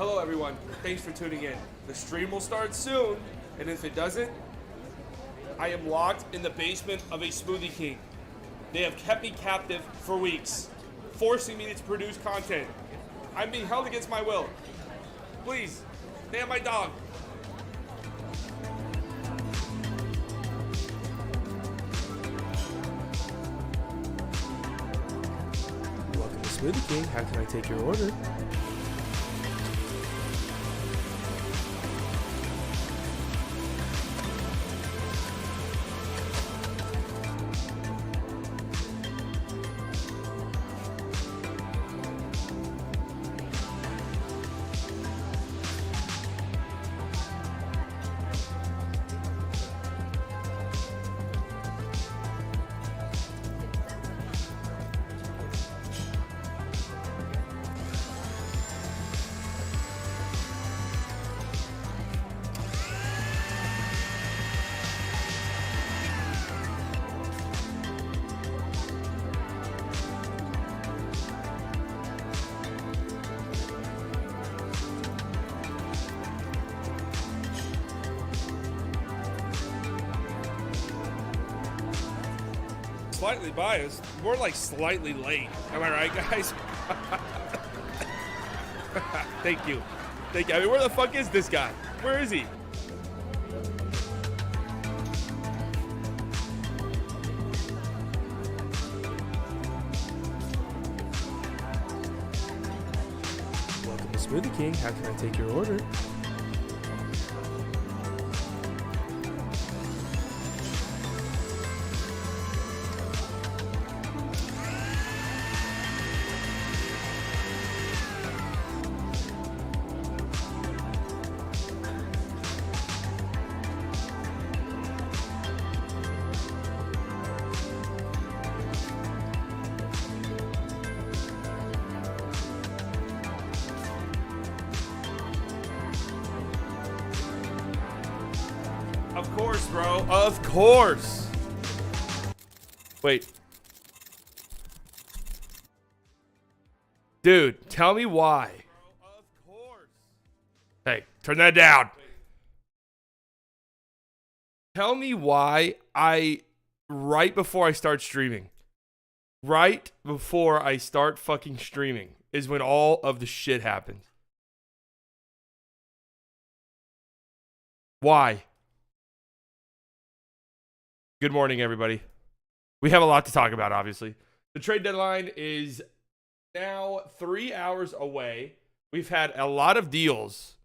Hello everyone, thanks for tuning in. The stream will start soon, and if it doesn't, I am locked in the basement of a Smoothie King. They have kept me captive for weeks, forcing me to produce content. I'm being held against my will. Please, stay on my dog. Welcome to Smoothie King, how can I take your order? Slightly biased, more like slightly late. Am I right, guys? Thank you. Thank you. I mean, where the fuck is this guy? Where is he? Welcome to Smoothie King. How can I take your order? Of course, bro. Of course. Wait. Dude, tell me why. Of course. Hey, turn that down. Tell me why right before I start streaming, right before I start fucking streaming is when all of the shit happens. Why? Good morning, everybody. We have a lot to talk about, obviously. The trade deadline is now 3 hours away. We've had a lot of deals.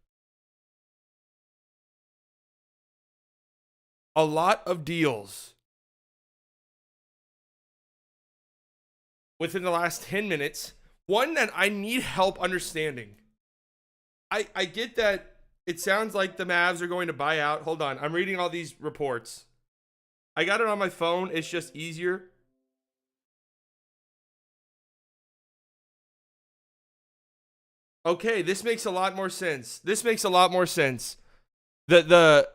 A lot of deals within the last 10 minutes. One that I need help understanding. I get that it sounds like the Mavs are going to buy out. Hold on. I'm reading all these reports. I got it on my phone. It's just easier. Okay, this makes a lot more sense. This makes a lot more sense. The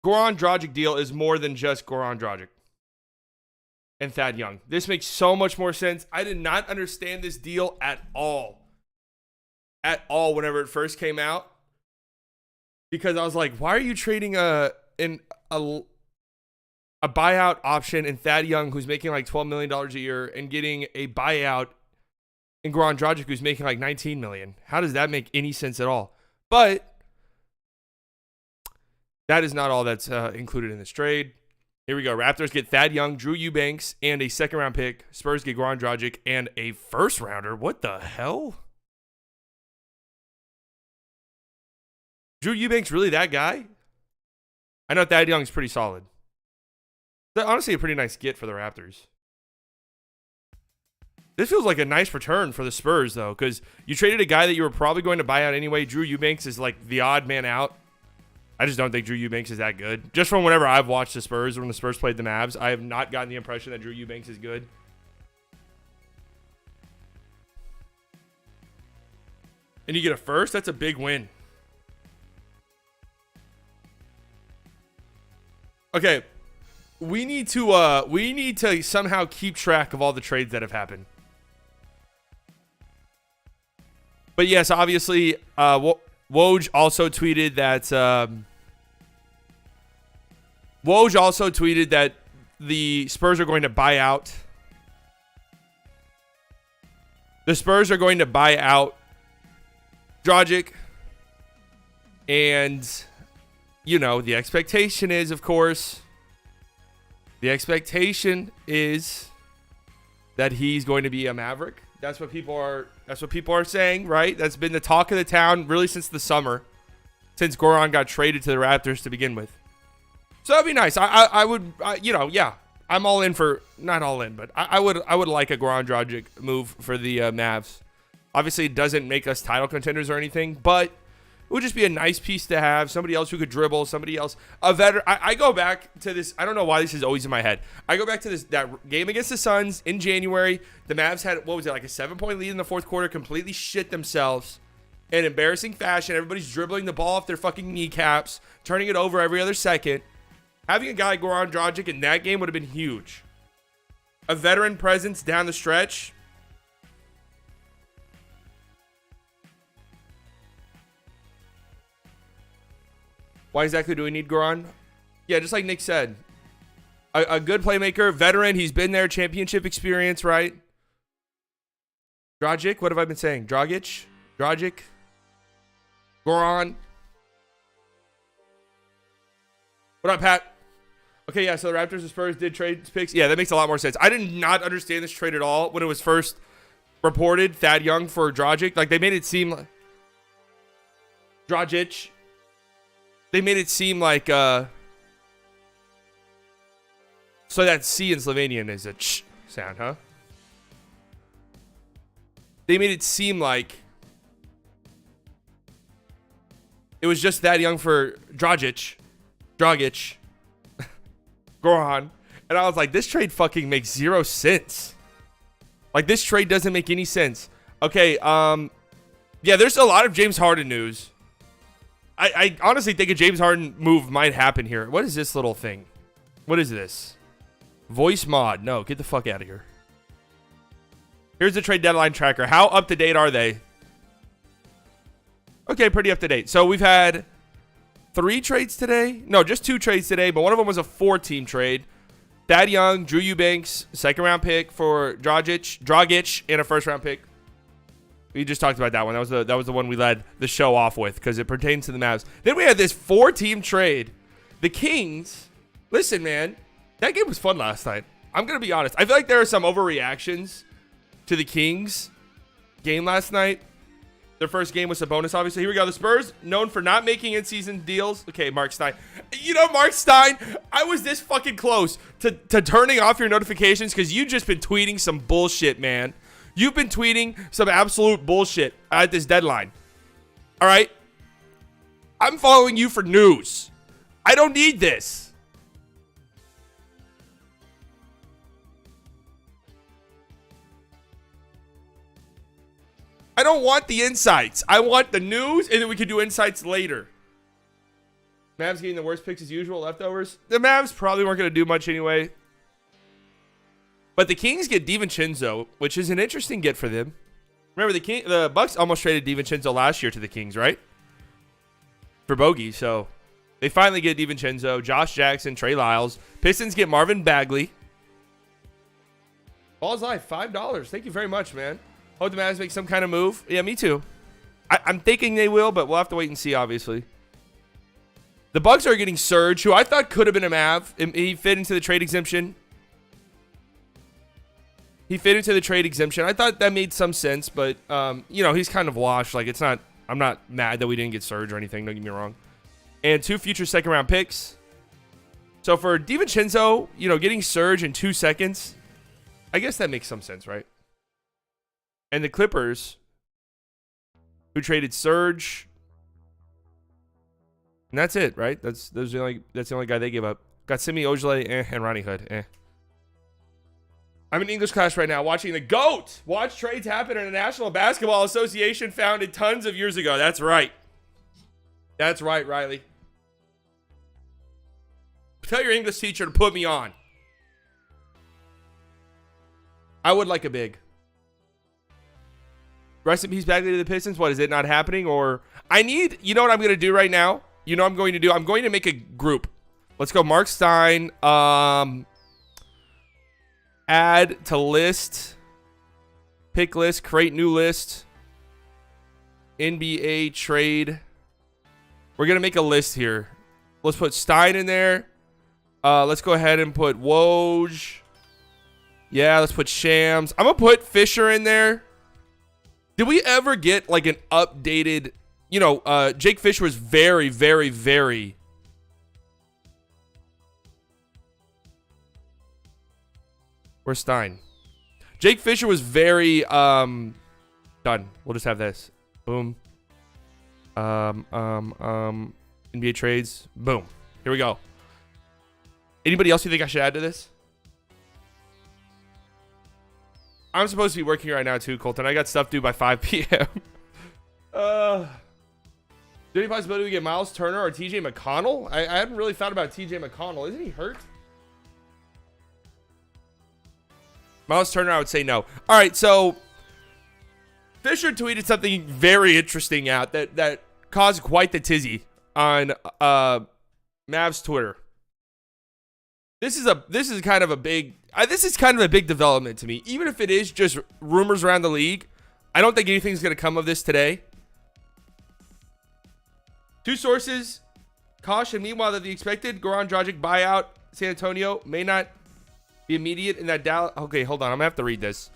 GoranDragic deal is more than just GoranDragic and Thad Young. This makes so much more sense. I did not understand this deal at all. At all whenever it first came out. Because I was like, why are you trading a buyout option in Thad Young, who's making like $12 million a year, and getting a buyout in GoranDragic, who's making like $19 million? How does that make any sense at all? But that is not all that's included in this trade. Here we go. Raptors get Thad Young, Drew Eubanks, and a second-round pick. Spurs get GoranDragic and a first-rounder. What the hell? Drew Eubanks really that guy? I know Thad Young's pretty solid. That's honestly a pretty nice get for the Raptors. This feels like a nice return for the Spurs, though, because you traded a guy that you were probably going to buy out anyway. Drew Eubanks is like the odd man out. I just don't think Drew Eubanks is that good. Just from whenever I've watched the Spurs, when the Spurs played the Mavs, I have not gotten the impression that Drew Eubanks is good. And you get a first? That's a big win. Okay, we need to somehow keep track of all the trades that have happened. But yes, obviously, Woj also tweeted that the Spurs are going to buy out. The Spurs are going to buy out Dragic. And, you know, the expectation is, of course, that he's going to be a Maverick. That's what people are saying, right? That's been the talk of the town really since the summer, since Goran got traded to the Raptors to begin with. So that'd be nice. I would, yeah, I'm all in for, not all in, but I would like a GoranDragic move for the Mavs. Obviously, it doesn't make us title contenders or anything, but it would just be a nice piece to have. Somebody else who could dribble, somebody else, a veteran. I go back to this. I don't know why this is always in my head. I go back to that game against the Suns in January. The Mavs had, what was it, like a 7-point lead in the fourth quarter, completely shit themselves in embarrassing fashion. Everybody's dribbling the ball off their fucking kneecaps, turning it over every other second. Having a guy like GoranDragic in that game would have been huge. A veteran presence down the stretch. Why exactly do we need Goran? Yeah, just like Nick said. A good playmaker, veteran. He's been there, championship experience, right? Dragic, what have I been saying? Dragic? Goran. What up, Pat? Okay, yeah, so the Raptors and Spurs did trade picks. Yeah, that makes a lot more sense. I did not understand this trade at all when it was first reported. Thad Young for Dragic. Like, they made it seem like... Dragic. They made it seem like... So that C in Slovenian is a ch sound, huh? They made it seem like... It was just Thad Young for Dragic. Goran. And I was like, this trade fucking makes zero sense. Like, this trade doesn't make any sense. Okay, yeah, there's a lot of James Harden news. I honestly think a James Harden move might happen here. What is this little thing? What is this? Voice mod. No, get the fuck out of here. Here's the trade deadline tracker. How up to date are they? Okay, pretty up to date. So we've had 3 trades today. No, just 2 trades today, but one of them was a 4-team trade. Thad Young, Drew Eubanks, 2nd round pick for Dragic, and a 1st round pick. We just talked about that one. That was the one we led the show off with because it pertains to the Mavs. Then we had this 4-team trade. The Kings. Listen, man, that game was fun last night. I'm gonna be honest. I feel like there are some overreactions to the Kings game last night. Their first game was Sabonis, obviously. Here we go. The Spurs, known for not making in-season deals. Okay, Markstein. You know, Markstein, I was this fucking close to turning off your notifications because you've just been tweeting some bullshit, man. You've been tweeting some absolute bullshit at this deadline. All right? I'm following you for news. I don't need this. I don't want the insights. I want the news, and then we can do insights later. Mavs getting the worst picks as usual, leftovers. The Mavs probably weren't going to do much anyway. But the Kings get DiVincenzo, which is an interesting get for them. Remember, the Bucks almost traded DiVincenzo last year to the Kings, right? For Bogey, so they finally get DiVincenzo, Josh Jackson, Trey Lyles. Pistons get Marvin Bagley. Ball's life, $5. Thank you very much, man. Hope the Mavs make some kind of move. Yeah, me too. I'm thinking they will, but we'll have to wait and see, obviously. The Bucks are getting Serge, who I thought could have been a Mav. He fit into the trade exemption. I thought that made some sense, but, you know, he's kind of washed. Like, it's not, I'm not mad that we didn't get Serge or anything. Don't get me wrong. And 2 future 2nd-round picks. So for DiVincenzo, you know, getting Serge in 2 seconds, I guess that makes some sense, right? And the Clippers, who traded Serge, and that's it, right? That's the only guy they gave up. Got Semi Ojeleye, and Ronnie Hood, I'm in English class right now watching the GOAT watch trades happen in a National Basketball Association founded tons of years ago. That's right. That's right, Riley. Tell your English teacher to put me on. I would like a big. Rest in peace, Bagley to the Pistons. What, is it not happening? Or I need, you know what I'm going to do right now? You know what I'm going to do? I'm going to make a group. Let's go Markstein. Add to list. Pick list. Create new list. NBA trade. We're going to make a list here. Let's put Stein in there. Let's go ahead and put Woj. Yeah, let's put Shams. I'm going to put Fisher in there. Did we ever get like an updated, you know, Jake Fisher was very, very, very. Where's Stein? Jake Fisher was very, done. We'll just have this. Boom. NBA trades. Boom. Here we go. Anybody else you think I should add to this? I'm supposed to be working right now too, Colton. I got stuff due by 5 p.m. Is there any possibility we get Miles Turner or TJ McConnell? I haven't really thought about TJ McConnell. Isn't he hurt? Miles Turner, I would say no. All right, so Fisher tweeted something very interesting out that caused quite the tizzy on Mavs Twitter. This is kind of a big development to me. Even if it is just rumors around the league, I don't think anything's going to come of this today. Two sources caution meanwhile that the expected GoranDragic buyout San Antonio may not be immediate in that Dallas. Okay, hold on. I'm going to have to read this.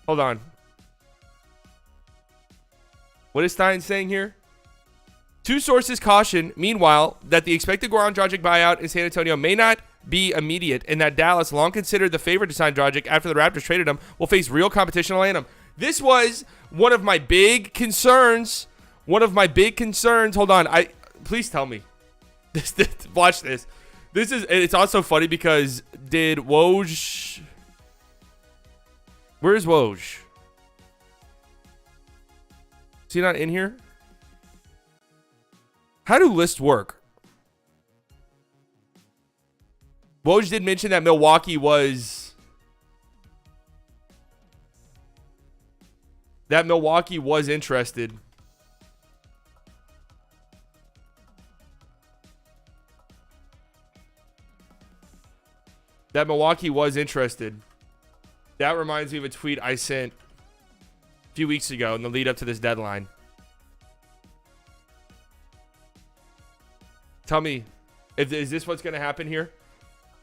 Hold on. What is Stein saying here? Two sources caution, meanwhile, that the expected GoranDragic buyout in San Antonio may not be immediate, and that Dallas, long considered the favorite to sign Dragic after the Raptors traded him, will face real competition to land him. This was one of my big concerns. Hold on. Please tell me. Watch this. It's also funny because did Woj... Where's Woj? Is he not in here? How do lists work? Woj did mention that Milwaukee was interested. That reminds me of a tweet I sent a few weeks ago in the lead up to this deadline. Tell me, is this what's going to happen here?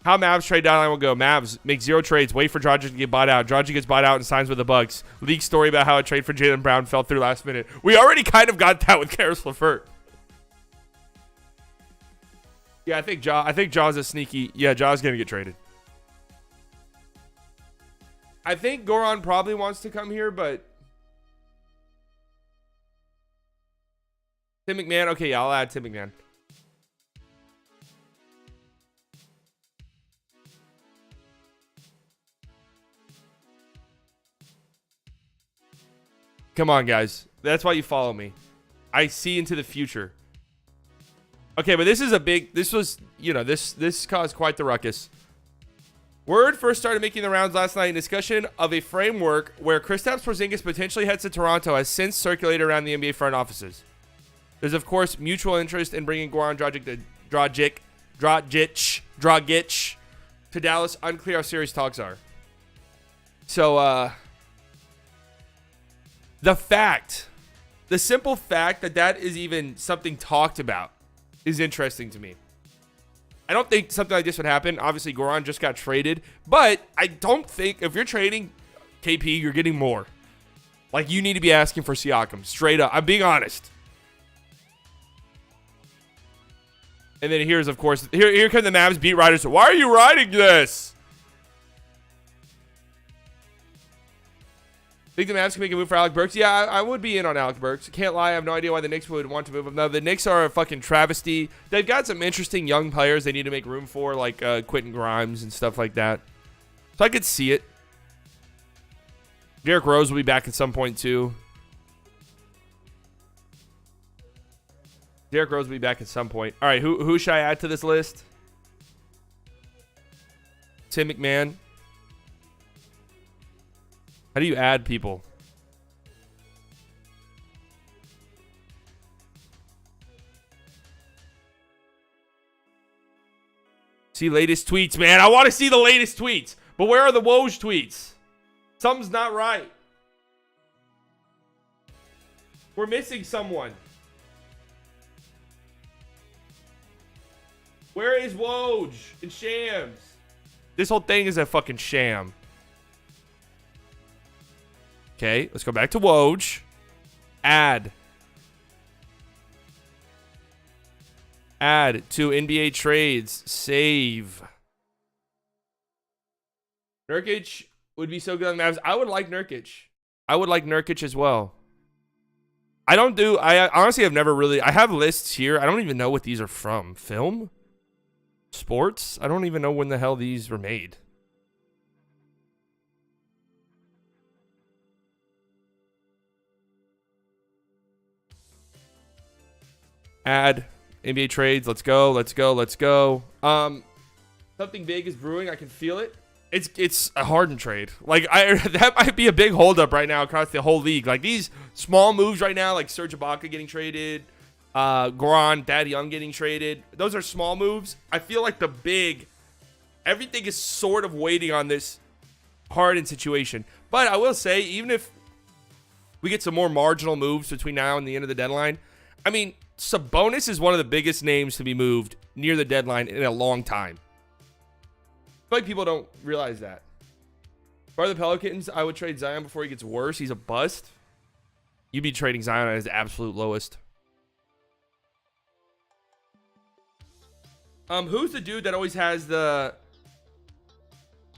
How Mavs trade deadline will go. Mavs make 0 trades. Wait for Dragic to get bought out. Dragic gets bought out and signs with the Bucks. League story about how a trade for Jaylen Brown fell through last minute. We already kind of got that with Karis LeVert. Yeah, I think Jaw's a sneaky. Yeah, Jaw's going to get traded. I think Goran probably wants to come here, but Tim McMahon. Okay, yeah, I'll add Tim McMahon. Come on, guys. That's why you follow me. I see into the future. Okay, but this caused quite the ruckus. Word first started making the rounds last night in discussion of a framework where Kristaps Porzingis potentially heads to Toronto has since circulated around the NBA front offices. There's, of course, mutual interest in bringing Dragic to Dallas. Unclear how serious talks are. So, the simple fact that is even something talked about is interesting to me. I don't think something like this would happen. Obviously, Goran just got traded, but I don't think if you're trading KP, you're getting more. Like, you need to be asking for Siakam. Straight up. I'm being honest. And then here's, of course, here come the Mavs beat writers. Why are you writing this? Think the Mavs can make a move for Alec Burks? Yeah, I would be in on Alec Burks. Can't lie, I have no idea why the Knicks would want to move him. No, the Knicks are a fucking travesty. They've got some interesting young players they need to make room for, like Quentin Grimes and stuff like that. So I could see it. Derrick Rose will be back at some point, too. All right, who should I add to this list? Tim McMahon. How do you add people? See latest tweets, man. I want to see the latest tweets. But where are the Woj tweets? Something's not right. We're missing someone. Where is Woj and Shams? This whole thing is a fucking sham. Okay, let's go back to Woj. Add. Add to NBA trades. Save. Nurkic would be so good on the Mavs. I would like Nurkic. I would like Nurkic as well. I honestly have never really... I have lists here. I don't even know what these are from. Film? Sports? I don't even know when the hell these were made. Add NBA trades. Let's go. Let's go. Let's go. Something big is brewing. I can feel it. It's a Harden trade. Like that might be a big holdup right now across the whole league. Like these small moves right now, like Serge Ibaka getting traded, Thad Young getting traded. Those are small moves. I feel like the big, everything is sort of waiting on this Harden situation. But I will say, even if we get some more marginal moves between now and the end of the deadline, I mean, Sabonis is one of the biggest names to be moved near the deadline in a long time. I feel like people don't realize that. For the Pelicans, I would trade Zion before he gets worse. He's a bust. You'd be trading Zion at his absolute lowest. Who's the dude that always has the...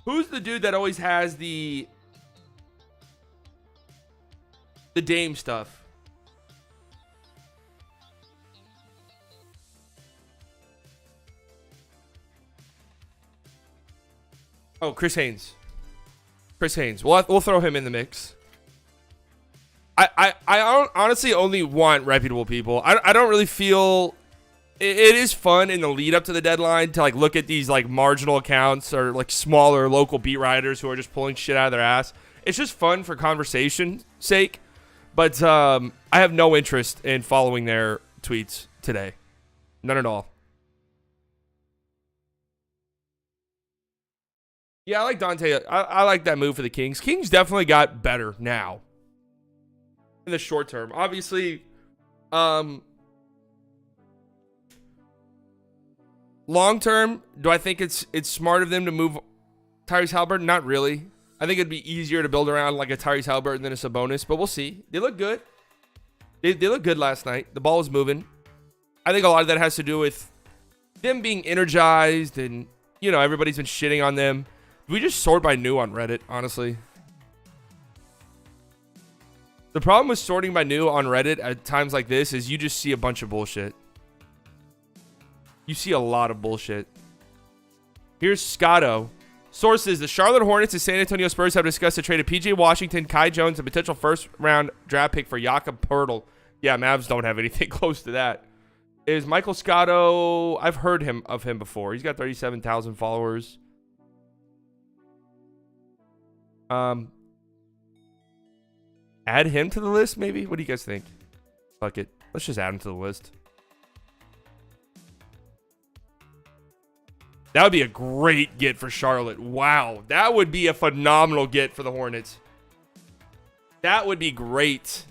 Who's the dude that always has the Dame stuff? Oh, Chris Haynes. Chris Haynes. We'll throw him in the mix. I honestly only want reputable people. I don't really feel... It is fun in the lead up to the deadline to like look at these like marginal accounts or like smaller local beat writers who are just pulling shit out of their ass. It's just fun for conversation's sake. But I have no interest in following their tweets today. None at all. Yeah, I like Dante. I like that move for the Kings. Kings definitely got better now. In the short term. Obviously, long term, do I think it's smart of them to move Tyrese Haliburton? Not really. I think it'd be easier to build around like a Tyrese Haliburton than a Sabonis, but we'll see. They look good. They look good last night. The ball was moving. I think a lot of that has to do with them being energized and, you know, everybody's been shitting on them. We just sort by new on Reddit, honestly. The problem with sorting by new on Reddit at times like this is you just see a bunch of bullshit. You see a lot of bullshit. Here's Scotto. Sources: the Charlotte Hornets and San Antonio Spurs have discussed a trade of PJ Washington, Kai Jones, and potential first-round draft pick for Jakob Poeltl. Yeah, Mavs don't have anything close to that. Is Michael Scotto... I've heard of him before. He's got 37,000 followers. Add him to the list, maybe? What do you guys think? Fuck it. Let's just add him to the list. That would be a great get for Charlotte. Wow. That would be a phenomenal get for the Hornets. That would be great.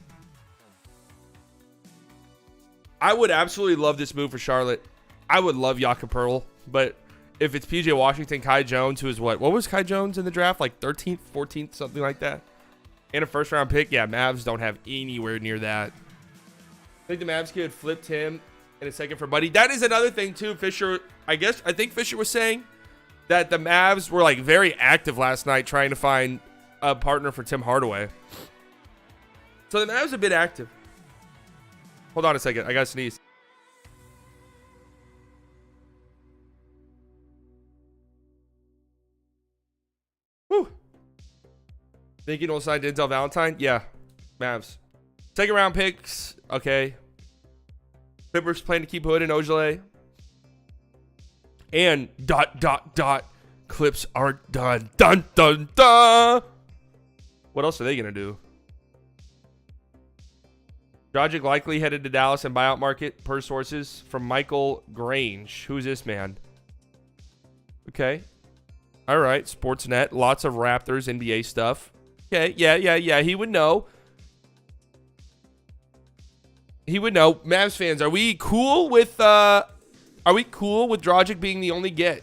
I would absolutely love this move for Charlotte. I would love Jakob Poeltl, but if it's PJ Washington, Kai Jones, who is what was Kai Jones in the draft? Like 13th, 14th, something like that. And a first round pick. Yeah, Mavs don't have anywhere near that. I think the Mavs could have flipped him in a second for Buddy. That is another thing too. Fisher, I think Fisher was saying that the Mavs were like very active last night trying to find a partner for Tim Hardaway. So the Mavs have been active. Hold on a second. I got to sneeze. Whew. Thinking we'll sign Denzel Valentine? Yeah. Mavs. Second round picks. Okay. Clippers plan to keep Hood and Ojale. And ... Clips are done. Dun, dun, dun. What else are they going to do? Dragic likely headed to Dallas and buyout market, per sources from Michael Grange. Who's this man? Okay. All right. Sportsnet. Lots of Raptors NBA stuff. Okay. Yeah. He would know. He would know. Mavs fans, are we cool with Dragic being the only get?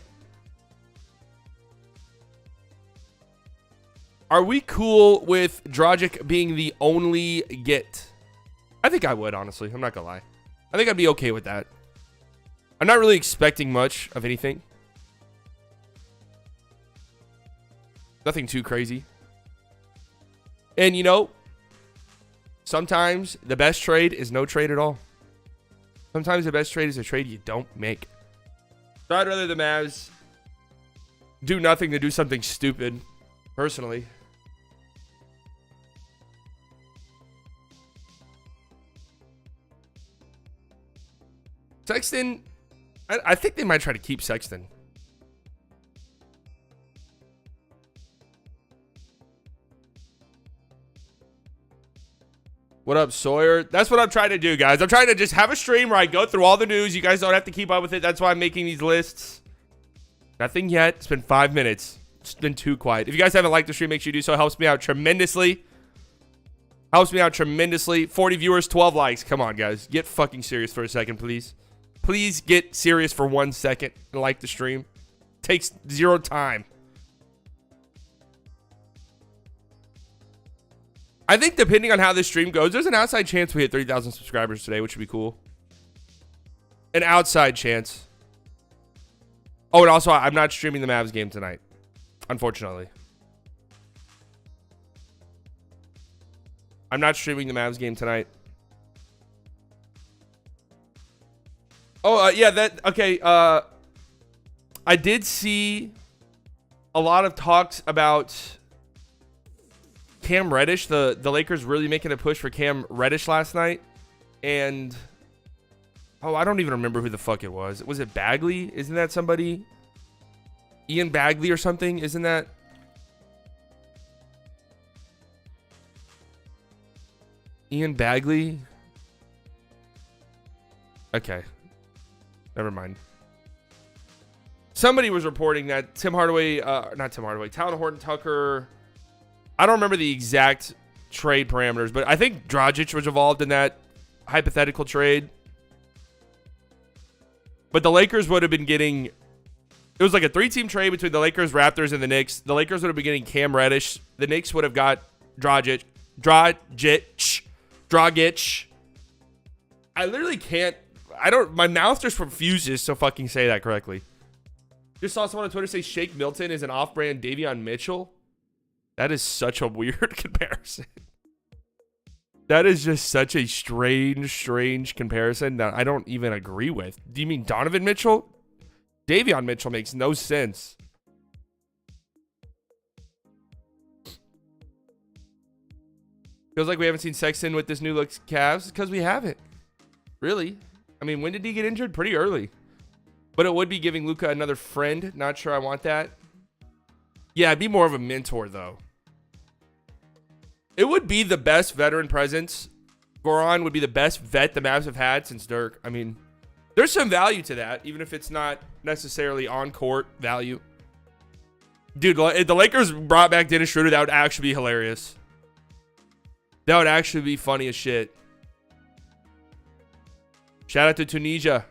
Are we cool with Dragic being the only get? I think I would, honestly. I'm not going to lie. I think I'd be okay with that. I'm not really expecting much of anything. Nothing too crazy. And, you know, sometimes the best trade is no trade at all. Sometimes the best trade is a trade you don't make. So I'd rather the Mavs do nothing than do something stupid, personally. Sexton, I think they might try to keep Sexton. What up, Sawyer? That's what I'm trying to do, guys. I'm trying to just have a stream where I go through all the news. You guys don't have to keep up with it. That's why I'm making these lists. Nothing yet. It's been 5 minutes. It's been too quiet. If you guys haven't liked the stream, make sure you do so. It helps me out tremendously. Helps me out tremendously. 40 viewers, 12 likes. Come on, guys. Get fucking serious for a second, please. Please get serious for 1 second and like the stream. Takes 0 time. I think depending on how this stream goes, there's an outside chance we hit 3,000 subscribers today, which would be cool. An outside chance. Oh, and also, I'm not streaming the Mavs game tonight, unfortunately. I'm not streaming the Mavs game tonight. Oh, yeah, okay. I did see a lot of talks about Cam Reddish, the Lakers really making a push for Cam Reddish last night. And, oh, I don't even remember who the fuck it was. Was it Bagley? Isn't that somebody? Ian Bagley or something? Isn't that? Ian Bagley? Okay. Never mind. Somebody was reporting that Talon Horton Tucker. I don't remember the exact trade parameters, but I think Dragic was involved in that hypothetical trade. But the Lakers would have been getting, it was like a 3-team trade between the Lakers, Raptors, and the Knicks. The Lakers would have been getting Cam Reddish. The Knicks would have got Dragic. I literally can't. My mouth just refuses to fucking say that correctly. Just saw someone on Twitter say Shake Milton is an off-brand Davion Mitchell. That is such a weird comparison. That is just such a strange comparison that I don't even agree with. Do you mean Donovan Mitchell? Davion Mitchell makes no sense. Feels like we haven't seen Sexton with this new look Cavs because we haven't. Really? I mean, when did he get injured? Pretty early. But it would be giving Luka another friend. Not sure I want that. Yeah, I'd be more of a mentor, though. It would be the best veteran presence. Goran would be the best vet the Mavs have had since Dirk. I mean, there's some value to that, even if it's not necessarily on-court value. Dude, if the Lakers brought back Dennis Schroeder, that would actually be hilarious. That would actually be funny as shit. Shout out to Tunisia.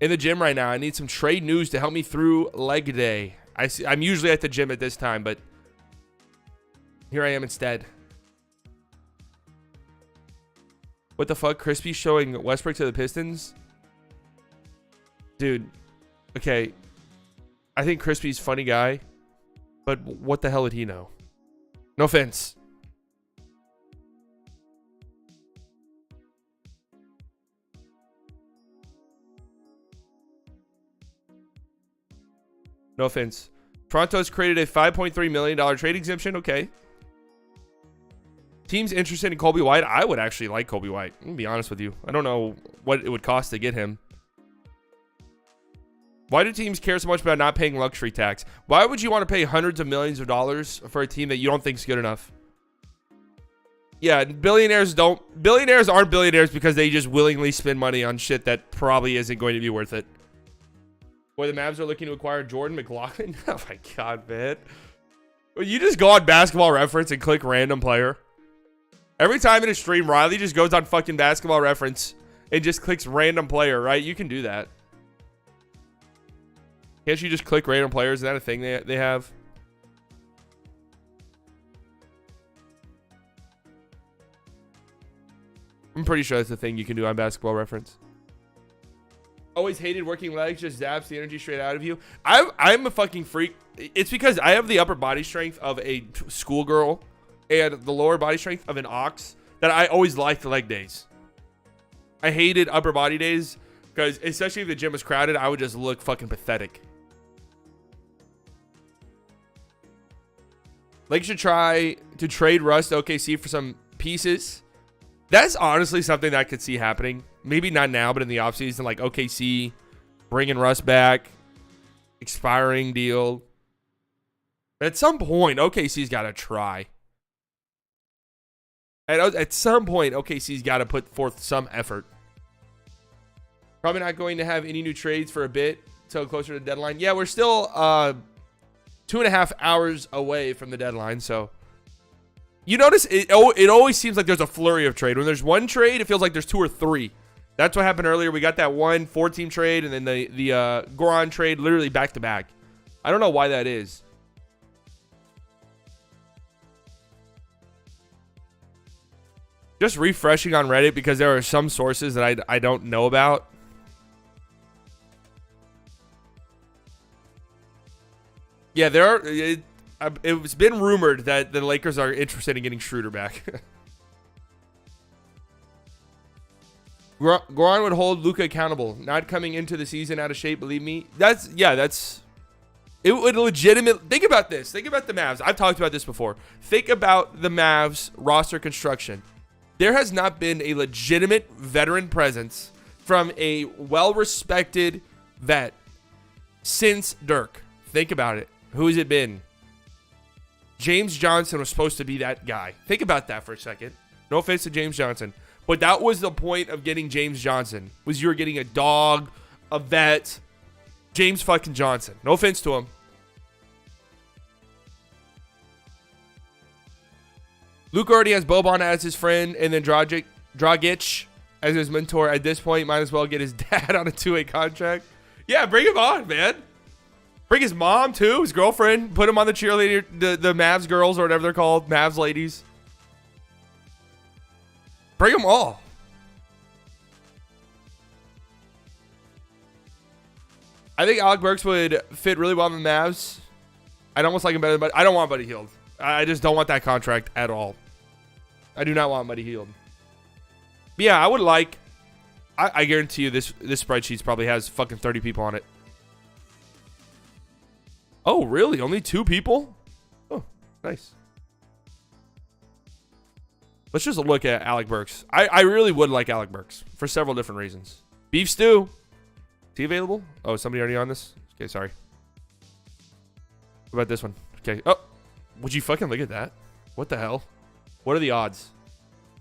In the gym right now. I need some trade news to help me through leg day. I'm usually at the gym at this time, but here I am instead. What the fuck? Crispy showing Westbrook to the Pistons? Dude. Okay. I think Crispy's a funny guy, but what the hell did he know? No offense. No offense. Toronto's created a $5.3 million trade exemption. Okay. Teams interested in Kobe White. I would actually like Kobe White. I'm going to be honest with you. I don't know what it would cost to get him. Why do teams care so much about not paying luxury tax? Why would you want to pay hundreds of millions of dollars for a team that you don't think is good enough? Yeah, billionaires aren't billionaires because they just willingly spend money on shit that probably isn't going to be worth it. Boy, the Mavs are looking to acquire Jordan McLaughlin. Oh my god, man. You just go on Basketball Reference and click random player. Every time in a stream, Riley just goes on fucking Basketball Reference and just clicks random player, right? You can do that. Can't you just click random players? Is that a thing they have? I'm pretty sure that's the thing you can do on Basketball Reference. Always hated working legs, just zaps the energy straight out of you. I'm a fucking freak. It's because I have the upper body strength of a schoolgirl and the lower body strength of an ox that I always liked leg days. I hated upper body days because, especially if the gym was crowded, I would just look fucking pathetic. Lakers should try to trade Russ to OKC for some pieces. That's honestly something that I could see happening. Maybe not now, but in the offseason, like OKC, bringing Russ back, expiring deal. At some point, OKC's got to try. At some point, OKC's got to put forth some effort. Probably not going to have any new trades for a bit till closer to the deadline. Yeah, we're still 2.5 hours away from the deadline, so you notice it always seems like there's a flurry of trade. When there's one trade, it feels like there's two or three. That's what happened earlier. We got that 4-team trade and then the Goran trade literally back to back. I don't know why that is. Just refreshing on Reddit because there are some sources that I don't know about. Yeah, there are. It's been rumored that the Lakers are interested in getting Schroeder back. Goran would hold Luka accountable. Not coming into the season out of shape, believe me. It would legitimate. Think about this. Think about the Mavs. I've talked about this before. Think about the Mavs roster construction. There has not been a legitimate veteran presence from a well-respected vet since Dirk. Think about it. Who has it been? James Johnson was supposed to be that guy. Think about that for a second. No offense to James Johnson. But that was the point of getting James Johnson. Was you were getting a dog, a vet, James fucking Johnson. No offense to him. Luke already has Boban as his friend and then Dragic as his mentor. At this point, might as well get his dad on a 2-way contract. Yeah, bring him on, man. Bring his mom, too, his girlfriend. Put him on the cheerleader, the Mavs girls or whatever they're called. Mavs ladies. Bring them all. I think Alec Burks would fit really well in the Mavs. I'd almost like him better, but I don't want Buddy Hield. I just don't want that contract at all. I do not want Buddy Hield. But yeah, I would like... I guarantee you this spreadsheet probably has fucking 30 people on it. Oh, really? Only 2 people? Oh, nice. Let's just look at Alec Burks. I really would like Alec Burks for several different reasons. Beef stew. Is he available? Oh, is somebody already on this? Okay, sorry. What about this one? Okay. Oh, would you fucking look at that? What the hell? What are the odds?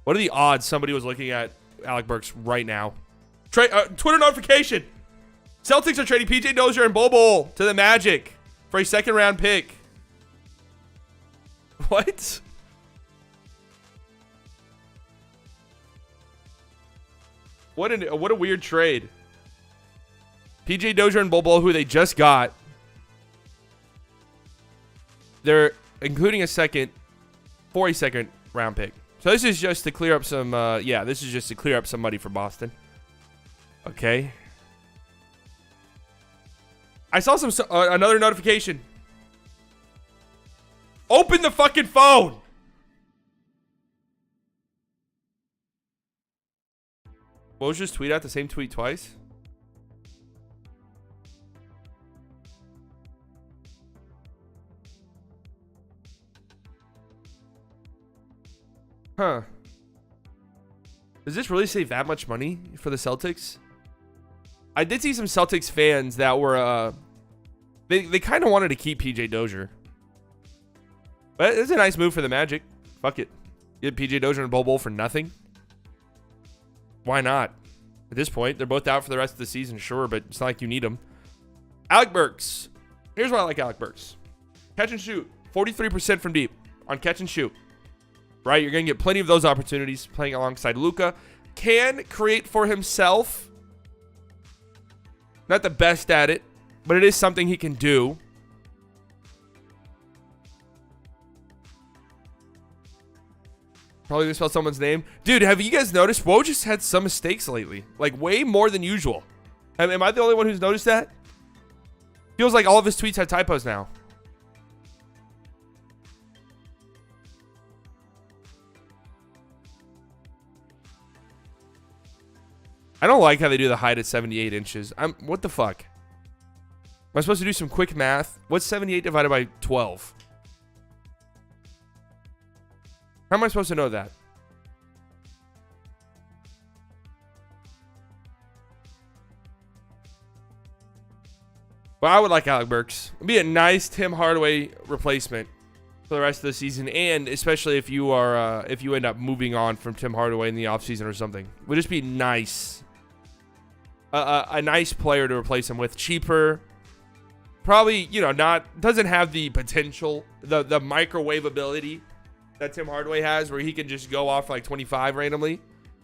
What are the odds somebody was looking at Alec Burks right now? Twitter notification. Celtics are trading PJ Dozier and Bol to the Magic for a 2nd-round pick. What? What a weird trade. PJ Dozier and Bol, who they just got. They're including a second for a 2nd-round pick. So this is just to clear up some, this is just to clear up some money for Boston. Okay. I saw another notification. Open the fucking phone. What was just tweet out the same tweet twice? Huh. Does this really save that much money for the Celtics? I did see some Celtics fans that were, they kind of wanted to keep PJ Dozier. But it's a nice move for the Magic. Fuck it. Get PJ Dozier and Bol Bol for nothing? Why not? At this point, they're both out for the rest of the season, sure, but it's not like you need them. Alec Burks. Here's why I like Alec Burks. Catch and shoot. 43% from deep on catch and shoot. Right? You're going to get plenty of those opportunities playing alongside Luka. Can create for himself. Not the best at it, but it is something he can do. Probably misspelled someone's name. Dude, have you guys noticed? Woj just had some mistakes lately. Like, way more than usual. Am I the only one who's noticed that? Feels like all of his tweets have typos now. I don't like how they do the height at 78 inches. What the fuck? Am I supposed to do some quick math? What's 78 divided by 12? How am I supposed to know that? Well, I would like Alec Burks. It'd be a nice Tim Hardaway replacement for the rest of the season, and especially if you are if you end up moving on from Tim Hardaway in the offseason or something. It would just be nice. A nice player to replace him with. Cheaper. Probably, you know, doesn't have the potential, the microwave ability that Tim Hardaway has, where he can just go off like 25 randomly.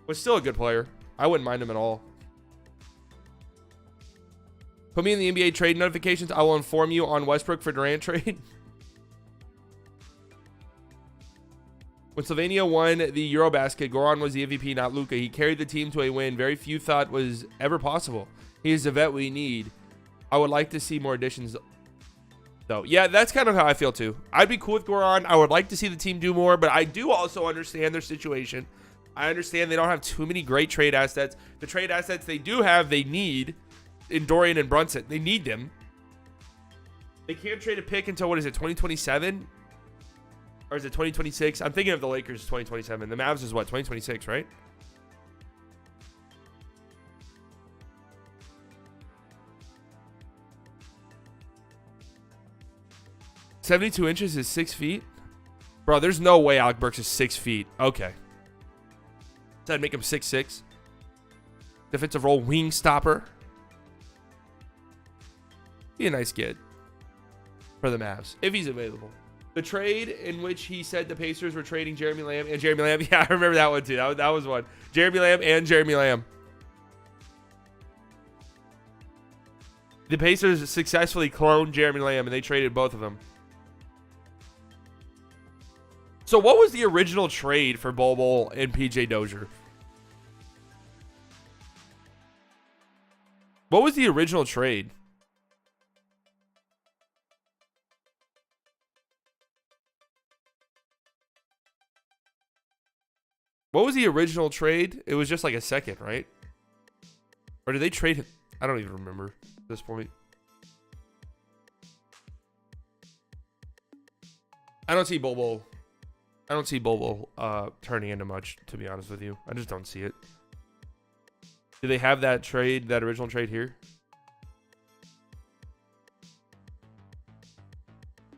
But still a good player. I wouldn't mind him at all. Put me in the NBA trade notifications. I will inform you on Westbrook for Durant trade. When Slovenia won the Eurobasket, Goran was the MVP, not Luka. He carried the team to a win very few thought was ever possible. He is the vet we need. I would like to see more additions, though. Yeah, that's kind of how I feel, too. I'd be cool with Goran. I would like to see the team do more, but I do also understand their situation. I understand they don't have too many great trade assets. The trade assets they do have, they need in Dorian and Brunson. They need them. They can't trade a pick until, what is it, 2027? Or is it 2026? I'm thinking of the Lakers 2027. The Mavs is what, 2026, right? "72 inches is 6 feet?" Bro, there's no way Alec Burks is 6 feet. Okay. So I'd make him 6'6". Defensive role, wing stopper. Be a nice kid for the Mavs, if he's available. The trade in which he said the Pacers were trading Jeremy Lamb and Jeremy Lamb. Yeah, I remember that one too. That was one. Jeremy Lamb and Jeremy Lamb. The Pacers successfully cloned Jeremy Lamb, and they traded both of them. So what was the original trade for Bol Bol and PJ Dozier? What was the original trade? What was the original trade? It was just like a second, right? Or did they trade him? I don't even remember at this point. I don't see Bol Bol. I don't see Bol Bol turning into much, to be honest with you. I just don't see it. Do they have that trade, that original trade here?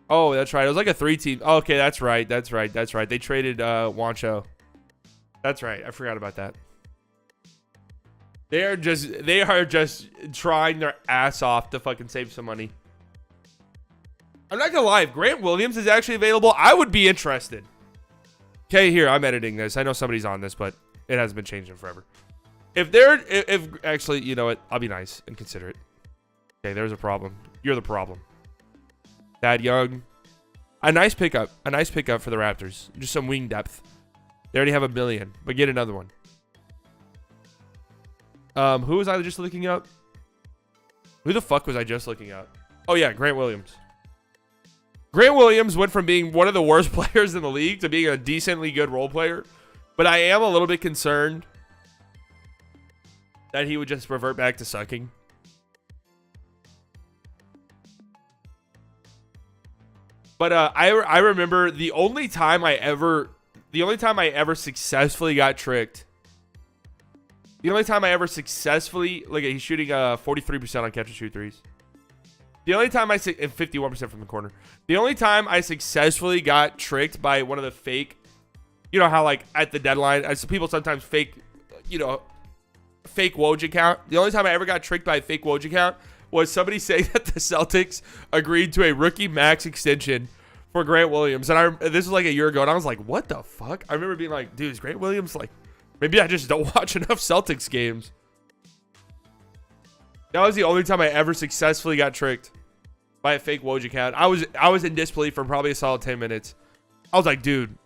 Oh, that's right. It was like a 3-team. Oh, okay, that's right. That's right. That's right. They traded Wancho. That's right. I forgot about that. They are just trying their ass off to fucking save some money. I'm not gonna lie. If Grant Williams is actually available, I would be interested. Okay, here, I'm editing this. I know somebody's on this, but it hasn't been changing forever. If actually, you know what? I'll be nice and consider it. Okay, there's a problem. You're the problem. Thad Young. A nice pickup. A nice pickup for the Raptors. Just some wing depth. They already have $1 billion, but get another one. Who was I just looking up? Who the fuck was I just looking up? Oh, yeah, Grant Williams. Grant Williams went from being one of the worst players in the league to being a decently good role player. But I am a little bit concerned that he would just revert back to sucking. But I remember the only time I ever successfully got tricked. The only time I ever successfully, look at, he's shooting 43% on catch and shoot threes. The only time and 51% from the corner. The only time I successfully got tricked by one of the fake. You know how, like, at the deadline, as people sometimes fake, you know, fake Woj account. The only time I ever got tricked by a fake Woj account was somebody saying that the Celtics agreed to a rookie max extension for Grant Williams. And this was like a year ago, and I was like, what the fuck? I remember being like, dude, is Grant Williams, like, maybe I just don't watch enough Celtics games. That was the only time I ever successfully got tricked by a fake Woj account. I was in disbelief for probably a solid 10 minutes. I was like, dude,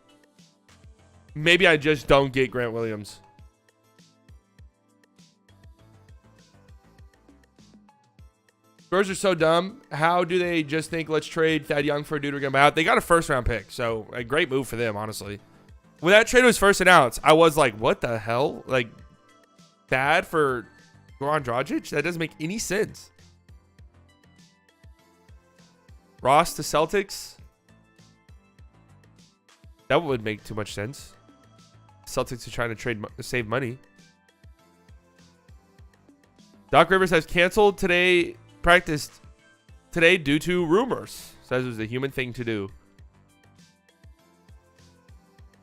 maybe I just don't get Grant Williams. Spurs are so dumb. How do they just think, let's trade Thad Young for a dude we're going to buy out? They got a first-round pick, so a great move for them, honestly. When that trade was first announced, I was like, what the hell? Like, Thad for GoranDragic? That doesn't make any sense. Ross to Celtics? That would make too much sense. Celtics are trying to save money. Doc Rivers has canceled practiced today due to rumors. Says it was a human thing to do.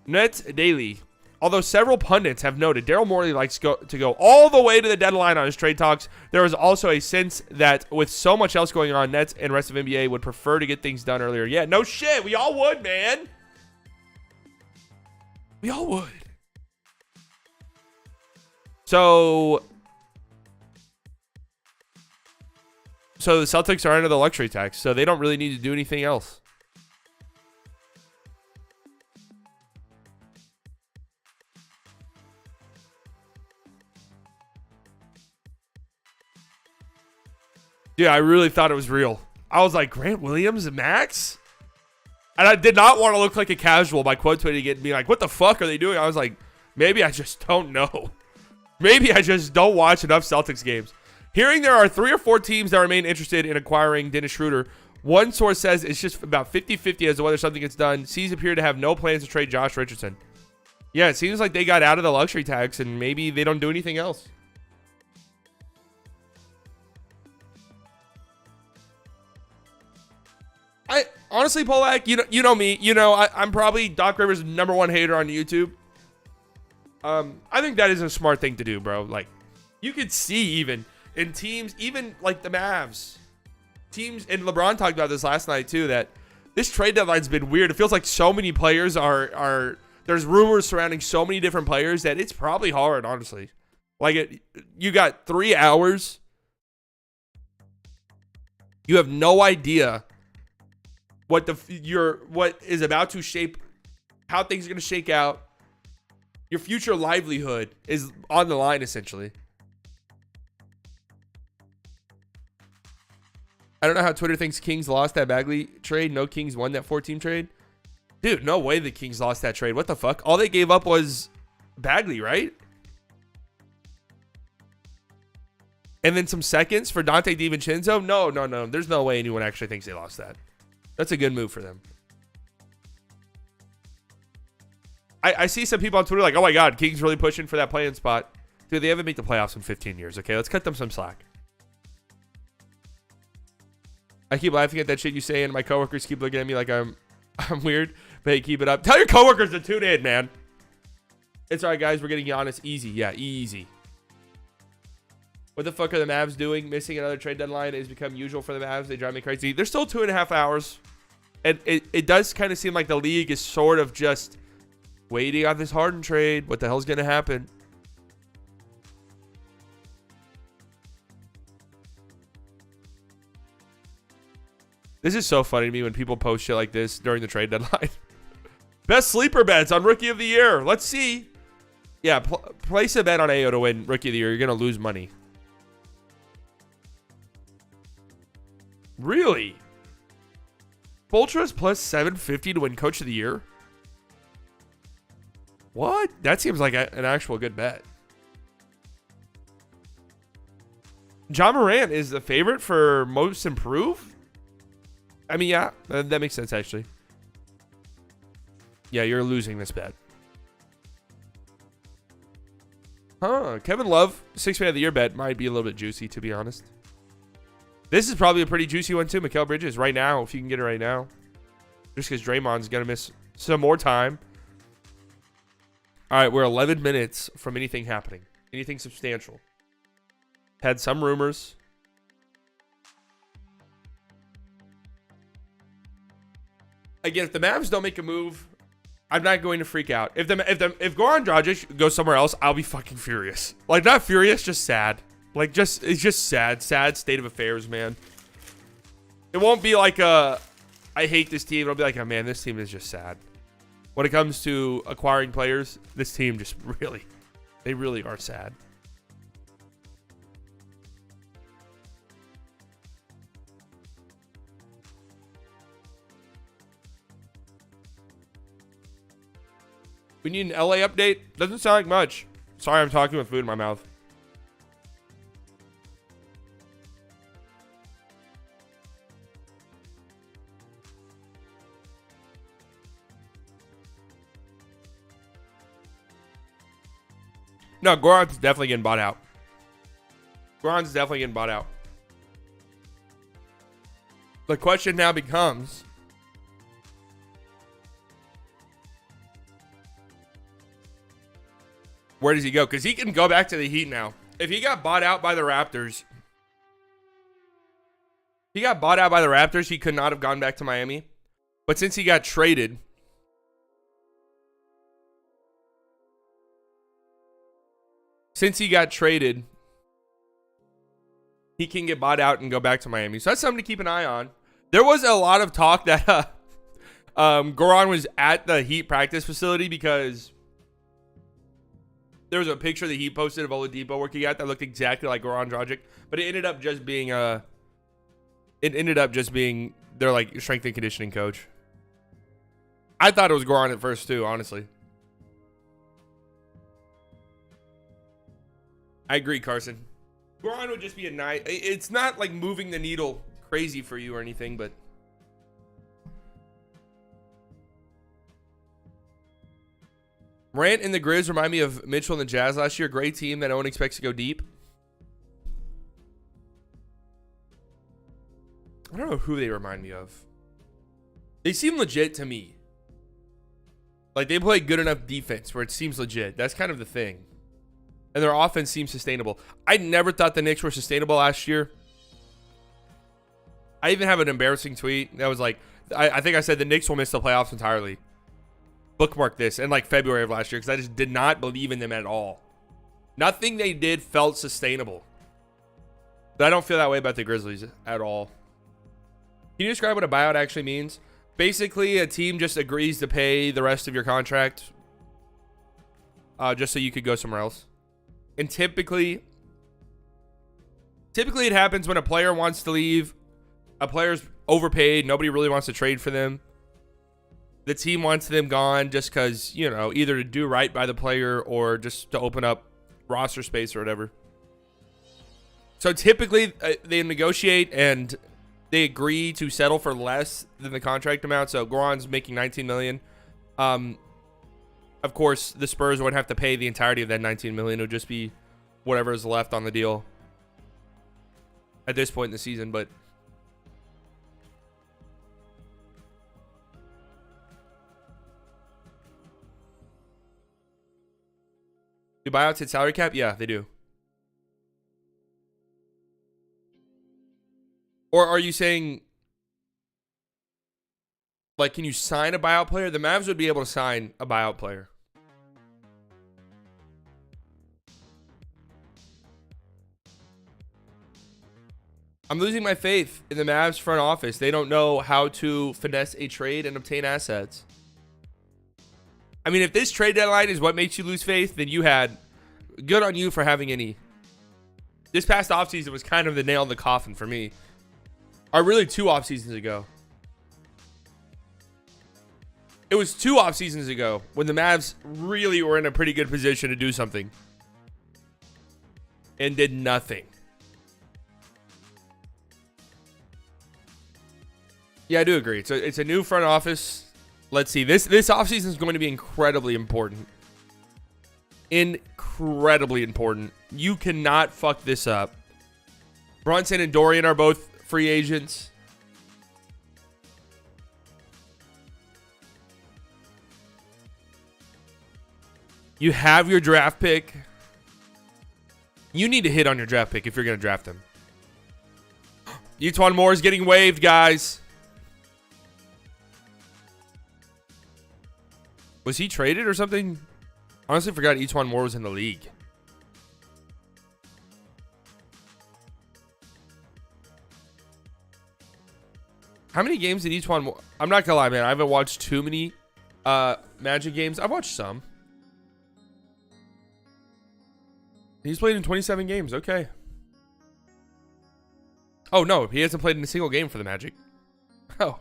Nets Daily. Although several pundits have noted Daryl Morey likes to go all the way to the deadline on his trade talks, there is also a sense that with so much else going on, Nets and rest of NBA would prefer to get things done earlier. Yeah, no shit. We all would, man. We all would. So the Celtics are under the luxury tax, so they don't really need to do anything else. Dude, I really thought it was real. I was like, Grant Williams and Max? And I did not want to look like a casual by quote tweeting it and being like, what the fuck are they doing? I was like, maybe I just don't know. Maybe I just don't watch enough Celtics games. Hearing there are 3 or 4 teams that remain interested in acquiring Dennis Schroeder. One source says it's just about 50-50 as to whether something gets done. C's appear to have no plans to trade Josh Richardson. Yeah, it seems like they got out of the luxury tax and maybe they don't do anything else. Honestly, Polak, you know me. You know I'm probably Doc Rivers' #1 hater on YouTube. I think that is a smart thing to do, bro. Like, you could see even in teams, even like the Mavs teams, and LeBron talked about this last night too, that this trade deadline's been weird. It feels like so many players are there's rumors surrounding so many different players that it's probably hard, honestly. Like, you got 3 hours. You have no idea what is about to shape, how things are going to shake out. Your future livelihood is on the line, essentially. I don't know how Twitter thinks Kings lost that Bagley trade. No, Kings won that 4-team trade. Dude, no way the Kings lost that trade. What the fuck? All they gave up was Bagley, right? And then some seconds for Dante DiVincenzo? No. There's no way anyone actually thinks they lost that. That's a good move for them. I see some people on Twitter like, oh my God, Kings really pushing for that play-in spot. Dude, they haven't made the playoffs in 15 years, okay? Let's cut them some slack. I keep laughing at that shit you say, and my coworkers keep looking at me like I'm weird. But hey, keep it up. Tell your coworkers to tune in, man. It's all right, guys. We're getting Giannis easy. Yeah, easy. What the fuck are the Mavs doing? Missing another trade deadline has become usual for the Mavs. They drive me crazy. They're still 2.5 hours. And it does kind of seem like the league is sort of just waiting on this Harden trade. What the hell's going to happen? This is so funny to me when people post shit like this during the trade deadline. Best sleeper bets on Rookie of the Year. Let's see. Yeah, place a bet on AO to win Rookie of the Year. You're going to lose money. Really? Boltra's plus 750 to win Coach of the Year? What? That seems like an actual good bet. John Morant is the favorite for most improved? I mean, yeah, that makes sense, actually. Yeah, you're losing this bet. Huh. Kevin Love, 6th man of the year bet might be a little bit juicy, to be honest. This is probably a pretty juicy one, too. Mikal Bridges, right now, if you can get it right now. Just because Draymond's going to miss some more time. All right, we're 11 minutes from anything happening. Anything substantial. Had some rumors. Again, if the Mavs don't make a move, I'm not going to freak out. If GoranDragic goes somewhere else, I'll be fucking furious. Like, not furious, just sad. Like, it's just sad. Sad state of affairs, man. It won't be like I hate this team. It'll be like, oh, man, this team is just sad. When it comes to acquiring players, this team just they really are sad. We need an LA update. Doesn't sound like much. Sorry, I'm talking with food in my mouth. No, Goran's definitely getting bought out. Goran's definitely getting bought out. The question now becomes, where does he go? Because he can go back to the Heat now. If he got bought out by the Raptors, he could not have gone back to Miami. But since he got traded, he can get bought out and go back to Miami. So that's something to keep an eye on. There was a lot of talk that Goran was at the Heat practice facility because there was a picture that he posted of Oladipo working out that looked exactly like GoranDragic, but it ended up just being their like strength and conditioning coach. I thought it was Goran at first too, honestly. I agree, Carson. Goran would just be a nice. It's not like moving the needle crazy for you or anything, but Morant and the Grizz remind me of Mitchell and the Jazz last year. Great team that no one expects to go deep. I don't know who they remind me of. They seem legit to me. Like, they play good enough defense where it seems legit. That's kind of the thing. And their offense seems sustainable. I never thought the Knicks were sustainable last year. I even have an embarrassing tweet that was like, I think I said the Knicks will miss the playoffs entirely. Bookmark this in like February of last year because I just did not believe in them at all. Nothing they did felt sustainable. But I don't feel that way about the Grizzlies at all. Can you describe what a buyout actually means? Basically, a team just agrees to pay the rest of your contract just so you could go somewhere else. And typically it happens when a player wants to leave. A player's overpaid. Nobody really wants to trade for them. The team wants them gone just because, you know, either to do right by the player or just to open up roster space or whatever. So typically they negotiate and they agree to settle for less than the contract amount. So Goran's making $19 million. Of course, the Spurs wouldn't have to pay the entirety of that $19 million. It would just be whatever is left on the deal at this point in the season. But do buyouts hit salary cap? Yeah, they do. Or are you saying, like, can you sign a buyout player? The Mavs would be able to sign a buyout player. I'm losing my faith in the Mavs front office. They don't know how to finesse a trade and obtain assets. I mean, if this trade deadline is what makes you lose faith, then you had good on you for having any. This past offseason was kind of the nail in the coffin for me. Or really 2 off seasons ago. It was 2 off seasons ago when the Mavs really were in a pretty good position to do something. And did nothing. Yeah, I do agree. It's a new front office. Let's see. This offseason is going to be incredibly important. Incredibly important. You cannot fuck this up. Brunson and Dorian are both free agents. You have your draft pick. You need to hit on your draft pick if you're going to draft him. Etuan Moore is getting waived, guys. Was he traded or something? Honestly, forgot Etuan Moore was in the league. How many games did Etuan Moore? I'm not gonna lie, man. I haven't watched too many Magic games. I've watched some. He's played in 27 games. Okay. Oh, no. He hasn't played in a single game for the Magic. Oh.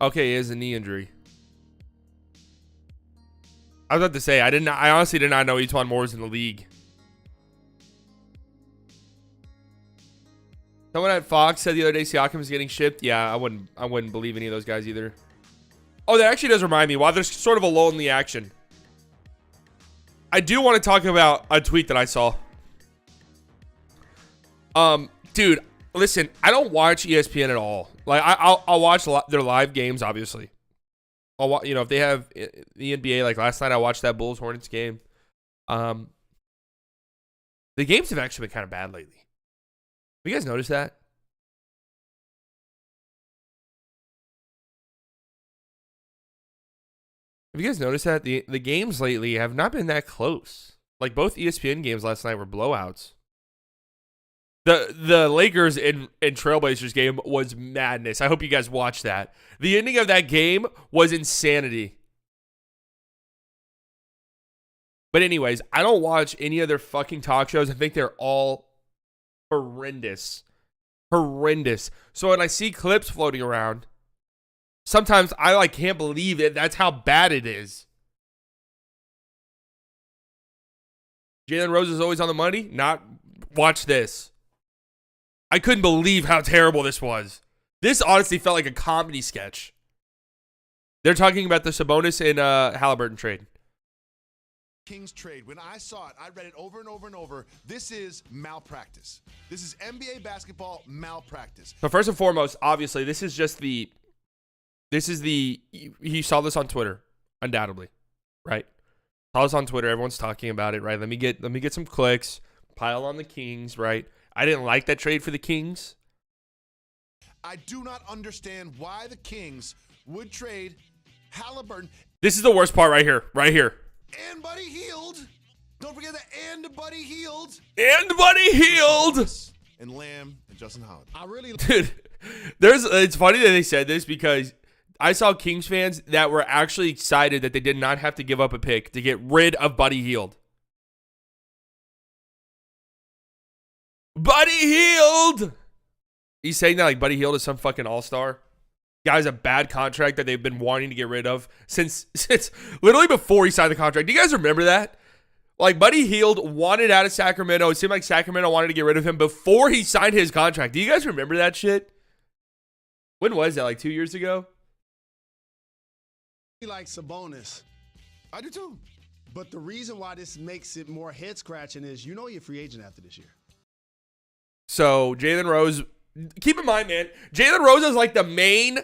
Okay, he has a knee injury. I was about to say, I honestly did not know Etuan Moore was in the league. Someone at Fox said the other day Siakam is getting shipped. Yeah, I wouldn't believe any of those guys either. Oh, that actually does remind me. While there's sort of a lull in the action, I do want to talk about a tweet that I saw. Dude, listen, I don't watch ESPN at all. Like, I'll watch their live games, obviously. I'll watch, if they have the NBA. Like last night, I watched that Bulls Hornets game. The games have actually been kind of bad lately. Have you guys noticed that? Have you guys noticed that the games lately have not been that close? Like both ESPN games last night were blowouts. The Lakers and Trailblazers game was madness. I hope you guys watched that. The ending of that game was insanity. But anyways, I don't watch any of their fucking talk shows. I think they're all horrendous. Horrendous. So when I see clips floating around, sometimes I can't believe it. That's how bad it is. Jaylen Rose is always on the money. Watch this. I couldn't believe how terrible this was. This honestly felt like a comedy sketch. They're talking about the Sabonis and Halliburton trade. Kings trade. When I saw it, I read it over and over and over. This is malpractice. This is NBA basketball malpractice. So first and foremost, obviously, he saw this on Twitter, undoubtedly, right? Saw this on Twitter. Everyone's talking about it, right? Let me get some clicks. Pile on the Kings, right? I didn't like that trade for the Kings. I do not understand why the Kings would trade Halliburton. This is the worst part right here. Right here. And Buddy Hield. Don't forget that. And Buddy Hield. And Buddy Hield. And Lamb and Justin Holiday. Dude, it's funny that they said this because I saw Kings fans that were actually excited that they did not have to give up a pick to get rid of Buddy Hield. Buddy Hield. He's saying that like Buddy Hield is some fucking all-star. Guy's a bad contract that they've been wanting to get rid of since literally before he signed the contract. Do you guys remember that? Like Buddy Hield wanted out of Sacramento. It seemed like Sacramento wanted to get rid of him before he signed his contract. Do you guys remember that shit? When was that? Like 2 years ago? He likes Sabonis. I do too. But the reason why this makes it more head scratching is you're a free agent after this year. So Jaylen Rose, keep in mind, man, Jaylen Rose is like the main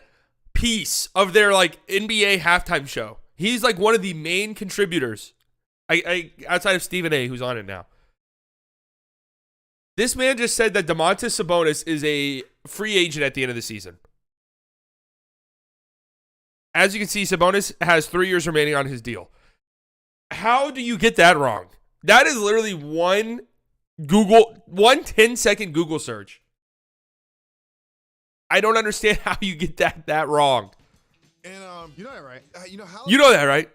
piece of their like NBA halftime show. He's like one of the main contributors. Outside of Stephen A, who's on it now. This man just said that Domantas Sabonis is a free agent at the end of the season. As you can see, Sabonis has 3 years remaining on his deal. How do you get that wrong? That is literally one 10-second Google search. I don't understand how you get that wrong. And You know that, right? you know how You know that, right?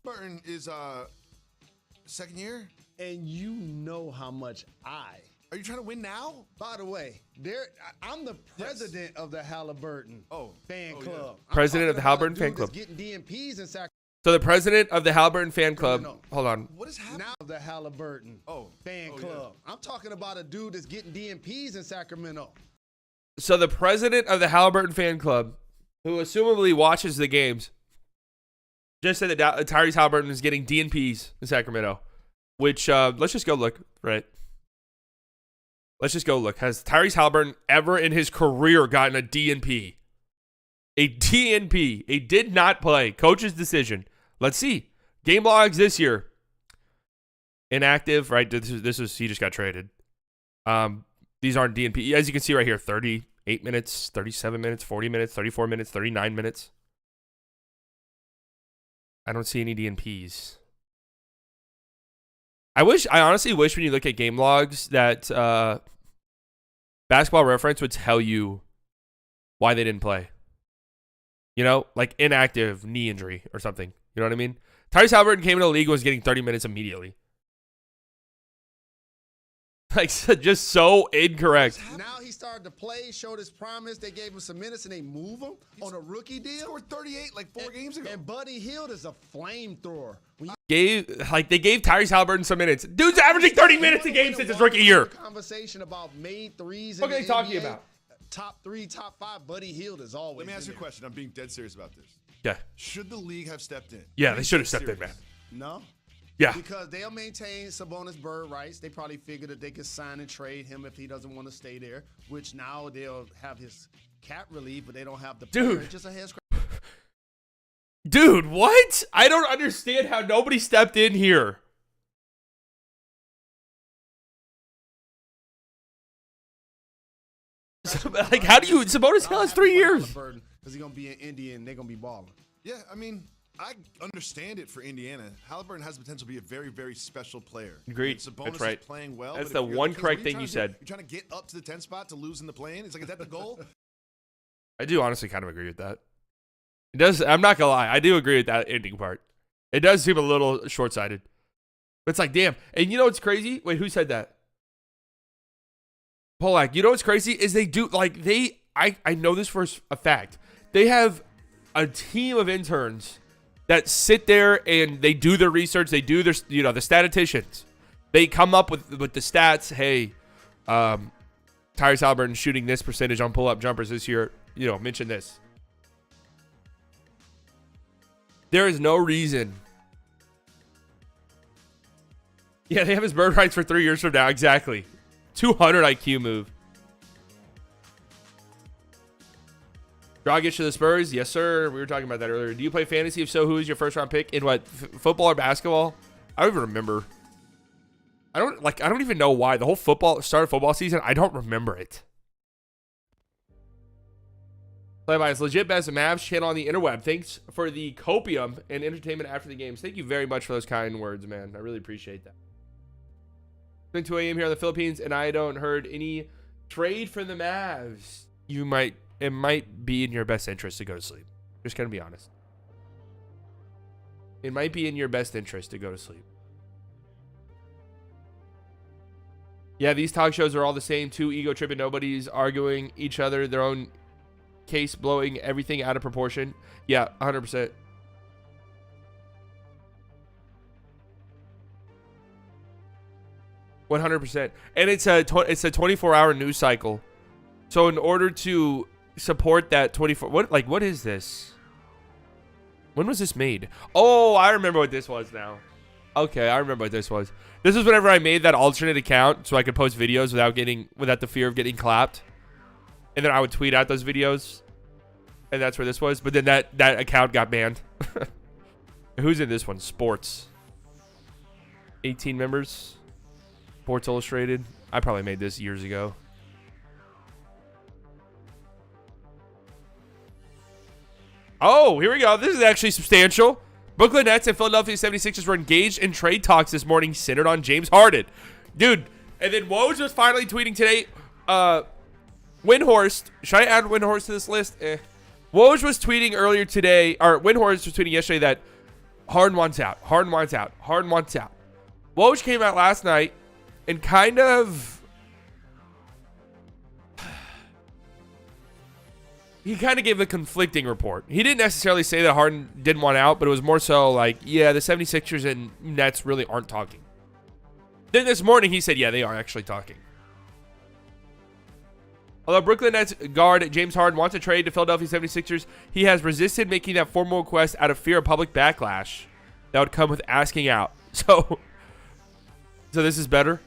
Burton is second year. And you know how much Are you trying to win now? By the way, I'm the president of the Halliburton fan club. Yeah. President of the Halliburton fan club. Getting DMPs in Sacramento. So the president of the Halliburton fan club. No. Hold on. What is happening? Now the Halliburton fan club. Yeah. I'm talking about a dude that's getting DMPs in Sacramento. So the president of the Halliburton fan club, who assumably watches the games, just said that Tyrese Halliburton is getting DNPs in Sacramento. Which let's just go look, right? Let's just go look. Has Tyrese Halliburton ever in his career gotten a DNP? A DNP. A did not play. Coach's decision. Let's see. Game logs this year. Inactive, right? This is he just got traded. These aren't DNP. As you can see right here, 38 minutes, 37 minutes, 40 minutes, 34 minutes, 39 minutes. I don't see any DNPs. I honestly wish when you look at game logs that Basketball Reference would tell you why they didn't play. You know, like inactive knee injury or something. You know what I mean? Tyrese Halliburton came into the league and was getting 30 minutes immediately. Like, just so incorrect. Now he started to play, showed his promise. They gave him some minutes and they move him on a rookie deal. He scored 38 like 4 games ago. And Buddy Hield is a flamethrower. They gave Tyrese Halliburton some minutes. Dude's averaging 30 minutes a game since his rookie year. Conversation about made threes. What are they talking about? Top 3, top 5. Buddy Hield is always. Let me ask you a question. I'm being dead serious about this. Yeah. Should the league have stepped in? Yeah, they should have stepped in, man. No. Yeah. Because they'll maintain Sabonis bird rights. They probably figured that they could sign and trade him if he doesn't want to stay there, which now they'll have his cap relief, but they don't have the player. It's just a head scratch. Dude, what? I don't understand how nobody stepped in here. Like, how do you... Sabonis still has 3 years. Because he's going to be in India and they're going to be balling. Yeah, I mean... I understand it for Indiana. Halliburton has the potential to be a very, very special player. Agreed. Sabonis That's right. is playing well. That's the one correct thing you said. You're trying to get up to the 10th spot to lose in the play-in? It's like, is that the goal? I do honestly kind of agree with that. It does. I'm not going to lie. I do agree with that ending part. It does seem a little short-sighted. But it's like, damn. And you know what's crazy? Wait, who said that? Polak. You know what's crazy? Is they do, like, I know this for a fact. They have a team of interns that sit there and they do their research. They do their, the statisticians. They come up with the stats. Hey, Tyrese Halliburton shooting this percentage on pull-up jumpers this year. Mention this. There is no reason. Yeah, they have his bird rights for 3 years from now. Exactly. 200 IQ move. Dragic to the Spurs? Yes, sir. We were talking about that earlier. Do you play fantasy? If so, who is your first round pick in what? Football or basketball? I don't even remember. I don't even know why. The whole start of football season, I don't remember it. Play by his legit best Mavs channel on the interweb. Thanks for the copium and entertainment after the games. Thank you very much for those kind words, man. I really appreciate that. It's been 2 a.m. here in the Philippines, and I don't heard any trade for the Mavs. It might be in your best interest to go to sleep. Just gonna be honest. It might be in your best interest to go to sleep. Yeah, these talk shows are all the same. 2 ego tripping nobodies arguing each other, their own case blowing everything out of proportion. Yeah, 100%. $100%. And it's a 24-hour news cycle. So in order to support that 24, what is this? When was this made? Oh, I remember what this was now. Okay, I remember what this was. This is whenever I made that alternate account so I could post videos without the fear of getting clapped. And then I would tweet out those videos. And that's where this was. But then that account got banned. Who's in this one? Sports. 18 members. Sports Illustrated. I probably made this years ago. Oh, here we go. This is actually substantial. Brooklyn Nets and Philadelphia 76ers were engaged in trade talks this morning centered on James Harden. Dude, and then Woj was finally tweeting today. Windhorst. Should I add Windhorst to this list? Woj was tweeting earlier today, or Windhorst was tweeting yesterday that Harden wants out. Harden wants out. Harden wants out. Woj came out last night and kind of... He kind of gave a conflicting report. He didn't necessarily say that Harden didn't want out, but it was more so like, yeah, the 76ers and Nets really aren't talking. Then this morning he said, yeah, they are actually talking. Although Brooklyn Nets guard James Harden wants to trade to Philadelphia 76ers, he has resisted making that formal request out of fear of public backlash that would come with asking out. So this is better.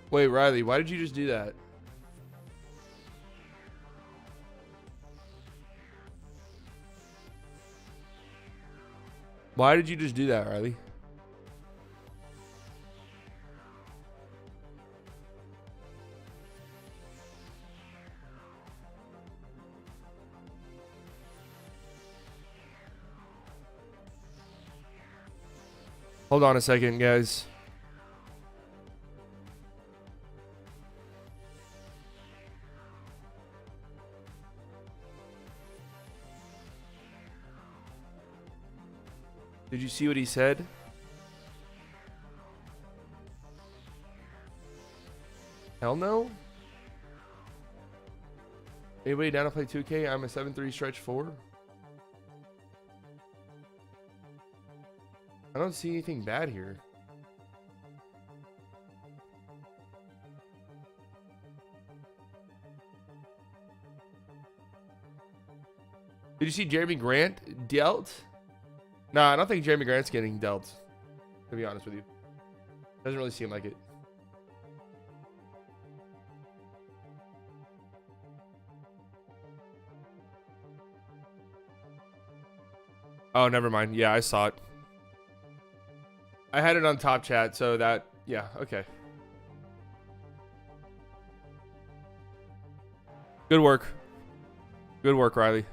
Wait, Riley, why did you just do that? Why did you just do that, Riley? Hold on a second, guys. Did you see what he said? Hell no. Anybody down to play 2K? I'm a 7-3 stretch 4. I don't see anything bad here. Did you see Jeremy Grant dealt? No, I don't think Jeremy Grant's getting dealt, to be honest with you. Doesn't really seem like it. Oh, never mind. Yeah, I saw it. I had it on top chat, so that, yeah, okay. Good work. Good work, Riley.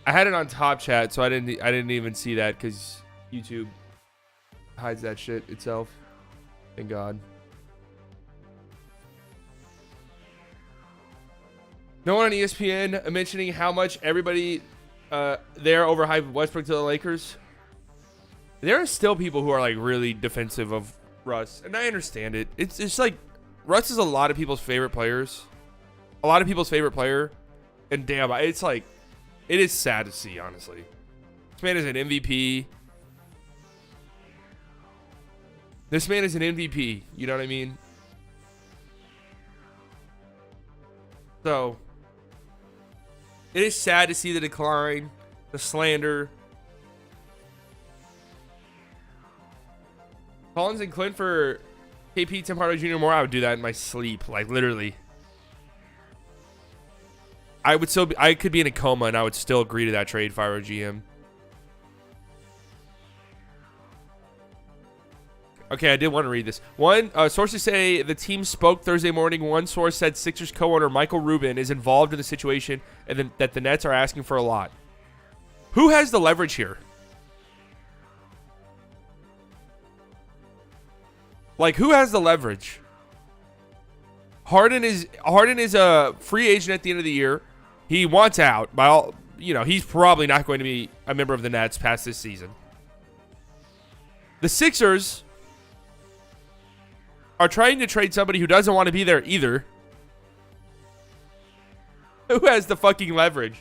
I had it on top chat, so I didn't even see that because YouTube hides that shit itself. Thank God. No one on ESPN mentioning how much everybody there overhyped Westbrook to the Lakers. There are still people who are like really defensive of Russ, and I understand it. It's like Russ is a lot of people's favorite players, a lot of people's favorite player, and damn, it's like it is sad to see, honestly. This man is an MVP. This man is an MVP. You know what I mean? So it is sad to see the decline, the slander. Collins and Clint for KP, Tim Hardaway Jr. more. I would do that in my sleep, like literally. I could be in a coma and I would still agree to that trade if I were a GM. Okay, I did want to read this. One, sources say the team spoke Thursday morning. One source said Sixers co-owner Michael Rubin is involved in the situation and that the Nets are asking for a lot. Who has the leverage here? Like, who has the leverage? Harden is a free agent at the end of the year. He wants out. By all, you know, he's probably not going to be a member of the Nets past this season. The Sixers are trying to trade somebody who doesn't want to be there either. Who has the fucking leverage?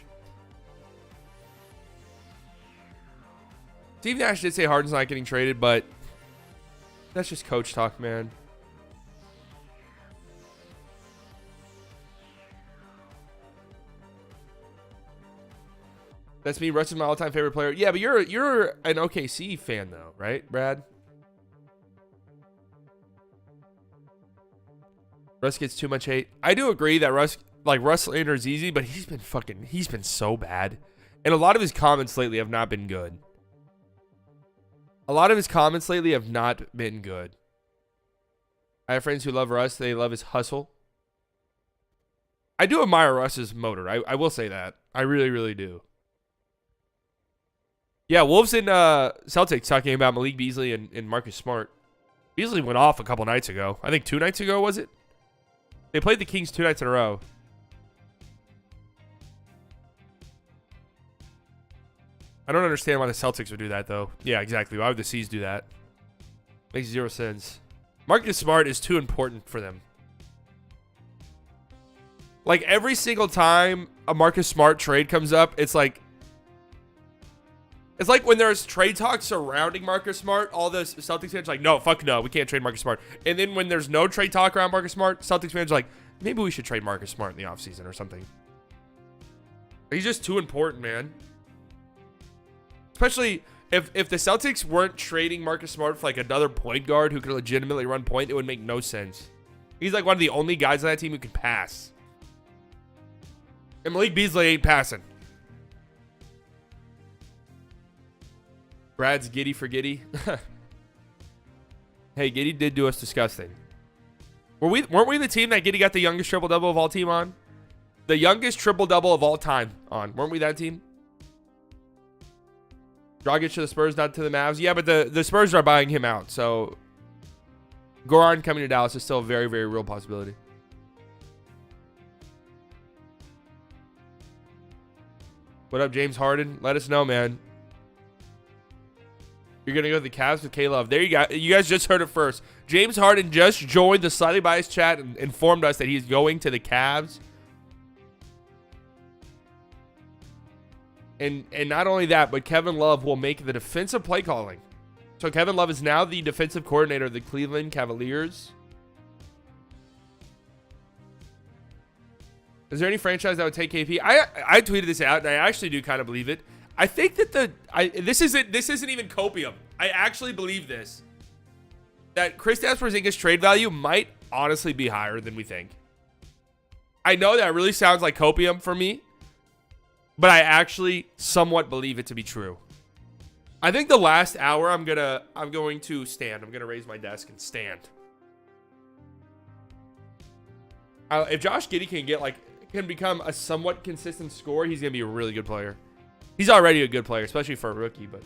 Steve Nash did say Harden's not getting traded, but that's just coach talk, man. That's me. Russ is my all-time favorite player. Yeah, but you're an OKC fan though, right, Brad? Russ gets too much hate. I do agree that Russ slander is easy, but he's been so bad. And a lot of his comments lately have not been good. I have friends who love Russ. They love his hustle. I do admire Russ's motor. I will say that. I really, really do. Yeah, Wolves and Celtics talking about Malik Beasley and Marcus Smart. Beasley went off a couple nights ago. I think 2 nights ago, was it? They played the Kings 2 nights in a row. I don't understand why the Celtics would do that, though. Yeah, exactly. Why would the C's do that? Makes 0 sense. Marcus Smart is too important for them. Like, every single time a Marcus Smart trade comes up, it's like when there's trade talks surrounding Marcus Smart, all the Celtics fans are like, no, fuck no, we can't trade Marcus Smart. And then when there's no trade talk around Marcus Smart, Celtics fans are like, maybe we should trade Marcus Smart in the offseason or something. He's just too important, man. Especially if the Celtics weren't trading Marcus Smart for like another point guard who could legitimately run point, it would make no sense. He's like one of the only guys on that team who can pass. And Malik Beasley ain't passing. Brad's giddy for Giddy. Hey, Giddy did do us disgusting. Weren't we the team that Giddy got the youngest triple-double of all team on? The youngest triple-double of all time on. Weren't we that team? Dragic to the Spurs, not to the Mavs. Yeah, but the Spurs are buying him out. So Goran coming to Dallas is still a very, very real possibility. What up, James Harden? Let us know, man. You're going to go to the Cavs with K-Love. There you go. You guys just heard it first. James Harden just joined the Slightly Biased chat and informed us that he's going to the Cavs. And not only that, but Kevin Love will make the defensive play calling. So Kevin Love is now the defensive coordinator of the Cleveland Cavaliers. Is there any franchise that would take KP? I tweeted this out, and I actually do kind of believe it. I think that this isn't even copium. I actually believe this. That Kristaps Porzingis trade value might honestly be higher than we think. I know that really sounds like copium for me, but I actually somewhat believe it to be true. I think the last hour I'm going to stand. I'm gonna raise my desk and stand. If Josh Giddey can become a somewhat consistent scorer, he's gonna be a really good player. He's already a good player, especially for a rookie, but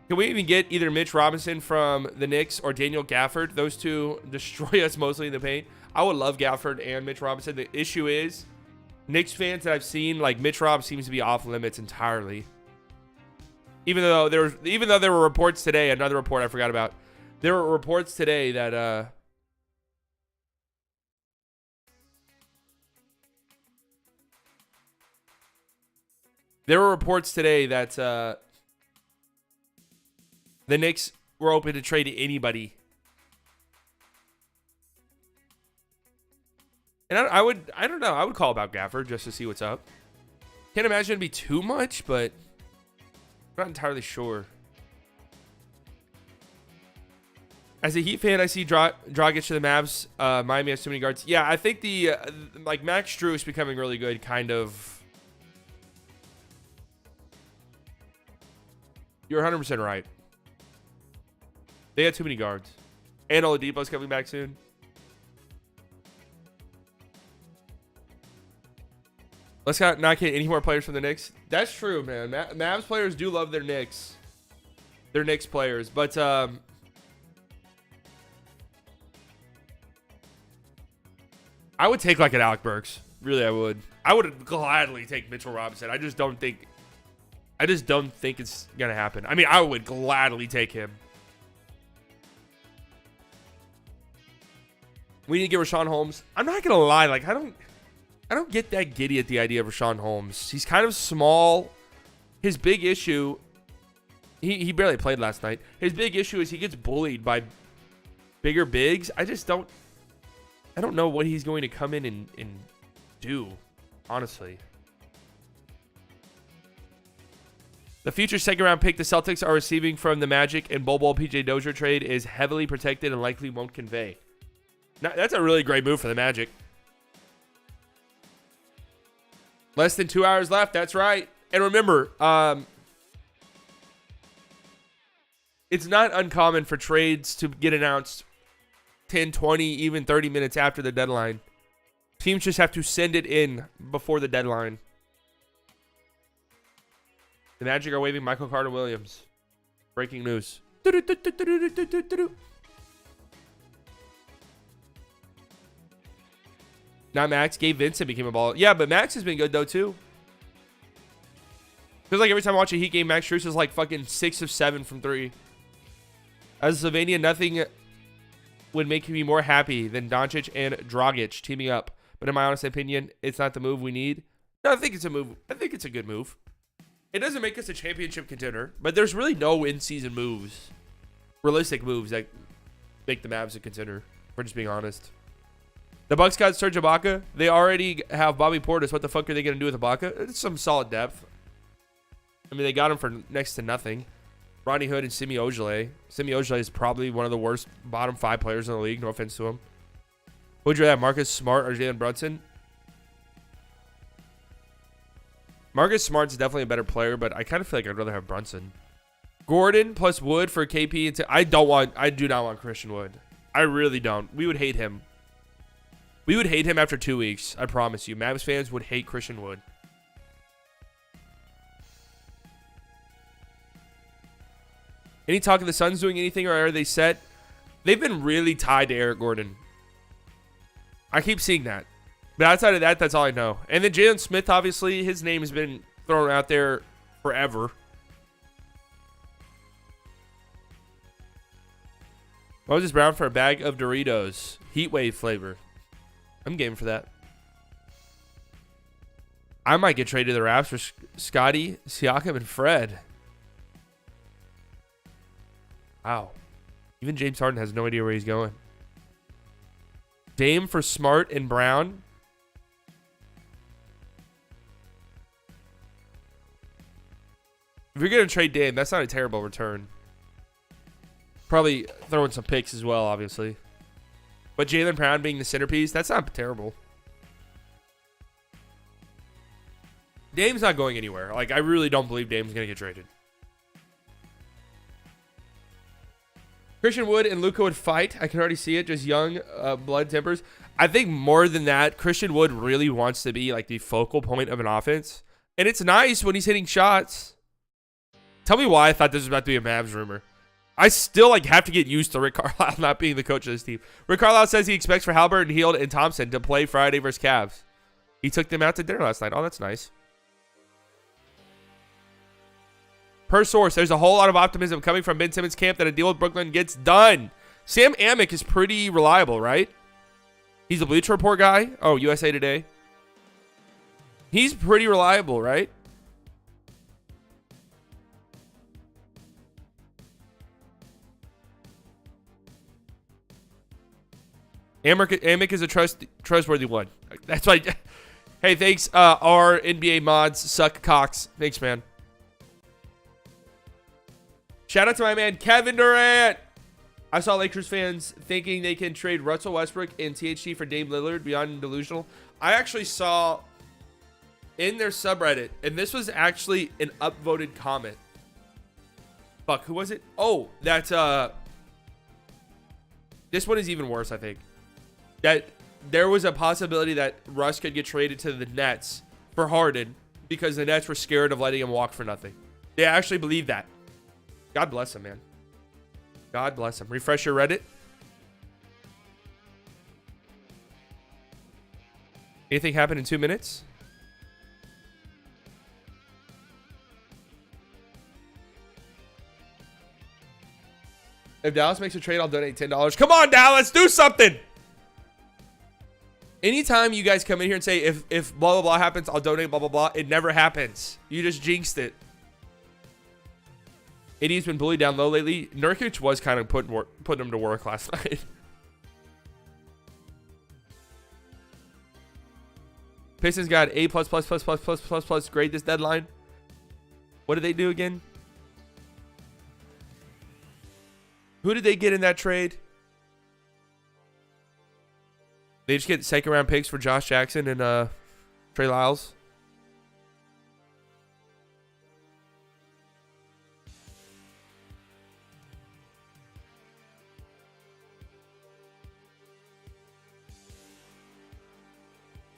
can we even get either Mitch Robinson from the Knicks or Daniel Gafford? Those two destroy us mostly in the paint. I would love Gafford and Mitch Robinson. The issue is, Knicks fans that I've seen, like Mitch Rob seems to be off limits entirely. Even though there were reports today, another report I forgot about. There were reports today that the Knicks were open to trade anybody. And I don't know. I would call about Gafford just to see what's up. Can't imagine it'd be too much, but I'm not entirely sure. As a Heat fan, I see Dragic to the Mavs. Miami has too many guards. Yeah, I think the Max Strus is becoming really good, kind of. You're 100% right. They had too many guards. And Oladipo's coming back soon. Let's not get any more players from the Knicks. That's true, man. Mavs players do love their Knicks. Their Knicks players. But I would take like an Alec Burks. Really, I would. I would gladly take Mitchell Robinson. I just don't think it's gonna happen. I mean, I would gladly take him. We need to get Rashawn Holmes. I'm not gonna lie, like I don't get that giddy at the idea of Rashawn Holmes. He's kind of small. His big issue, he barely played last night. His big issue is he gets bullied by bigger bigs. I don't know what he's going to come in and do, honestly. The future second-round pick the Celtics are receiving from the Magic and Bol PJ Dozier trade is heavily protected and likely won't convey. Now, that's a really great move for the Magic. Less than 2 hours left. That's right. And remember, it's not uncommon for trades to get announced 10, 20, even 30 minutes after the deadline. Teams just have to send it in before the deadline. The Magic are waiving Michael Carter-Williams. Breaking news. Not Max. Gabe Vincent became a baller. Yeah, but Max has been good, though, too. Feels like every time I watch a Heat game, Max Strus is like fucking 6 of 7 from 3. As a Slovenia, nothing would make me more happy than Doncic and Dragic teaming up. But in my honest opinion, it's not the move we need. No, I think it's a move. I think it's a good move. It doesn't make us a championship contender, but there's really no in-season moves, realistic moves that make the Mavs a contender, if we're just being honest. The Bucks got Serge Ibaka. They already have Bobby Portis. What the fuck are they going to do with Ibaka? It's some solid depth. I mean, they got him for next to nothing. Rodney Hood and Semi Ojeleye. Semi Ojeleye is probably one of the worst bottom 5 players in the league. No offense to him. Who would you have, Marcus Smart or Jalen Brunson? Marcus Smart's definitely a better player, but I kind of feel like I'd rather have Brunson. Gordon plus Wood for KP. And I do not want Christian Wood. I really don't. We would hate him. We would hate him after 2 weeks. I promise you. Mavs fans would hate Christian Wood. Any talk of the Suns doing anything, or are they set? They've been really tied to Eric Gordon. I keep seeing that. But outside of that, that's all I know. And then Jalen Smith, obviously, his name has been thrown out there forever. Moses Brown for a bag of Doritos. Heat wave flavor. I'm game for that. I might get traded to the Raps for Scotty, Siakam, and Fred. Wow. Even James Harden has no idea where he's going. Dame for Smart and Brown. If you're going to trade Dame, that's not a terrible return. Probably throw in some picks as well, obviously. But Jaylen Brown being the centerpiece, that's not terrible. Dame's not going anywhere. Like, I really don't believe Dame's going to get traded. Christian Wood and Luka would fight. I can already see it. Just young blood tempers. I think more than that, Christian Wood really wants to be like the focal point of an offense. And it's nice when he's hitting shots. Tell me why I thought this was about to be a Mavs rumor. I still have to get used to Rick Carlisle not being the coach of this team. Rick Carlisle says he expects for Haliburton, Hield, and Thompson to play Friday versus Cavs. He took them out to dinner last night. Oh, that's nice. Per source, there's a whole lot of optimism coming from Ben Simmons' camp that a deal with Brooklyn gets done. Sam Amick is pretty reliable, right? He's a Bleacher Report guy. Oh, USA Today. He's pretty reliable, right? Amick is a trustworthy one. That's why. Hey, thanks. Our NBA mods suck cocks. Thanks, man. Shout out to my man Kevin Durant. I saw Lakers fans thinking they can trade Russell Westbrook and THT for Dame Lillard beyond delusional. I actually saw in their subreddit, and this was actually an upvoted comment. Fuck, who was it? Oh, that's this one is even worse, I think. That there was a possibility that Russ could get traded to the Nets for Harden because the Nets were scared of letting him walk for nothing. They actually believe that. God bless him, man. God bless him. Refresh your Reddit. Anything happen in 2 minutes? If Dallas makes a trade, I'll donate $10. Come on, Dallas, do something. Anytime you guys come in here and say, if blah, blah, blah happens, I'll donate blah, blah, blah, it never happens. You just jinxed it. AD's been bullied down low lately. Nurkic was kind of putting him to work last night. Pistons got A++++++ grade this deadline. What did they do again? Who did they get in that trade? They just get second round picks for Josh Jackson and Trey Lyles.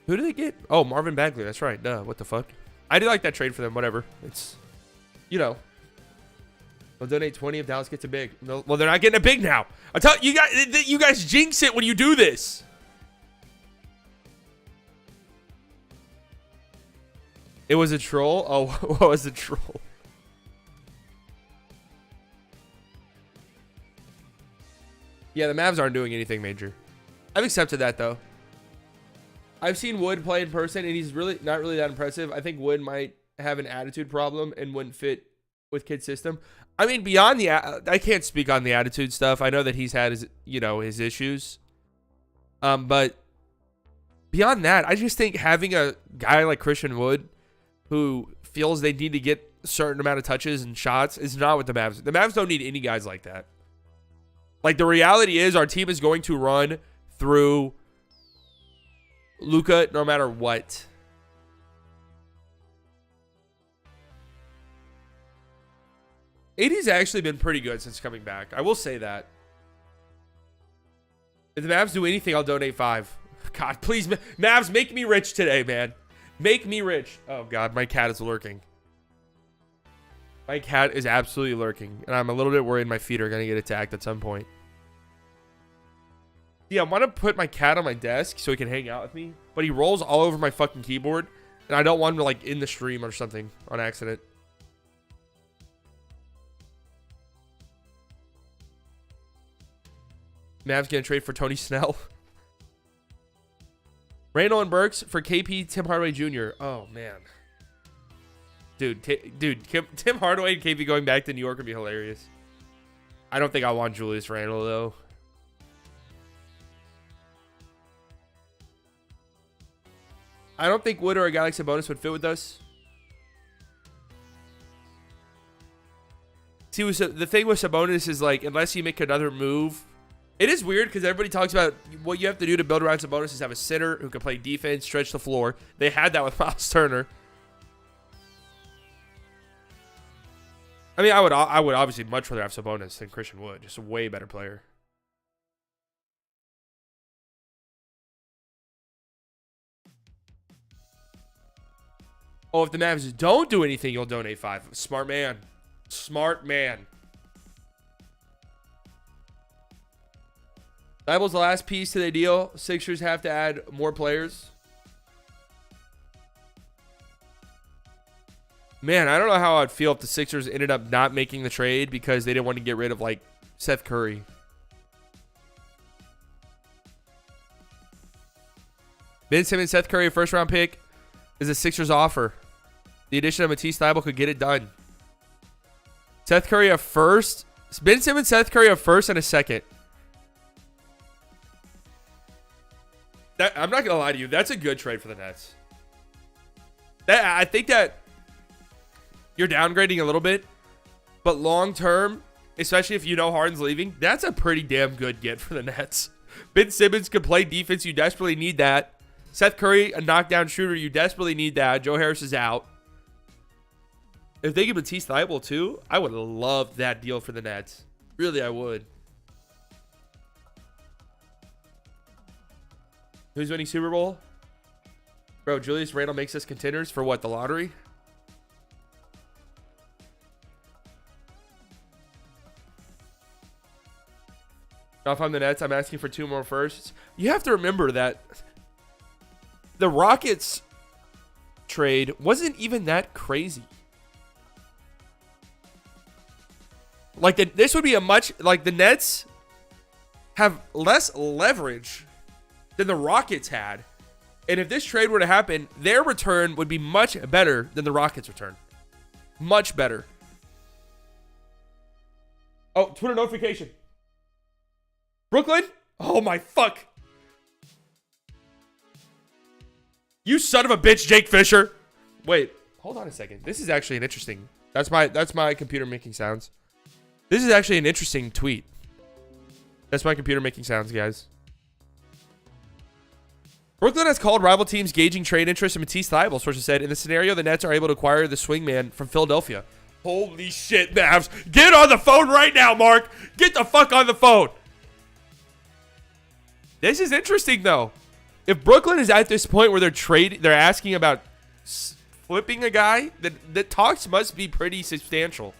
Who did they get? Oh, Marvin Bagley. That's right. Duh. What the fuck? I did like that trade for them. Whatever. It's, you know. They'll donate 20 if Dallas gets a big. No, well, they're not getting a big now. I tell you guys jinx it when you do this. It was a troll? Oh, what was a troll? Yeah, the Mavs aren't doing anything major. I've accepted that, though. I've seen Wood play in person, and he's really not really that impressive. I think Wood might have an attitude problem and wouldn't fit with Kid's system. I mean, beyond the, I can't speak on the attitude stuff. I know that he's had his, his issues. But beyond that, I just think having a guy like Christian Wood who feels they need to get a certain amount of touches and shots is not what the Mavs. The Mavs don't need any guys like that. Like, the reality is our team is going to run through Luka no matter what. AD's actually been pretty good since coming back. I will say that. If the Mavs do anything, I'll donate 5. God, please, Mavs, make me rich today, man. Make me rich. Oh, God, my cat is lurking. My cat is absolutely lurking, and I'm a little bit worried my feet are going to get attacked at some point. Yeah, I want to put my cat on my desk so he can hang out with me, but he rolls all over my fucking keyboard, and I don't want him to, like, in the stream or something on accident. Mavs gonna trade for Tony Snell. Randall and Burks for KP Tim Hardaway Jr. Oh, man. Dude, Tim Hardaway and KP going back to New York would be hilarious. I don't think I want Julius Randle, though. I don't think Wood or a guy like Sabonis would fit with us. See, the thing with Sabonis is, like, unless you make another move... It is weird because everybody talks about what you have to do to build around Sabonis is have a center who can play defense, stretch the floor. They had that with Miles Turner. I mean, I would obviously much rather have Sabonis than Christian Wood. Just a way better player. Oh, if the Mavs don't do anything, you'll donate 5. Smart man. Smart man. That was the last piece to the deal. Sixers have to add more players. Man, I don't know how I'd feel if the Sixers ended up not making the trade because they didn't want to get rid of, like, Seth Curry. Ben Simmons, Seth Curry, a first-round pick is a Sixers offer. The addition of Matisse Thybulle could get it done. Seth Curry a first. Ben Simmons, Seth Curry a first and a second. I'm not going to lie to you. That's a good trade for the Nets. I think that you're downgrading a little bit, but long term, especially if you know Harden's leaving, that's a pretty damn good get for the Nets. Ben Simmons can play defense. You desperately need that. Seth Curry, a knockdown shooter. You desperately need that. Joe Harris is out. If they get Matisse Thybulle too, I would love that deal for the Nets. Really, I would. Who's winning Super Bowl? Bro, Julius Randle makes us contenders for what, the lottery? Now, if I'm the Nets, I'm asking for 2 more firsts. You have to remember that the Rockets trade wasn't even that crazy. Like, this would be a much... Like, the Nets have less leverage than the Rockets had. And if this trade were to happen, their return would be much better than the Rockets' return. Much better. Oh, Twitter notification. Brooklyn? Oh my fuck. You son of a bitch, Jake Fisher. Wait, hold on a second. This is actually an interesting... That's my computer making sounds. This is actually an interesting tweet. That's my computer making sounds, guys. Brooklyn has called rival teams gauging trade interest in Matisse Thybulle, sources said. In the scenario, the Nets are able to acquire the swingman from Philadelphia. Holy shit, Mavs. Get on the phone right now, Mark. Get the fuck on the phone. This is interesting, though. If Brooklyn is at this point where they're asking about flipping a guy, the talks must be pretty substantial.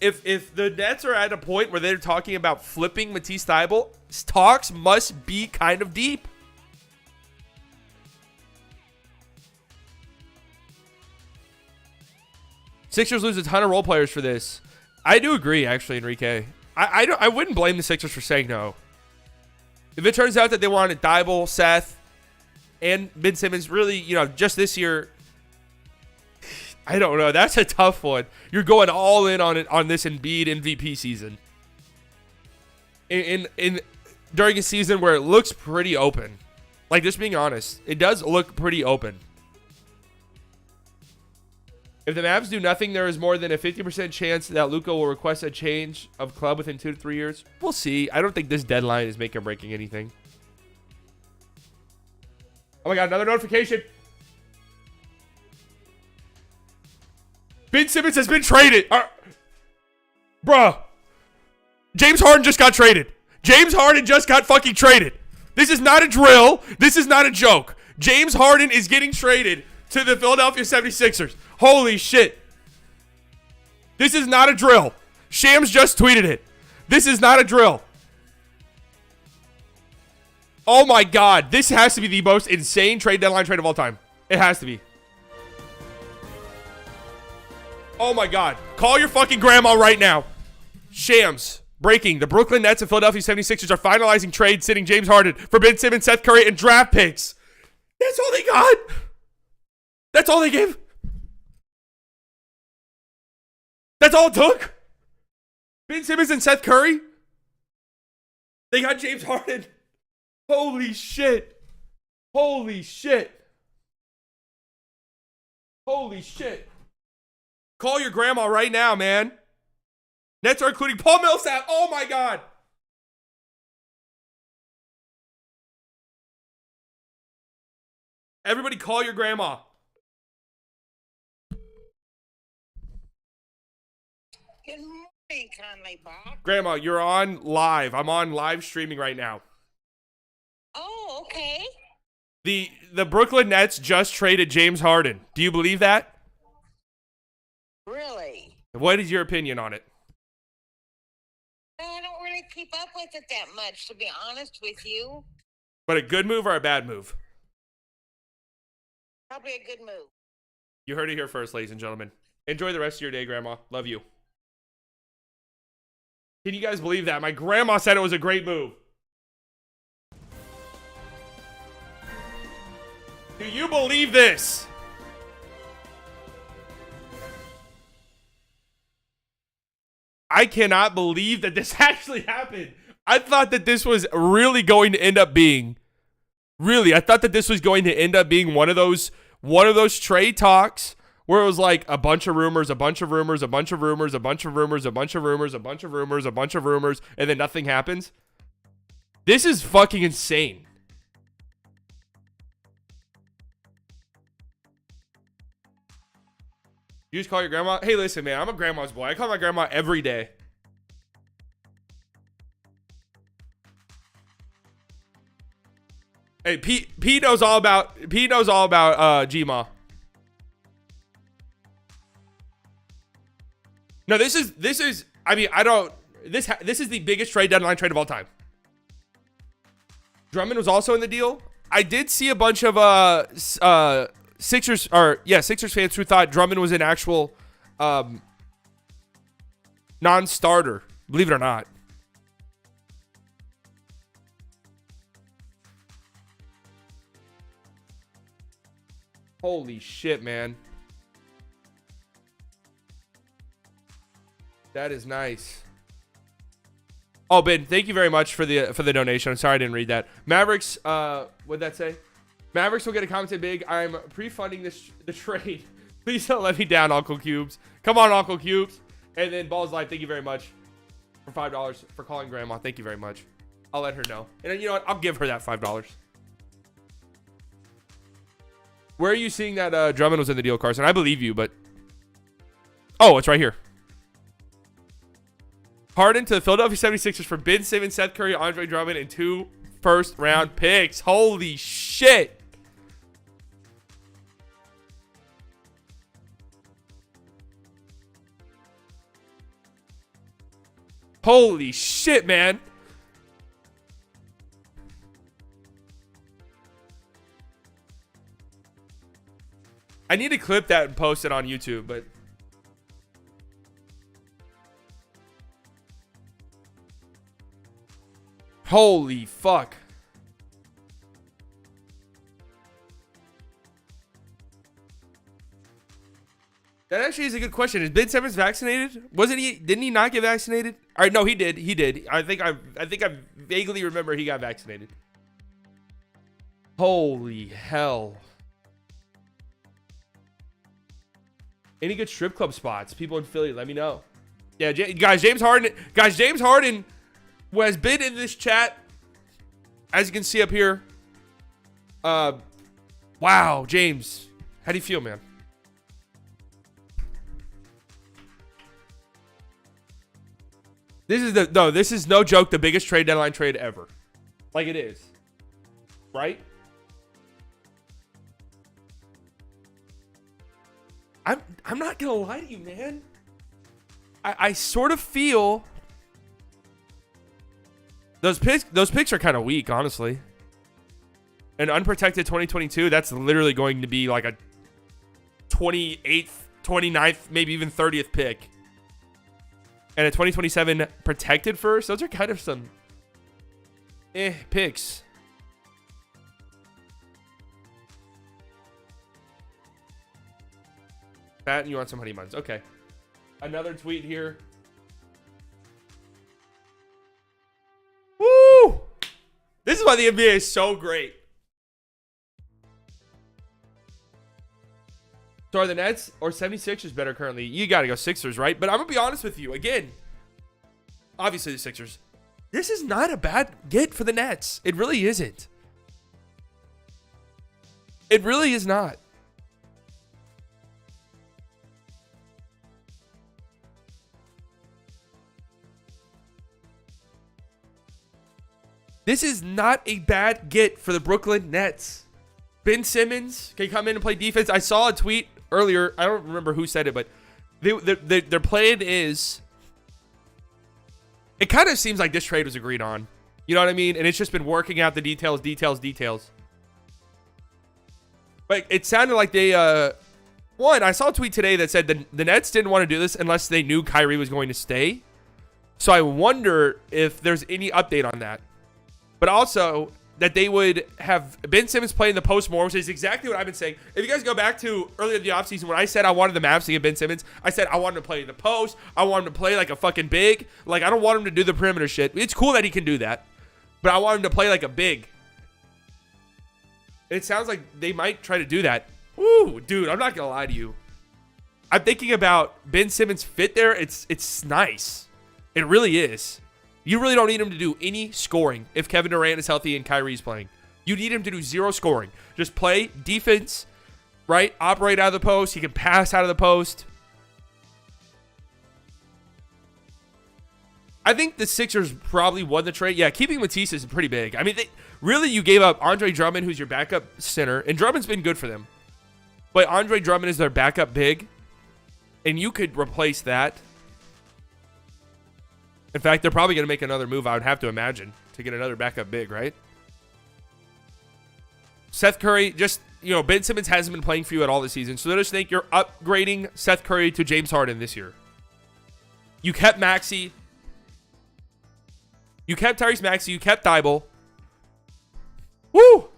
If the Nets are at a point where they're talking about flipping Matisse Thybulle, talks must be kind of deep. Sixers lose a ton of role players for this. I do agree, actually, Enrique. I wouldn't blame the Sixers for saying no. If it turns out that they wanted Thybulle, Seth, and Ben Simmons, really, just this year, I don't know. That's a tough one. You're going all in on it on this Embiid MVP season. In during a season where it looks pretty open. Like, just being honest, it does look pretty open. If the Mavs do nothing, there is more than a 50% chance that Luka will request a change of club within 2 to 3 years. We'll see. I don't think this deadline is making or breaking anything. Oh my God, another notification. Ben Simmons has been traded. Bruh. James Harden just got traded. James Harden just got fucking traded. This is not a drill. This is not a joke. James Harden is getting traded to the Philadelphia 76ers. Holy shit. This is not a drill. Shams just tweeted it. This is not a drill. Oh my God. This has to be the most insane trade deadline trade of all time. It has to be. Oh my God. Call your fucking grandma right now. Shams. Breaking. The Brooklyn Nets and Philadelphia 76ers are finalizing trade sitting James Harden for Ben Simmons, Seth Curry, and draft picks. That's all they got. That's all they gave. That's all it took. Ben Simmons and Seth Curry. They got James Harden. Holy shit. Holy shit. Holy shit. Call your grandma right now, man. Nets are including Paul Millsap. Oh my God. Everybody call your grandma. Good morning, Conley Bach. Grandma, you're on live. I'm on live streaming right now. Oh, okay. The Brooklyn Nets just traded James Harden. Do you believe that? Really? What is your opinion on it? I don't really keep up with it that much, to be honest with you. But a good move or a bad move? Probably a good move. You heard it here first, ladies and gentlemen. Enjoy the rest of your day, Grandma. Love you. Can you guys believe that? My grandma said it was a great move. Do you believe this? I cannot believe that this actually happened. I thought that this was really going to end up being, I thought that this was going to end up being one of those trade talks where it was like a bunch of rumors, a bunch of rumors, a bunch of rumors, a bunch of rumors, a bunch of rumors, a bunch of rumors, a bunch of rumors, and then nothing happens. This is fucking insane. You just call your grandma? Hey, listen, man, I'm a grandma's boy. I call my grandma every day. Hey, Pete knows all about Gma. No, this is this is the biggest trade deadline trade of all time. Drummond was also in the deal. I did see a bunch of Sixers fans who thought Drummond was an actual non-starter, believe it or not. Holy shit, man. That is nice. Oh, Ben, thank you very much for the donation. I'm sorry I didn't read that. Mavericks, what'd that say? Mavericks will get a comment big. I'm pre-funding the trade. Please don't let me down, Uncle Cubes. Come on, Uncle Cubes. And then Balls Live, thank you very much for $5 for calling Grandma. Thank you very much. I'll let her know. And you know what? I'll give her that $5. Where are you seeing that Drummond was in the deal, Carson? I believe you, but... Oh, it's right here. Harden to the Philadelphia 76ers for Ben Simmons, Seth Curry, Andre Drummond, and 2 first-round picks. Holy shit. Holy shit, man. I need to clip that and post it on YouTube, but... Holy fuck. That actually is a good question. Is Ben Simmons vaccinated? Wasn't he? Didn't he not get vaccinated? All right, no, he did. He did. I think I vaguely remember he got vaccinated. Holy hell. Any good strip club spots? People in Philly, let me know. Yeah, guys, James Harden. Guys, James Harden has been in this chat. As you can see up here. Wow, James. How do you feel, man? This is no joke, the biggest trade deadline trade ever. Like it is. Right? I'm not gonna lie to you, man. I sort of feel those picks are kind of weak, honestly. An unprotected 2022, that's literally going to be like a 28th, 29th, maybe even 30th pick. And a 2027 protected first. Those are kind of some picks. That and you want some honey buns. Okay. Another tweet here. Woo! This is why the NBA is so great. So are the Nets or 76ers better currently? You got to go Sixers, right? But I'm going to be honest with you. Again, obviously the Sixers. This is not a bad get for the Nets. It really isn't. It really is not. This is not a bad get for the Brooklyn Nets. Ben Simmons can come in and play defense. I saw a tweet earlier. I don't remember who said it, but their plan is... It kind of seems like this trade was agreed on. You know what I mean? And it's just been working out the details. But it sounded like they... One, I saw a tweet today that said the Nets didn't want to do this unless they knew Kyrie was going to stay. So I wonder if there's any update on that. But also that they would have Ben Simmons play in the post more, which is exactly what I've been saying. If you guys go back to earlier in the offseason when I said I wanted the Mavs to get Ben Simmons, I said I want him to play in the post. I want him to play like a fucking big. Like, I don't want him to do the perimeter shit. It's cool that he can do that. But I want him to play like a big. It sounds like they might try to do that. Woo, dude, I'm not going to lie to you. I'm thinking about Ben Simmons' fit there. It's nice. It really is. You really don't need him to do any scoring if Kevin Durant is healthy and Kyrie's playing. You need him to do zero scoring. Just play defense, right? Operate out of the post. He can pass out of the post. I think the Sixers probably won the trade. Yeah, keeping Matisse is pretty big. I mean, really, you gave up Andre Drummond, who's your backup center, and Drummond's been good for them. But Andre Drummond is their backup big, and you could replace that. In fact, they're probably going to make another move, I would have to imagine, to get another backup big, right? Seth Curry, just, Ben Simmons hasn't been playing for you at all this season. So I just think you're upgrading Seth Curry to James Harden this year. You kept Maxey. You kept Tyrese Maxey. You kept Thibault. Woo!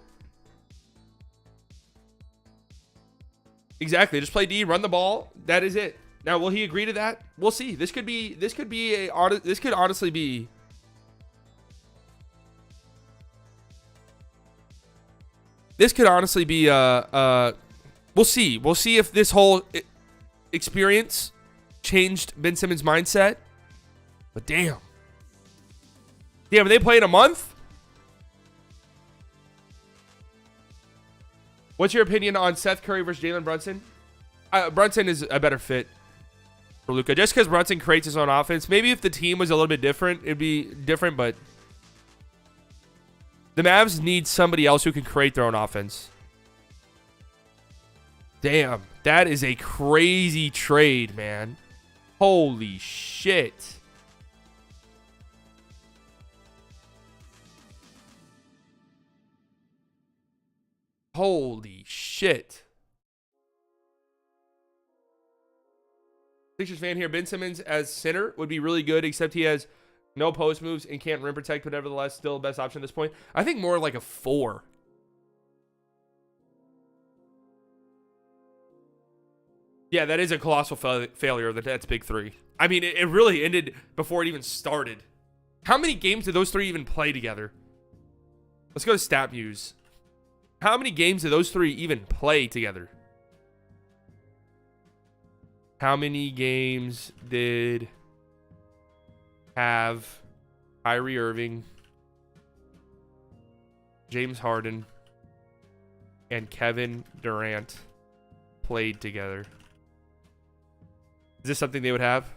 Exactly. Just play D, run the ball. That is it. Now, will he agree to that? We'll see. This could honestly be. We'll see. We'll see if this whole experience changed Ben Simmons' mindset. But damn. Damn, they play in a month? What's your opinion on Seth Curry versus Jalen Brunson? Brunson is a better fit for Luka. Just because Brunson creates his own offense. Maybe if the team was a little bit different, it'd be different, but the Mavs need somebody else who can create their own offense. Damn, that is a crazy trade, man. Holy shit. Holy shit. Sixers fan here. Ben Simmons as center would be really good, except he has no post moves and can't rim protect, but nevertheless still the best option at this point. I think more like a 4. Yeah, that is a colossal failure of the Nets' big three. I mean, it really ended before it even started. How many games did those three even play together? Let's go to Stat Muse. How many games did those three even play together? How many games did have Kyrie Irving, James Harden, and Kevin Durant played together? Is this something they would have?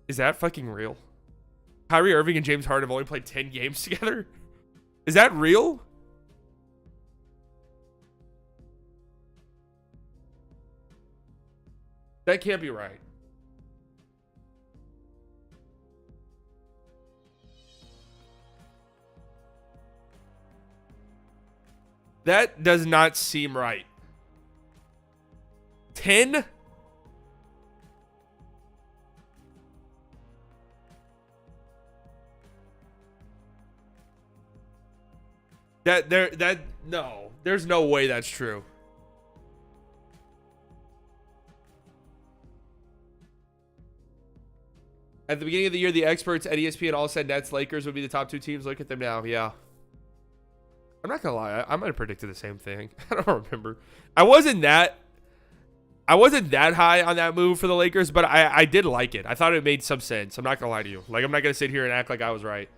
Is that fucking real? Kyrie Irving and James Harden have only played 10 games together? Is that real? That can't be right. That does not seem right. 10? No. There's no way that's true. At the beginning of the year, the experts at ESPN all said Nets, Lakers would be the top two teams. Look at them now. Yeah. I'm not gonna lie. I might have predicted the same thing. I don't remember. I wasn't that high on that move for the Lakers, but I did like it. I thought it made some sense. I'm not gonna lie to you. Like, I'm not gonna sit here and act like I was right.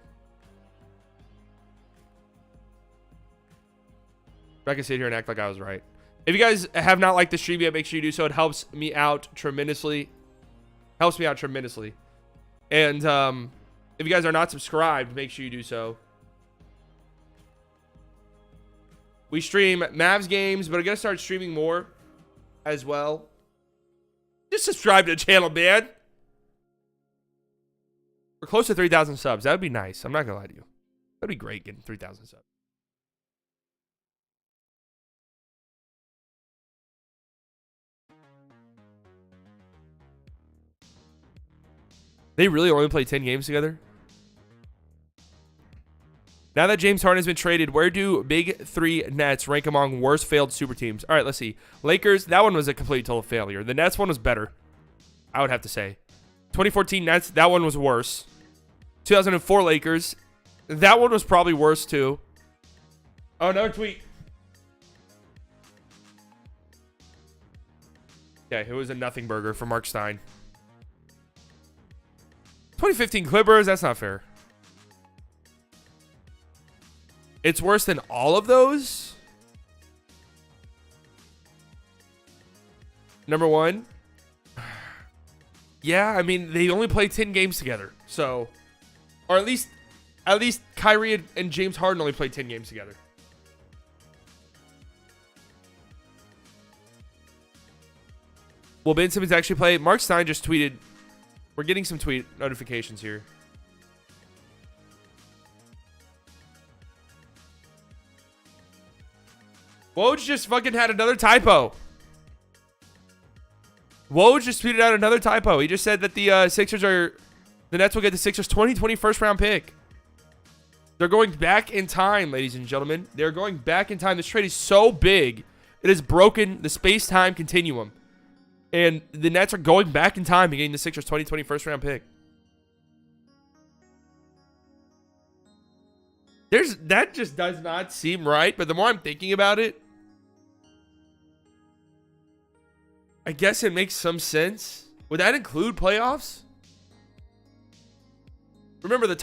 I'm not gonna sit here and act like I was right. If you guys have not liked the stream yet, make sure you do so. It helps me out tremendously. Helps me out tremendously. And if you guys are not subscribed, make sure you do so. We stream Mavs games, but I'm gonna start streaming more as well. Just subscribe to the channel, man. We're close to 3,000 subs. That would be nice. I'm not gonna lie to you. That'd be great getting 3,000 subs. They really only play 10 games together? Now that James Harden has been traded, where do big three Nets rank among worst failed super teams? All right, let's see. Lakers, that one was a complete total failure. The Nets one was better, I would have to say. 2014 Nets, that one was worse. 2004 Lakers, that one was probably worse too. Oh, another tweet. Okay, it was a nothing burger for Markstein. 2015 Clippers, that's not fair. It's worse than all of those? Number one. Yeah, I mean, they only played 10 games together. So, or at least Kyrie and James Harden only played 10 games together. Will Ben Simmons actually play? Markstein just tweeted. We're getting some tweet notifications here. Woj just fucking had another typo. Woj just tweeted out another typo. He just said that the Nets will get the Sixers 2020 first round pick. They're going back in time, ladies and gentlemen. They're going back in time. This trade is so big. It has broken the space-time continuum. And the Nets are going back in time and getting the Sixers 2020 first round pick. That just does not seem right, but the more I'm thinking about it, I guess it makes some sense. Would that include playoffs? Remember, the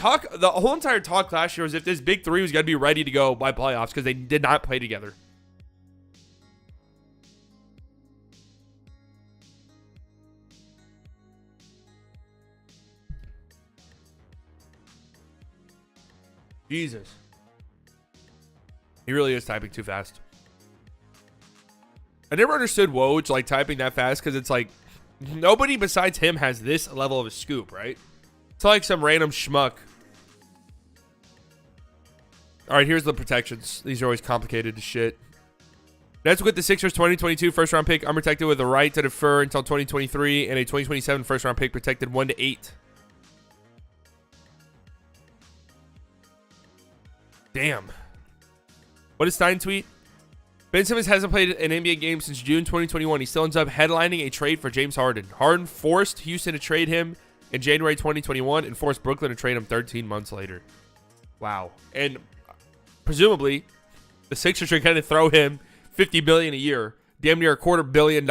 whole entire talk last year was if this big three was going to be ready to go by playoffs because they did not play together. Jesus. He really is typing too fast. I never understood Woj like typing that fast because it's like nobody besides him has this level of a scoop, right? It's like some random schmuck. All right, here's the protections. These are always complicated as shit. Nets with the Sixers 2022 first round pick unprotected with the right to defer until 2023 and a 2027 first round pick protected 1-8. Damn. What did Stein tweet? Ben Simmons hasn't played an NBA game since June 2021. He still ends up headlining a trade for James Harden. Harden forced Houston to trade him in January 2021 and forced Brooklyn to trade him 13 months later. Wow. And presumably, the Sixers are going to throw him $50 million a year, damn near $250 million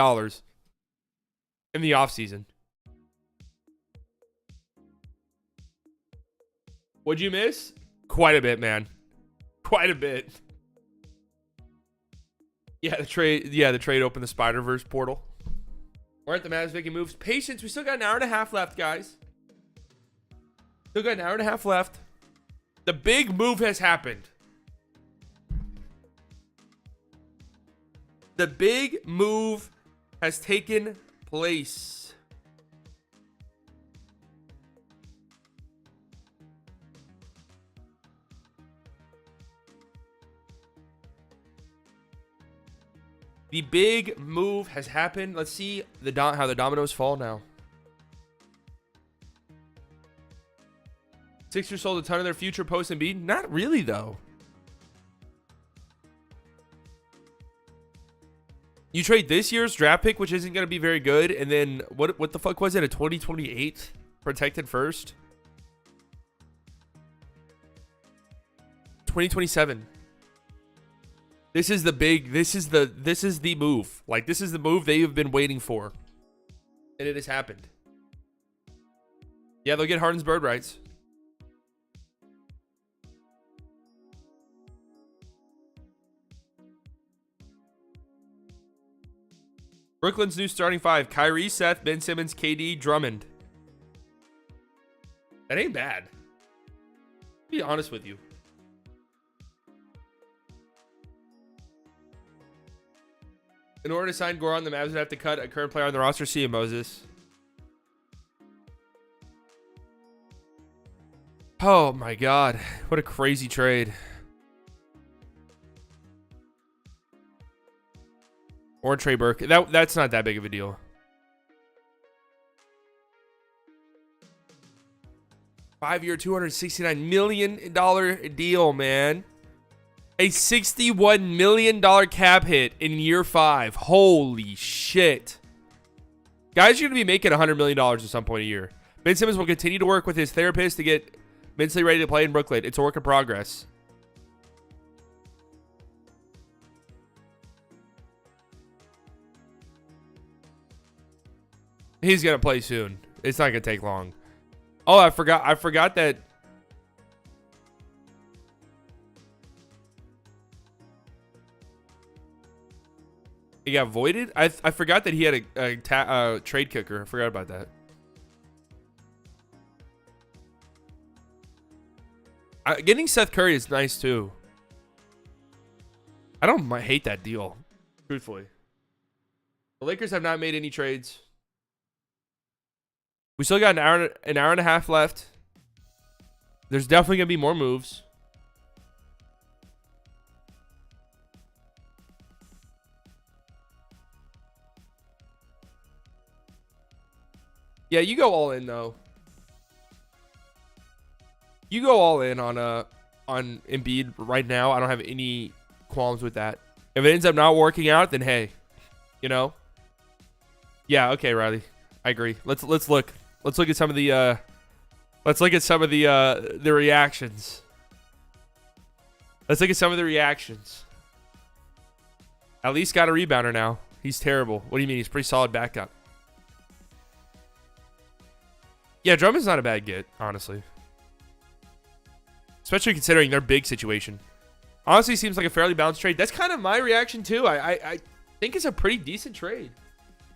in the offseason. What'd you miss? Quite a bit, man. Quite a bit. Yeah, the trade opened the Spider-Verse portal. Aren't the Mavs making moves? Patience. We still got an hour and a half left, guys. Still got an hour and a half left. The big move has happened. The big move has taken place. The big move has happened. Let's see how the dominoes fall now. Sixers sold a ton of their future post Embiid. Not really, though. You trade this year's draft pick, which isn't going to be very good, and then what the fuck was it? A 2028 protected first? 2027. This is the move. Like, this is the move they have been waiting for. And it has happened. Yeah, they'll get Harden's bird rights. Brooklyn's new starting five: Kyrie, Seth, Ben Simmons, KD, Drummond. That ain't bad. To be honest with you. In order to sign Goran, the Mavs would have to cut a current player on the roster. See you, Moses. Oh my God. What a crazy trade. Or Trey Burke. That's not that big of a deal. Five-year, $269 million deal, man. A $61 million cap hit in year 5. Holy shit. Guys are going to be making $100 million at some point a year. Ben Simmons will continue to work with his therapist to get mentally ready to play in Brooklyn. It's a work in progress. He's going to play soon. It's not going to take long. Oh, I forgot that. He got voided? I forgot that he had a trade kicker. I forgot about that. Getting Seth Curry is nice, too. I don't hate that deal, truthfully. The Lakers have not made any trades. We still got an hour and a half left. There's definitely going to be more moves. Yeah, you go all in, though. You go all in on Embiid right now. I don't have any qualms with that. If it ends up not working out, then hey, you know. Yeah, okay, Riley. I agree. Let's look. Let's look at some of the the reactions. Let's look at some of the reactions. At least got a rebounder now. He's terrible. What do you mean? He's pretty solid backup. Yeah, Drummond's not a bad get, honestly. Especially considering their big situation. Honestly, seems like a fairly balanced trade. That's kind of my reaction, too. I think it's a pretty decent trade.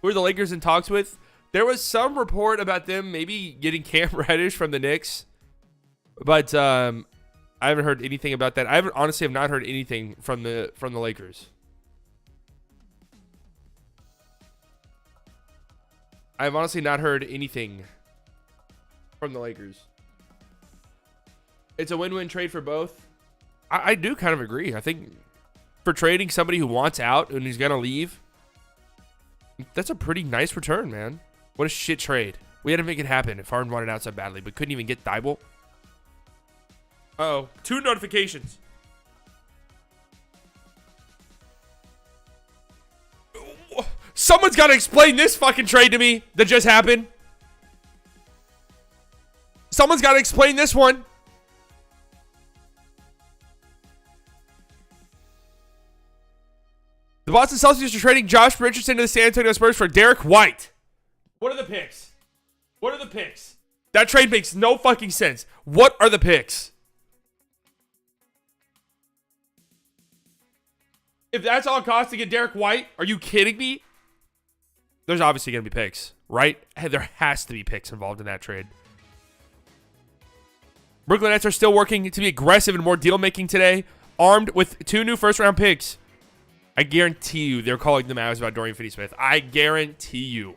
Who are the Lakers in talks with? There was some report about them maybe getting Cam Reddish from the Knicks. But I haven't heard anything about that. I honestly have not heard anything from the Lakers. I've honestly not heard anything from the Lakers. It's a win-win trade for both. I do kind of agree. I think for trading somebody who wants out and who's going to leave, that's a pretty nice return, man. What a shit trade. We had to make it happen if Harden wanted out so badly, but couldn't even get Thibault. Uh-oh. 2 notifications. Someone's got to explain this fucking trade to me that just happened. Someone's got to explain this one. The Boston Celtics are trading Josh Richardson to the San Antonio Spurs for Derek White. What are the picks? What are the picks? That trade makes no fucking sense. What are the picks? If that's all it costs to get Derek White, are you kidding me? There's obviously going to be picks, right? There has to be picks involved in that trade. Brooklyn Nets are still working to be aggressive and more deal-making today, armed with 2 new first-round picks. I guarantee you they're calling the Mavs about Dorian Finney-Smith. I guarantee you.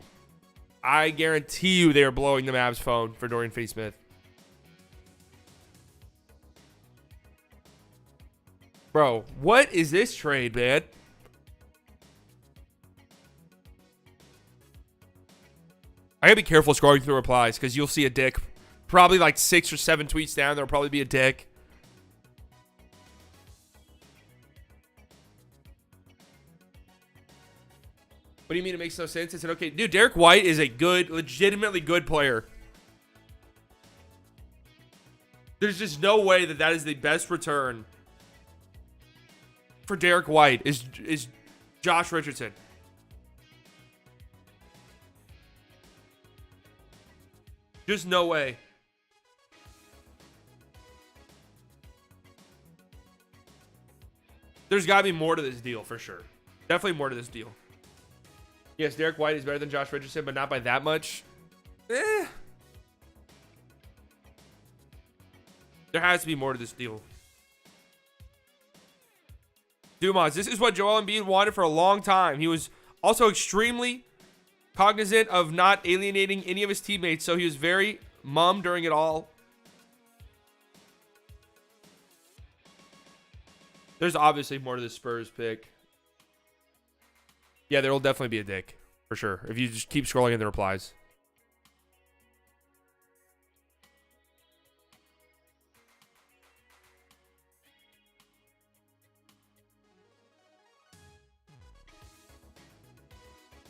I guarantee you they are blowing the Mavs phone for Dorian Finney-Smith. Bro, what is this trade, man? I gotta be careful scrolling through replies because you'll see a dick. Probably like 6 or 7 tweets down, there'll probably be a dick. What do you mean it makes no sense? I said, okay, dude, Derek White is a good, legitimately good player. There's just no way that that is the best return for Derek White is Josh Richardson. Just no way. There's got to be more to this deal for sure. Definitely more to this deal. Yes, Derek White is better than Josh Richardson, but not by that much. There has to be more to this deal. Dumas, this is what Joel Embiid wanted for a long time. He was also extremely cognizant of not alienating any of his teammates, so he was very mum during it all. There's obviously more to the Spurs pick. Yeah, there will definitely be a dick, for sure, if you just keep scrolling in the replies.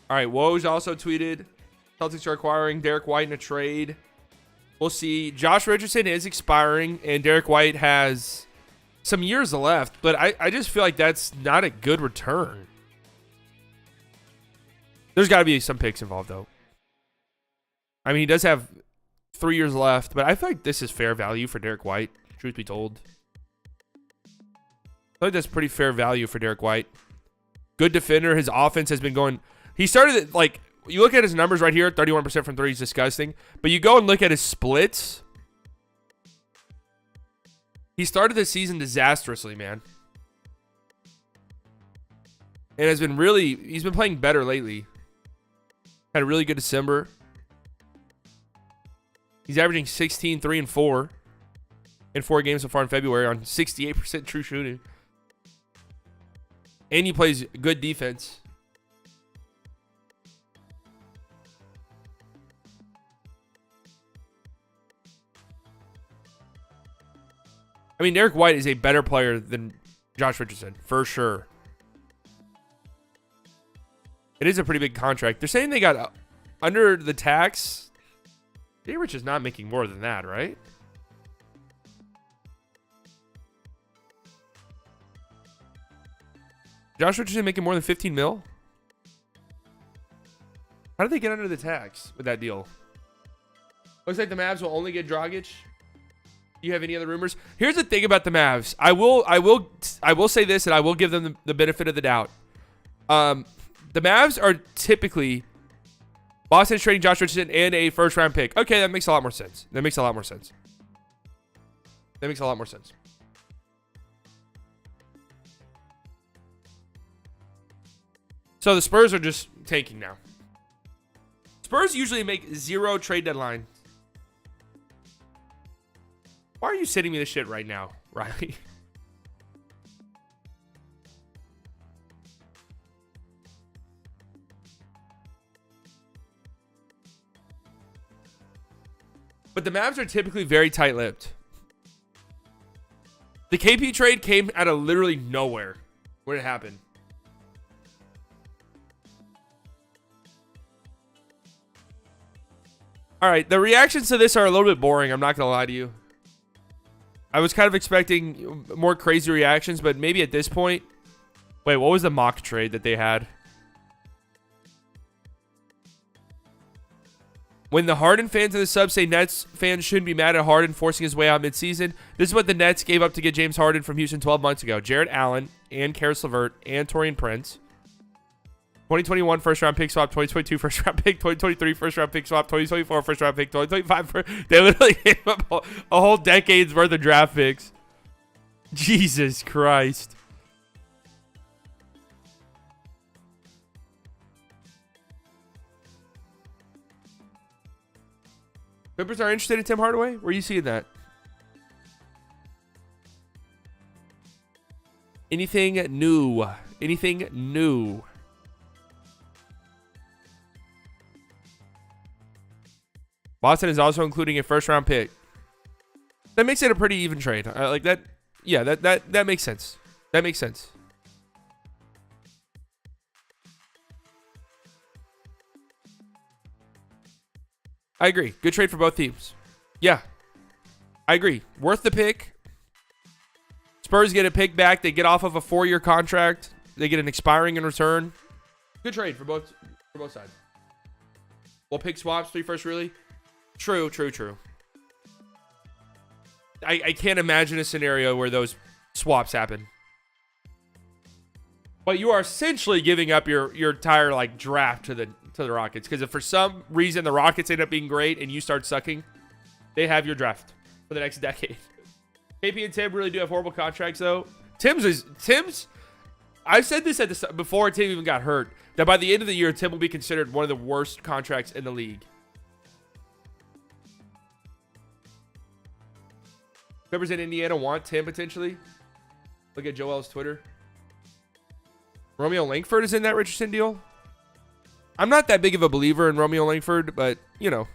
All right, Woj also tweeted, Celtics are acquiring Derek White in a trade. We'll see. Josh Richardson is expiring, and Derek White has some years left, but I just feel like that's not a good return. There's got to be some picks involved, though. I mean, he does have 3 years left, but I feel like this is fair value for Derek White, truth be told. I feel like that's pretty fair value for Derek White. Good defender. His offense has been going... He started, like, you look at his numbers right here, 31% from 3 is disgusting. But you go and look at his splits. He started the season disastrously, man. And he's been playing better lately. Had a really good December. He's averaging 16, 3, and 4 in 4 games so far in February on 68% true shooting. And he plays good defense. I mean, Derek White is a better player than Josh Richardson, for sure. It is a pretty big contract. They're saying they got under the tax. Jay Rich is not making more than that, right? Josh Richardson making more than 15 mil? How did they get under the tax with that deal? Looks like the Mavs will only get Dragic. Do you have any other rumors? Here's the thing about the Mavs. I will say this, and I will give them the benefit of the doubt. The Mavs are typically Boston's trading Josh Richardson and a first-round pick. Okay, that makes a lot more sense. That makes a lot more sense. So the Spurs are just tanking now. Spurs usually make 0 trade deadline. Why are you sending me this shit right now, Riley? But the Mavs are typically very tight-lipped. The KP trade came out of literally nowhere. Where did it happen? All right, the reactions to this are a little bit boring. I'm not going to lie to you. I was kind of expecting more crazy reactions, but maybe at this point. Wait, what was the mock trade that they had? When the Harden fans in the sub say Nets fans shouldn't be mad at Harden forcing his way out midseason, this is what the Nets gave up to get James Harden from Houston 12 months ago. Jarrett Allen and Karis LeVert and Taurean Prince. 2021 first-round pick swap, 2022 first-round pick, 2023 first-round pick swap, 2024 first-round pick, 2025 they literally gave up a whole decade's worth of draft picks. Jesus Christ. Clippers are interested in Tim Hardaway? Where are you seeing that? Anything new? Anything new? Boston is also including a first-round pick. That makes it a pretty even trade. Like that. Yeah, that makes sense. That makes sense. I agree. Good trade for both teams. Yeah. I agree. Worth the pick. Spurs get a pick back. They get off of a 4-year contract. They get an expiring in return. Good trade for both sides. Well, pick swaps, 3 first, really? True. I can't imagine a scenario where those swaps happen. But you are essentially giving up your entire like draft to the Rockets, because if for some reason the Rockets end up being great and you start sucking, they have your draft for the next decade. KP and Tim really do have horrible contracts though. Tim's. I said this before Tim even got hurt, that by the end of the year Tim will be considered one of the worst contracts in the league. Clippers in Indiana want Tim potentially. Look at Joel's Twitter. Romeo Langford is in that Richardson deal. I'm not that big of a believer in Romeo Langford, but, you know.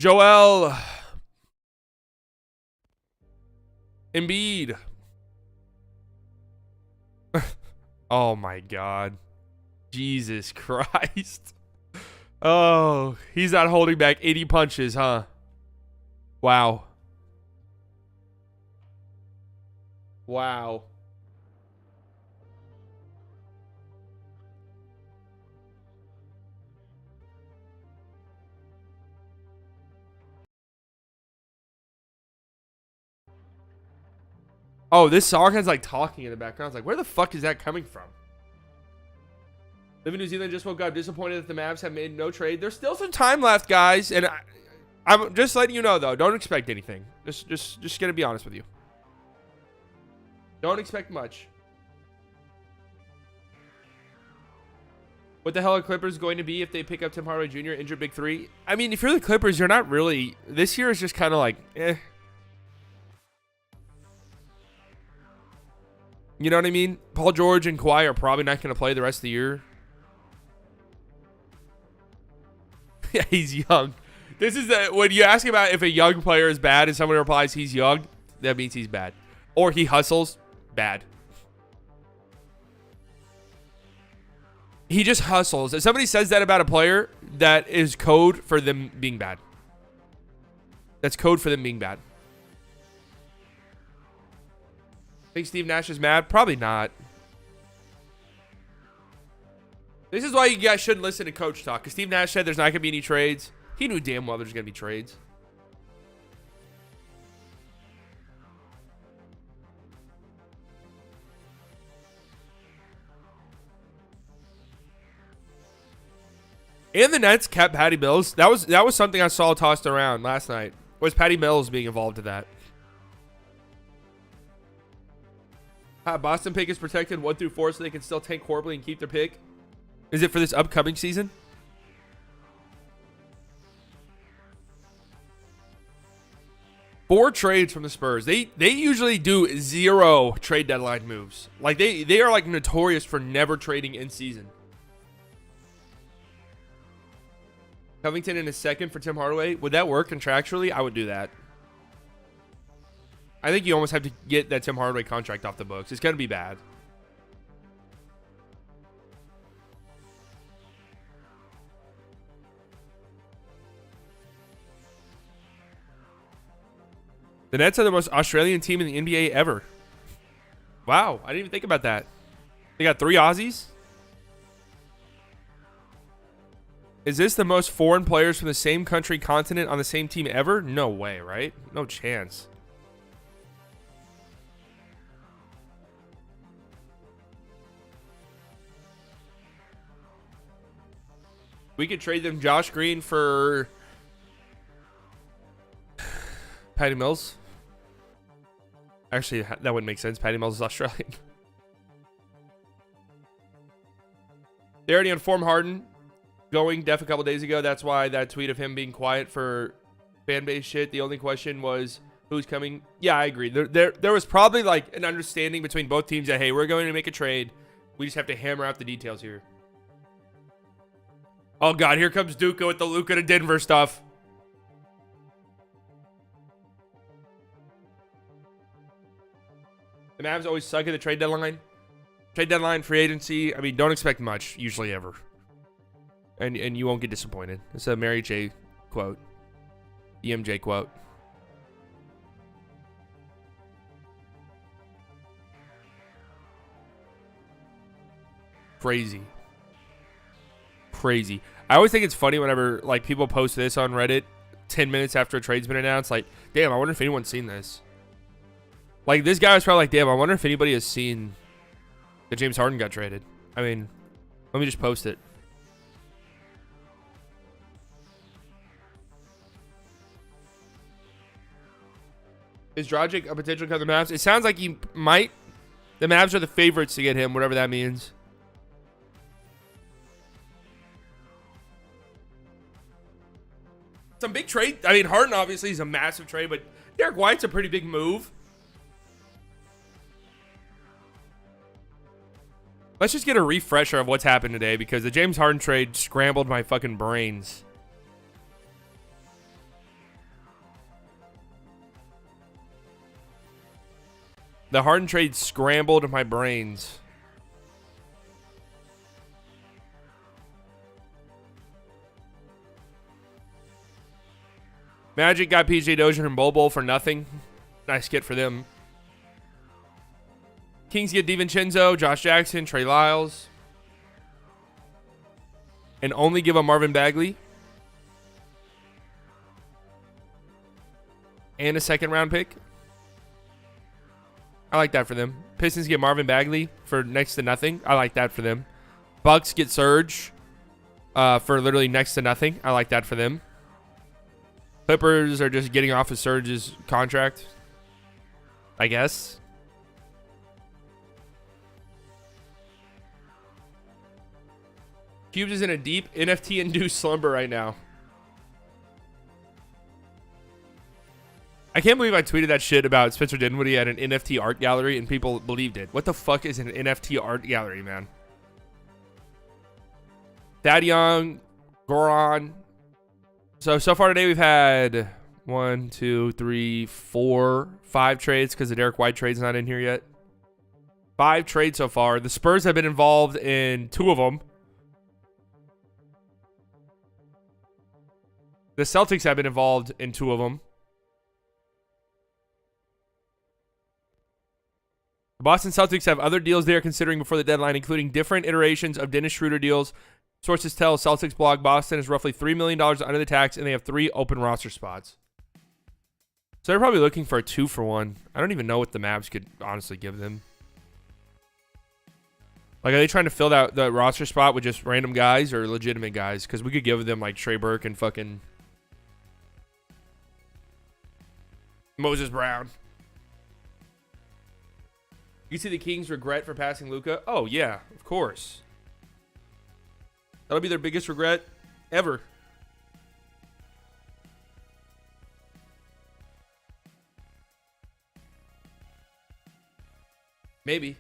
Joel Embiid. Oh, my God. Jesus Christ. Oh, he's not holding back 80 punches, huh? Wow. Wow. Oh, this song has like talking in the background. I was like, where the fuck is that coming from? Live in New Zealand, just woke up disappointed that the Mavs have made no trade. There's still some time left, guys. And I'm just letting you know, though. Don't expect anything. Just gonna be honest with you. Don't expect much. What the hell are Clippers going to be if they pick up Tim Hardaway Jr., injured Big Three? I mean, if you're the Clippers, you're not really... This year is just kind of like, eh. You know what I mean? Paul George and Kawhi are probably not going to play the rest of the year. Yeah, he's young. This is when you ask about if a young player is bad and someone replies he's young, that means he's bad. Or he hustles, bad. He just hustles. If somebody says that about a player, that is code for them being bad. That's code for them being bad. Think Steve Nash is mad? Probably not. This is why you guys shouldn't listen to Coach Talk, because Steve Nash said there's not going to be any trades. He knew damn well there's going to be trades. And the Nets kept Patty Mills. That was something I saw tossed around last night. Was Patty Mills being involved in that? Boston pick is protected 1 through 4, so they can still tank horribly and keep their pick. Is it for this upcoming season? Four trades from the Spurs. They usually do 0 trade deadline moves. Like they are like notorious for never trading in season. Covington in a second for Tim Hardaway. Would that work contractually? I would do that. I think you almost have to get that Tim Hardaway contract off the books. It's going to be bad. The Nets are the most Australian team in the NBA ever. Wow, I didn't even think about that. They got 3 Aussies. Is this the most foreign players from the same country, continent on the same team ever? No way, right? No chance. We could trade them Josh Green for Patty Mills. Actually, that wouldn't make sense. Patty Mills is Australian. They already informed Harden going deaf a couple days ago. That's why that tweet of him being quiet for fan base shit. The only question was who's coming. Yeah, I agree. There was probably like an understanding between both teams that, hey, we're going to make a trade. We just have to hammer out the details here. Oh, God, here comes Duka with the Luka to Denver stuff. The Mavs always suck at the trade deadline. Trade deadline, free agency. I mean, don't expect much, usually ever. And you won't get disappointed. It's a Mary J quote. EMJ quote. Crazy. Crazy. I always think it's funny whenever like people post this on Reddit 10 minutes after a trade's been announced. Like, damn, I wonder if anyone's seen this. Like, this guy was probably like, damn, I wonder if anybody has seen that James Harden got traded. I mean, let me just post it. Is Dragic a potential cut of the Mavs? It sounds like he might. The Mavs are the favorites to get him, whatever that means. Some big trade. I mean, Harden obviously is a massive trade, but Derek White's a pretty big move. Let's just get a refresher of what's happened today because the James Harden trade scrambled my fucking brains. The Harden trade scrambled my brains. Magic got PJ Dozier and Bol for nothing. Nice get for them. Kings get DiVincenzo, Josh Jackson, Trey Lyles. And only give up Marvin Bagley. And a second round pick. I like that for them. Pistons get Marvin Bagley for next to nothing. I like that for them. Bucks get Serge for literally next to nothing. I like that for them. Clippers are just getting off of Serge's contract, I guess. Cubes is in a deep NFT-induced slumber right now. I can't believe I tweeted that shit about Spencer Dinwiddie at an NFT art gallery and people believed it. What the fuck is an NFT art gallery, man? Thad Young, Goran. So far today we've had 1, 2, 3, 4, 5 trades because the Derek White trade's not in here yet. 5 trades so far. The Spurs have been involved in 2 of them. The Celtics have been involved in 2 of them. The Boston Celtics have other deals they are considering before the deadline, including different iterations of Dennis Schroeder deals. Sources tell Celtics blog Boston is roughly $3 million under the tax, and they have 3 open roster spots. So they're probably looking for a 2-for-1. I don't even know what the Mavs could honestly give them. Like, are they trying to fill that the roster spot with just random guys or legitimate guys? Because we could give them, like, Trey Burke and fucking Moses Brown. You see the Kings regret for passing Luka? Oh, yeah, of course. That'll be their biggest regret ever. Maybe.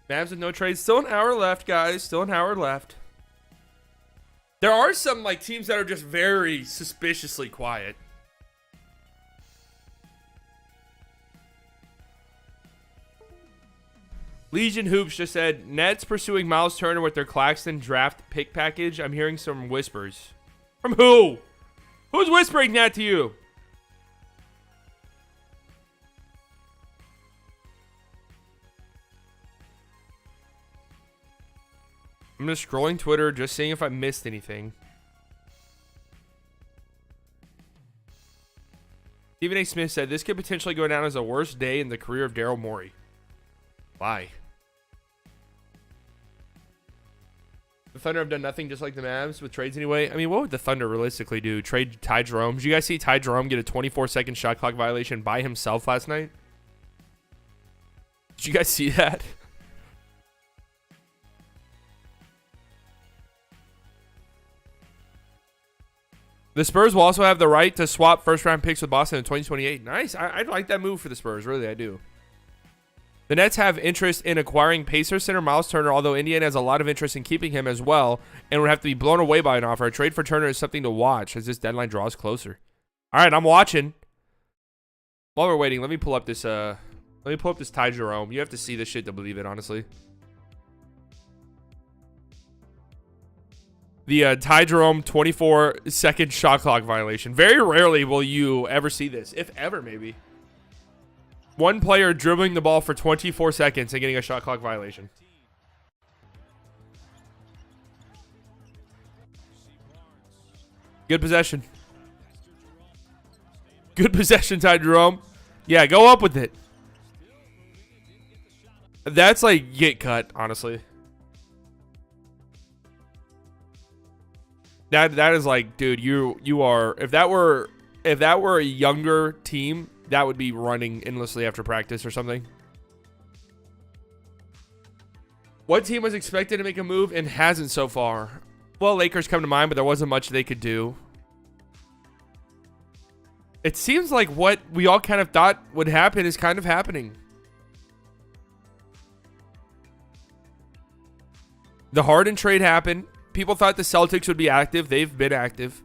Mavs with no trades. Still an hour left, guys. Still an hour left. There are some like teams that are just very suspiciously quiet. Legion Hoops just said, Nets pursuing Miles Turner with their Claxton draft pick package. I'm hearing some whispers. From who? Who's whispering that to you? just scrolling Twitter, just seeing if I missed anything. Stephen A. Smith said, this could potentially go down as the worst day in the career of Daryl Morey. Why? The Thunder have done nothing, just like the Mavs with trades anyway. I mean, what would the Thunder realistically do? Trade Ty Jerome? Did you guys see Ty Jerome get a 24-second shot clock violation by himself last night? Did you guys see that? The Spurs will also have the right to swap first-round picks with Boston in 2028. Nice. I like that move for the Spurs. Really, I do. The Nets have interest in acquiring Pacers center Miles Turner, although Indiana has a lot of interest in keeping him as well and would have to be blown away by an offer. A trade for Turner is something to watch as this deadline draws closer. All right, I'm watching. While we're waiting, let me pull up this Ty Jerome. You have to see this shit to believe it, honestly. The Ty Jerome 24-second shot clock violation. Very rarely will you ever see this, if ever, maybe. One player dribbling the ball for 24 seconds and getting a shot clock violation. Good possession. Good possession, Ty Jerome. Yeah, go up with it. That's like get cut, honestly. That is like, dude, you are, if that were a younger team, that would be running endlessly after practice or something. What team was expected to make a move and hasn't so far? Well, Lakers come to mind, but there wasn't much they could do. It seems like what we all kind of thought would happen is kind of happening. The Harden trade happened. People thought the Celtics would be active. They've been active.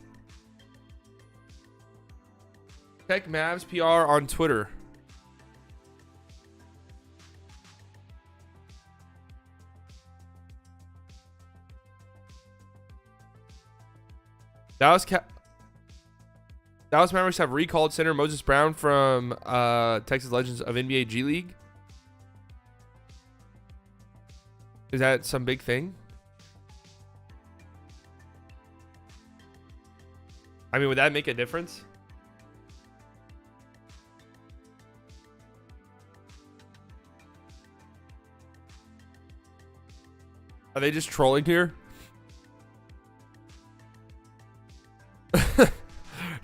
Check Mavs PR on Twitter. Dallas Mavericks have recalled center Moses Brown from Texas Legends of NBA G League. Is that some big thing? I mean, would that make a difference? Are they just trolling here?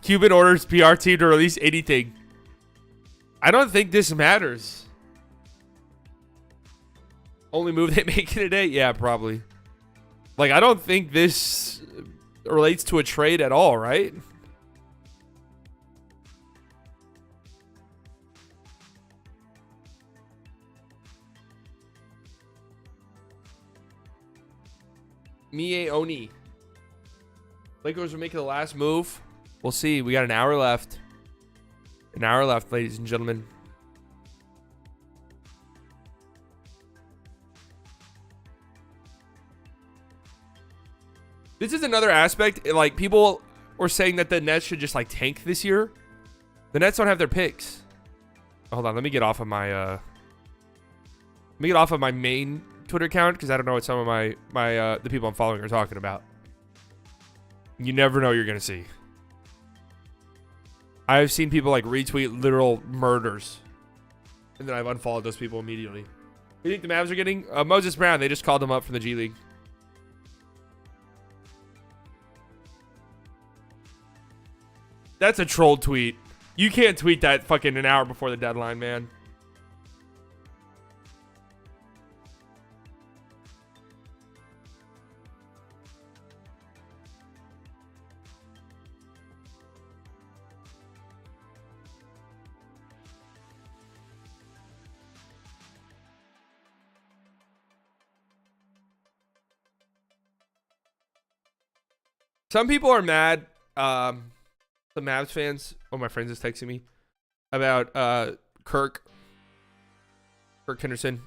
Cuban orders PR team to release anything. I don't think this matters. Only move they make in a day? Yeah, probably. Like, I don't think this relates to a trade at all, right? Mie Oni. Lakers are making the last move. We'll see. We got an hour left. An hour left, ladies and gentlemen. This is another aspect. Like, people were saying that the Nets should just like tank this year. The Nets don't have their picks. Hold on, let me get off of my main Twitter account because I don't know what some of the people I'm following are talking about. You never know what you're gonna see. I've seen people like retweet literal murders, and then I've unfollowed those people immediately. You think the Mavs are getting Moses Brown? They just called him up from the G League. That's a troll tweet. You can't tweet that fucking an hour before the deadline, man. Some people are mad. The Mavs fans, one of my friends is texting me about Kirk Henderson,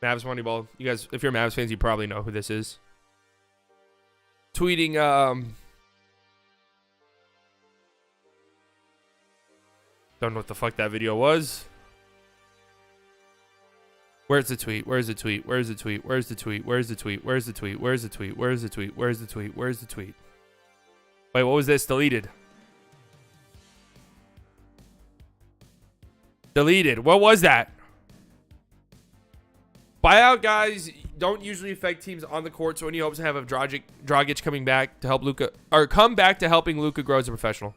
Mavs Moneyball. You guys, if you're Mavs fans, you probably know who this is. Tweeting, don't know what the fuck that video was. Where's the tweet? Where's the tweet? Where's the tweet? Where's the tweet? Where's the tweet? Where's the tweet? Where's the tweet? Where's the tweet? Where's the tweet? Where's the tweet? Wait, what was this? Deleted. Deleted. What was that? Buyout guys don't usually affect teams on the court, so any hopes to have of Dragic coming back to help Luka, or come back to helping Luka grow as a professional?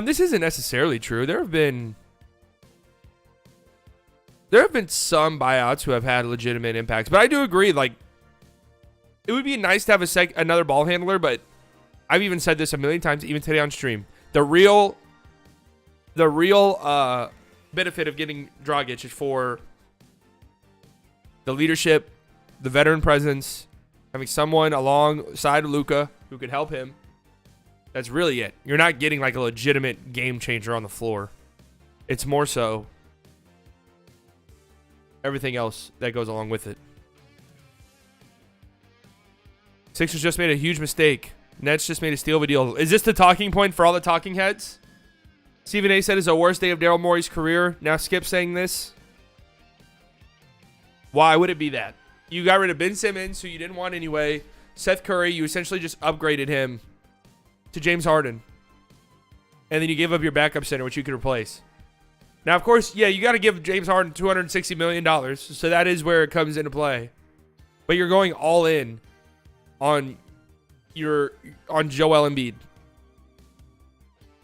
This isn't necessarily true. There have been some buyouts who have had legitimate impacts, but I do agree. Like, it would be nice to have another ball handler, but I've even said this a million times, even today on stream. The real benefit of getting Dragic is for the leadership, the veteran presence, having someone alongside Luka who could help him. That's really it. You're not getting like a legitimate game changer on the floor. It's more so everything else that goes along with it. Sixers just made a huge mistake. Nets just made a steal of a deal. Is this the talking point for all the talking heads? Stephen A said it's the worst day of Daryl Morey's career. Now Skip saying this. Why would it be that? You got rid of Ben Simmons, who you didn't want anyway. Seth Curry, you essentially just upgraded him to James Harden. And then you gave up your backup center, which you could replace. Now, of course, yeah, you got to give James Harden $260 million. So that is where it comes into play. But you're going all in on Joel Embiid.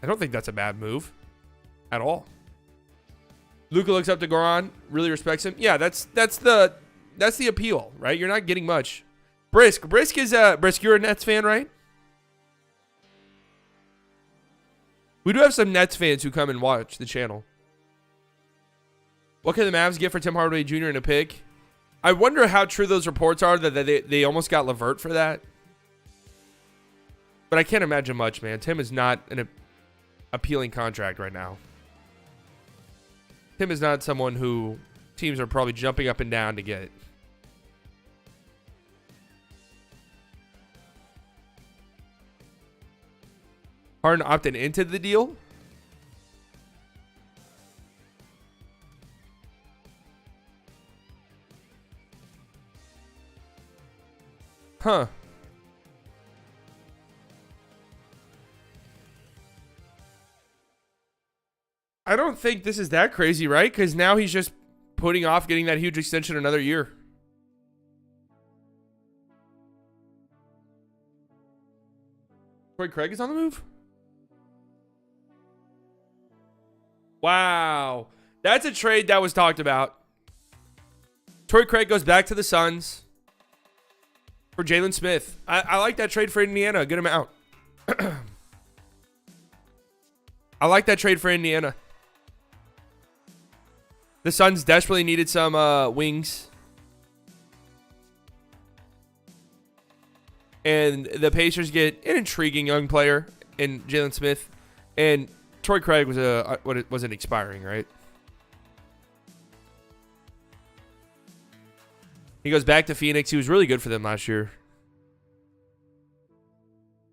I don't think that's a bad move at all. Luka looks up to Goran, really respects him. Yeah, that's the appeal, right? You're not getting much. Brisk is Brisk. You're a Nets fan, right? We do have some Nets fans who come and watch the channel. What can the Mavs get for Tim Hardaway Jr. in a pick? I wonder how true those reports are that they almost got LeVert for that. But I can't imagine much, man. Tim is not an appealing contract right now. Tim is not someone who teams are probably jumping up and down to get. Harden opted into the deal. Huh. I don't think this is that crazy, right? Because now he's just putting off getting that huge extension another year. Troy Craig is on the move? Wow. That's a trade that was talked about. Troy Craig goes back to the Suns for Jalen Smith. I like that trade for Indiana a good amount. I like that trade for Indiana. The Suns desperately needed some wings. And the Pacers get an intriguing young player in Jalen Smith. And Troy Craig wasn't expiring, right? He goes back to Phoenix. He was really good for them last year.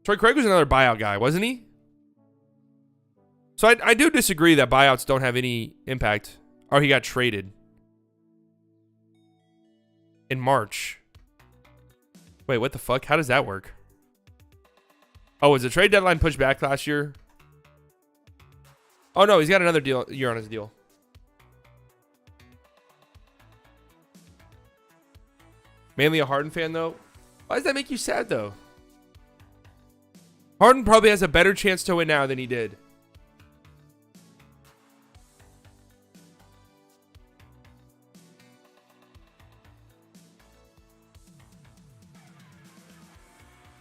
Troy Craig was another buyout guy, wasn't he? So I do disagree that buyouts don't have any impact. Or he got traded in March. Wait, what the fuck? How does that work? Oh, was the trade deadline pushed back last year? Oh, no, he's got another year on his deal. Mainly a Harden fan, though. Why does that make you sad, though? Harden probably has a better chance to win now than he did.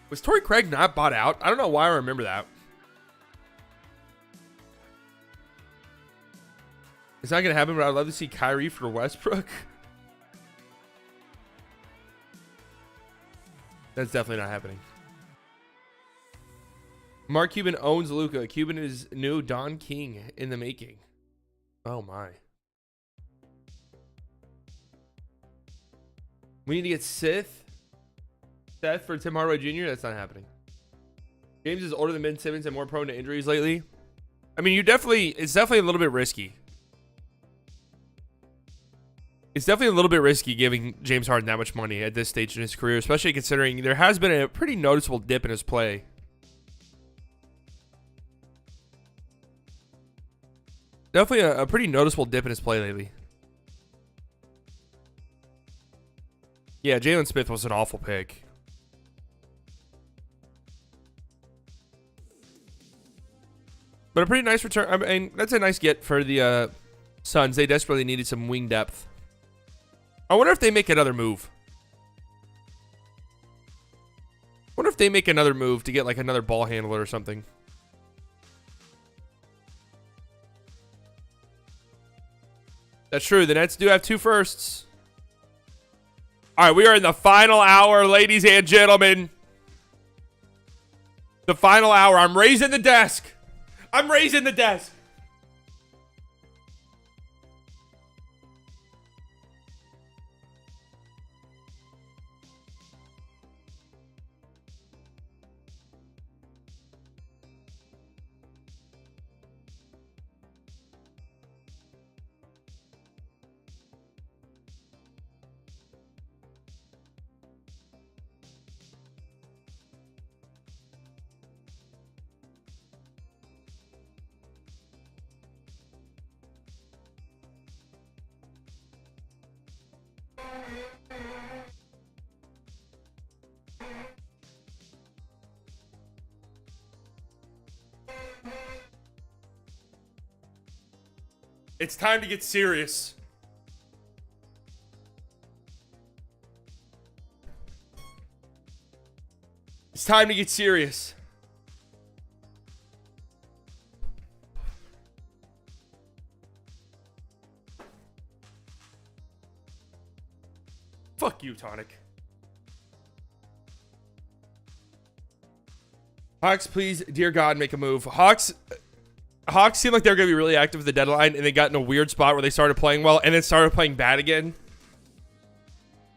Was Torrey Craig not bought out? I don't know why I remember that. It's not going to happen, but I'd love to see Kyrie for Westbrook. That's definitely not happening. Mark Cuban owns Luka. Cuban is new Don King in the making. Oh, my. We need to get Seth for Tim Hardaway Jr. That's not happening. James is older than Ben Simmons and more prone to injuries lately. I mean, it's definitely a little bit risky. It's definitely a little bit risky giving James Harden that much money at this stage in his career, especially considering there has been a pretty noticeable dip in his play. Definitely a pretty noticeable dip in his play lately. Yeah, Jalen Smith was an awful pick. But a pretty nice return. I mean, that's a nice get for the Suns. They desperately needed some wing depth. I wonder if they make another move. Wonder if they make another move to get like another ball handler or something. That's true. The Nets do have 2 firsts. All right, we are in the final hour, ladies and gentlemen. The final hour. I'm raising the desk. I'm raising the desk. It's time to get serious. It's time to get serious. Fuck you, Tonic. Hawks, please, dear God, make a move. Hawks seemed like they were going to be really active at the deadline, and they got in a weird spot where they started playing well and then started playing bad again.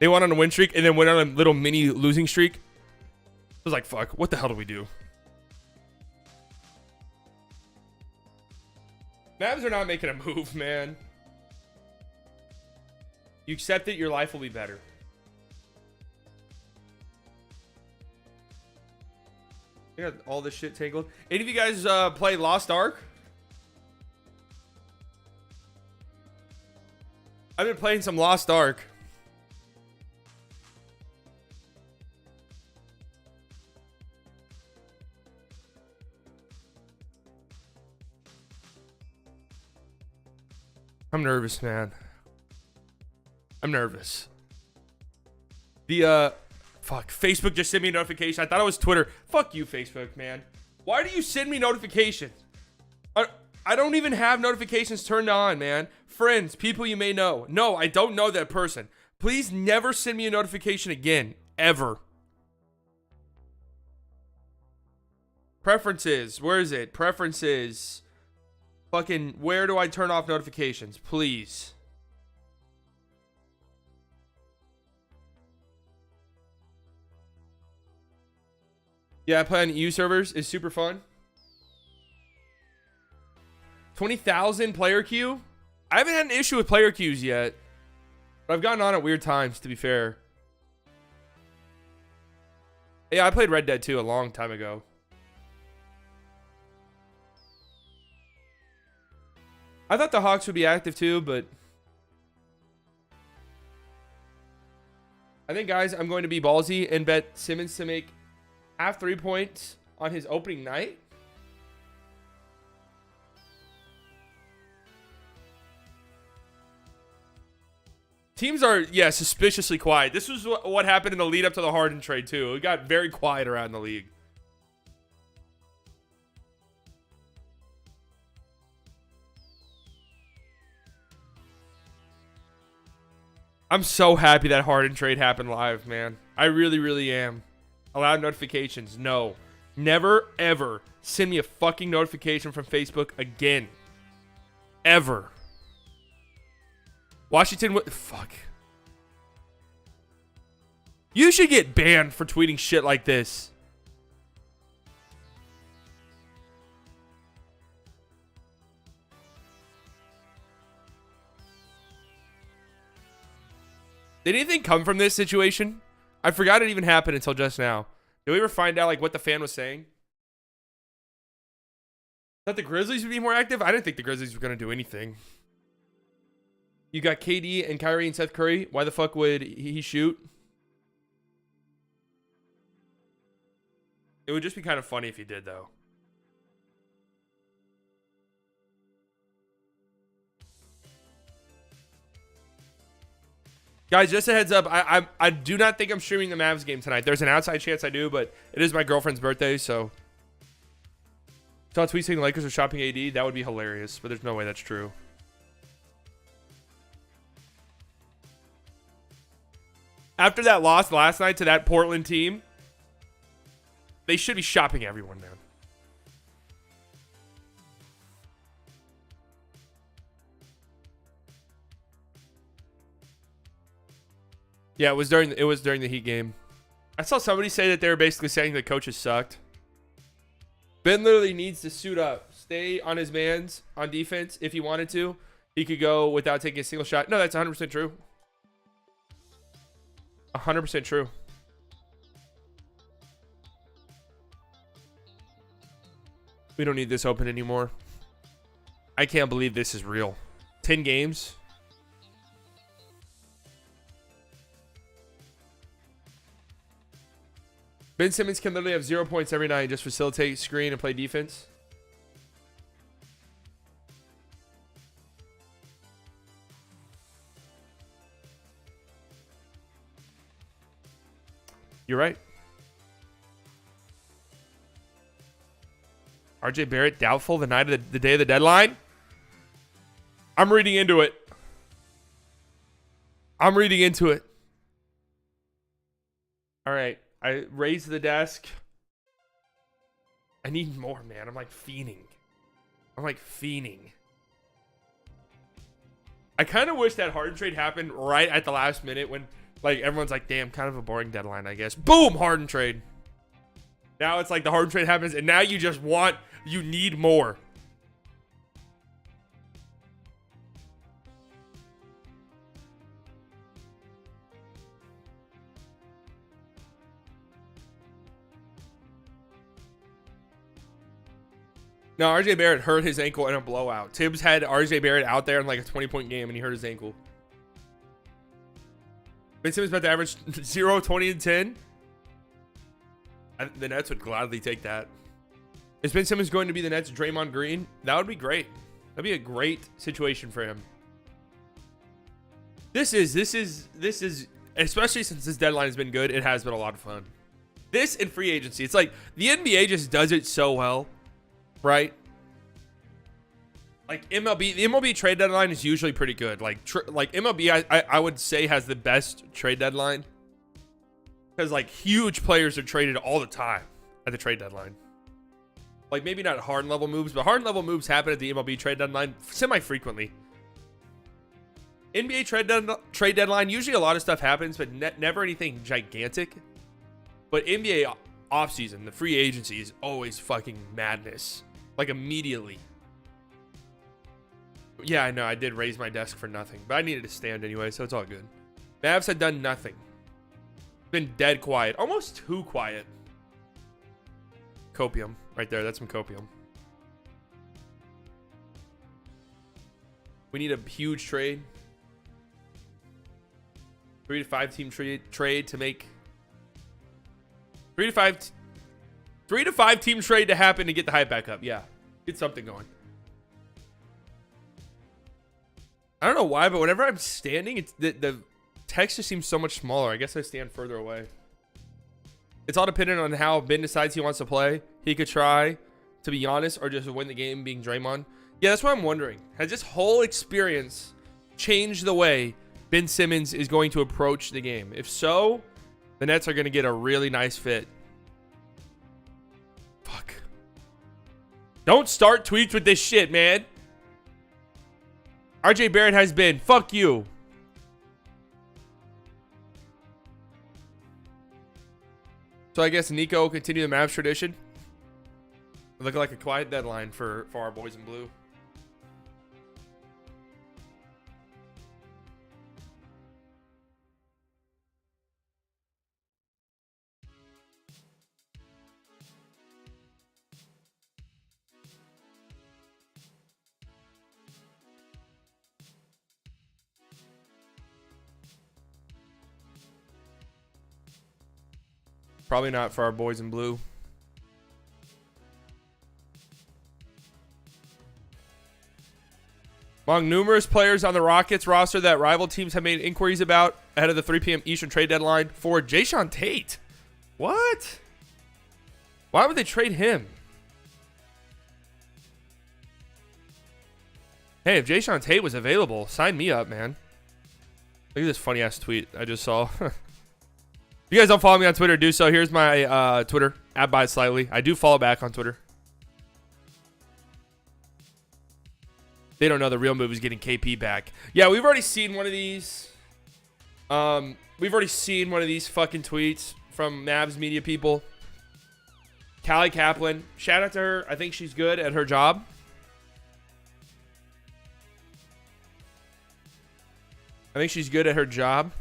They went on a win streak and then went on a little mini losing streak. I was like, fuck, what the hell do we do? Mavs are not making a move, man. You accept it, your life will be better. I got all this shit tangled. Any of you guys play Lost Ark? I've been playing some Lost Ark. I'm nervous, man. I'm nervous. Fuck, Facebook just sent me a notification. I thought it was Twitter. Fuck you, Facebook, man. Why do you send me notifications? I don't even have notifications turned on, man. Friends, people you may know. No, I don't know that person. Please never send me a notification again. Ever. Preferences. Where is it? Preferences. Fucking, where do I turn off notifications? Please. Yeah, I play on EU servers. It's super fun. 20,000 player queue? I haven't had an issue with player queues yet. But I've gotten on at weird times, to be fair. Yeah, I played Red Dead 2 a long time ago. I thought the Hawks would be active too, but I think, guys, I'm going to be ballsy and bet Simmons to make half 3 points on his opening night. Teams are, yeah, suspiciously quiet. This was what happened in the lead up to the Harden trade too. It got very quiet around the league. I'm so happy that Harden trade happened live, man. I really, really am. Allow notifications. No. Never, ever send me a fucking notification from Facebook again. Ever. Washington, what? Fuck. You should get banned for tweeting shit like this. Did anything come from this situation? I forgot it even happened until just now. Did we ever find out like what the fan was saying? That the Grizzlies would be more active? I didn't think the Grizzlies were going to do anything. You got KD and Kyrie and Seth Curry. Why the fuck would he shoot? It would just be kind of funny if he did, though. Guys, just a heads up. I do not think I'm streaming the Mavs game tonight. There's an outside chance I do, but it is my girlfriend's birthday, so. Saw a tweet saying the Lakers are shopping AD. That would be hilarious, but there's no way that's true. After that loss last night to that Portland team, they should be shopping everyone now. Yeah, it was during the Heat game. I saw somebody say that they were basically saying the coaches sucked. Ben literally needs to suit up, stay on his mans on defense. If he wanted to, he could go without taking a single shot. No, that's 100% true. 100% true. We don't need this open anymore. I can't believe this is real. 10 games. Ben Simmons can literally have 0 points every night, just facilitate, screen, and play defense. You're right. RJ Barrett doubtful the night of the day of the deadline. I'm reading into it. I'm reading into it. All right. I raised the desk. I need more, man. I'm like fiending. I kind of wish that Harden trade happened right at the last minute when like everyone's like, damn, kind of a boring deadline, I guess. Boom, Harden trade. Now it's like the Harden trade happens and now you need more. No, RJ Barrett hurt his ankle in a blowout. Tibbs had RJ Barrett out there in like a 20-point game, and he hurt his ankle. Ben Simmons about to average 0, 20, and 10. The Nets would gladly take that. Is Ben Simmons going to be the Nets' Draymond Green? That would be great. That'd be a great situation for him. This is, especially since this deadline has been good, it has been a lot of fun. This and free agency. It's like the NBA just does it so well. Right? Like MLB, the MLB trade deadline is usually pretty good. Like MLB, I would say has the best trade deadline because like huge players are traded all the time at the trade deadline. Like maybe not Harden level moves, but Harden level moves happen at the MLB trade deadline semi-frequently. NBA trade deadline, usually a lot of stuff happens, but never anything gigantic. But NBA offseason, the free agency is always fucking madness. Like immediately. Yeah, I know. I did raise my desk for nothing, but I needed to stand anyway, so it's all good. Mavs had done nothing. Been dead quiet. Almost too quiet. Copium. Right there. That's some copium. We need a huge trade. 3 to 5 team trade to make 3 to 5 team trade to happen to get the hype back up. Yeah. Get something going. I don't know why, but whenever I'm standing, it's the text just seems so much smaller. I guess I stand further away. It's all dependent on how Ben decides he wants to play. He could try to be honest or just win the game being Draymond. Yeah, that's what I'm wondering. Has this whole experience changed the way Ben Simmons is going to approach the game? If so, the Nets are going to get a really nice fit. Fuck. Don't start tweets with this shit, man. RJ Barrett has been. Fuck you. So I guess Nico will continue the Mavs tradition. Looking like a quiet deadline for our boys in blue. Probably not for our boys in blue. Among numerous players on the Rockets roster that rival teams have made inquiries about ahead of the 3 p.m. Eastern trade deadline for Jason Tate. What? Why would they trade him? Hey, if Jason Tate was available, sign me up, man. Look at this funny-ass tweet I just saw. If you guys don't follow me on Twitter, do so. Here's my Twitter, @BuyItSlightly. I do follow back on Twitter. They don't know the real move is getting KP back. Yeah, we've already seen one of these. We've already seen one of these fucking tweets from Mavs media people. Callie Kaplan. Shout out to her. I think she's good at her job. I think she's good at her job.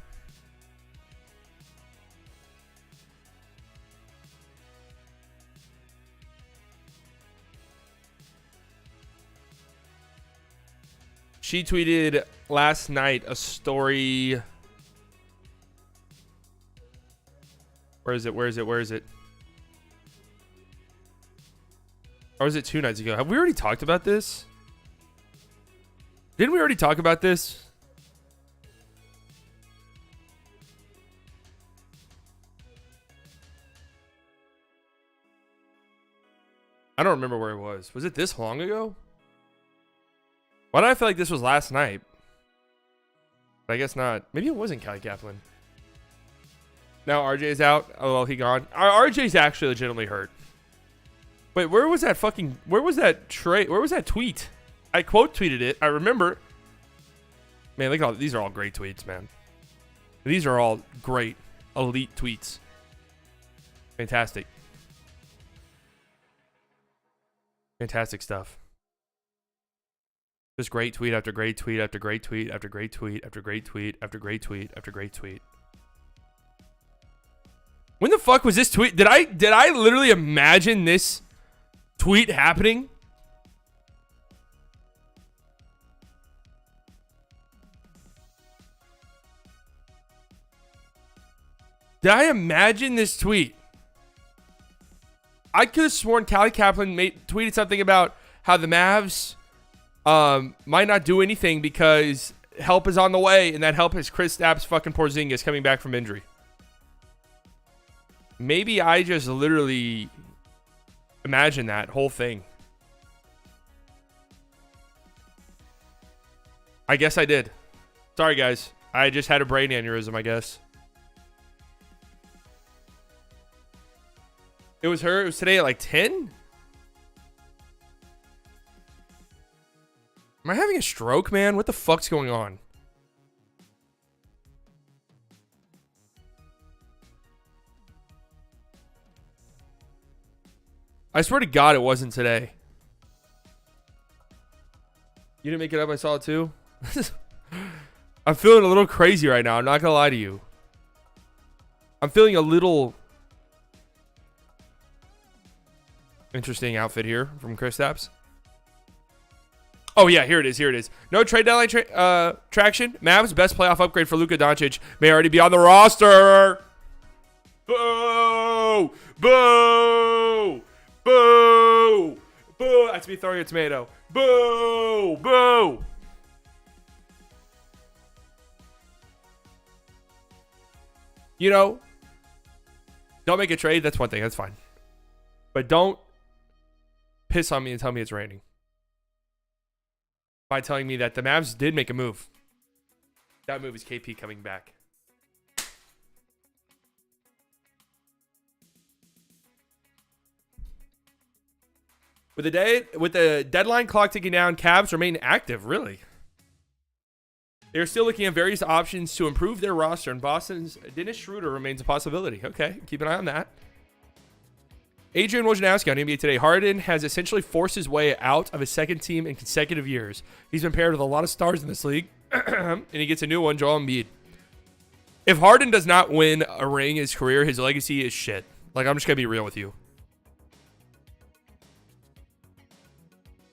She tweeted last night a story. Where is it? Where is it? Where is it? Or was it 2 nights ago? Have we already talked about this? Didn't we already talk about this? I don't remember where it was. Was it this long ago? Why do I feel like this was last night? But I guess not. Maybe it wasn't Callie Kaplan. Now RJ's out. Oh, well, he gone. RJ's actually legitimately hurt. Wait, where was that fucking... Where was that trade? Where was that tweet? I quote tweeted it. I remember. Man, look at all... These are all great tweets, man. These are all great, elite tweets. Fantastic. Fantastic stuff. Just great tweet after great tweet after great tweet after great tweet after great tweet after great tweet after great tweet. When the fuck was this tweet? Did I literally imagine this tweet happening? Did I imagine this tweet? I could have sworn Callie Kaplan tweeted something about how the Mavs might not do anything because help is on the way, and that help is Kristaps fucking Porzingis coming back from injury. Maybe I just literally imagined that whole thing. I guess I did. Sorry, guys. I just had a brain aneurysm, I guess. It was her. It was today at like 10? Am I having a stroke, man? What the fuck's going on? I swear to God it wasn't today. You didn't make it up? I saw it too? I'm feeling a little crazy right now. I'm not going to lie to you. I'm feeling a little... Interesting outfit here from Kristaps. Oh, yeah, here it is. Here it is. No trade deadline traction. Mavs best playoff upgrade for Luka Doncic may already be on the roster. Boo! Boo! Boo! Boo! That's me throwing a tomato. Boo! Boo! You know, don't make a trade. That's one thing. That's fine. But don't piss on me and tell me it's raining by telling me that the Mavs did make a move. That move is KP coming back. With the deadline clock ticking down, Cavs remain active, really. They're still looking at various options to improve their roster, and Boston's Dennis Schroeder remains a possibility. Okay, keep an eye on that. Adrian Wojnarowski on NBA Today. Harden has essentially forced his way out of his second team in consecutive years. He's been paired with a lot of stars in this league, and he gets a new one, Joel Embiid. If Harden does not win a ring in his career, his legacy is shit. Like, I'm just going to be real with you.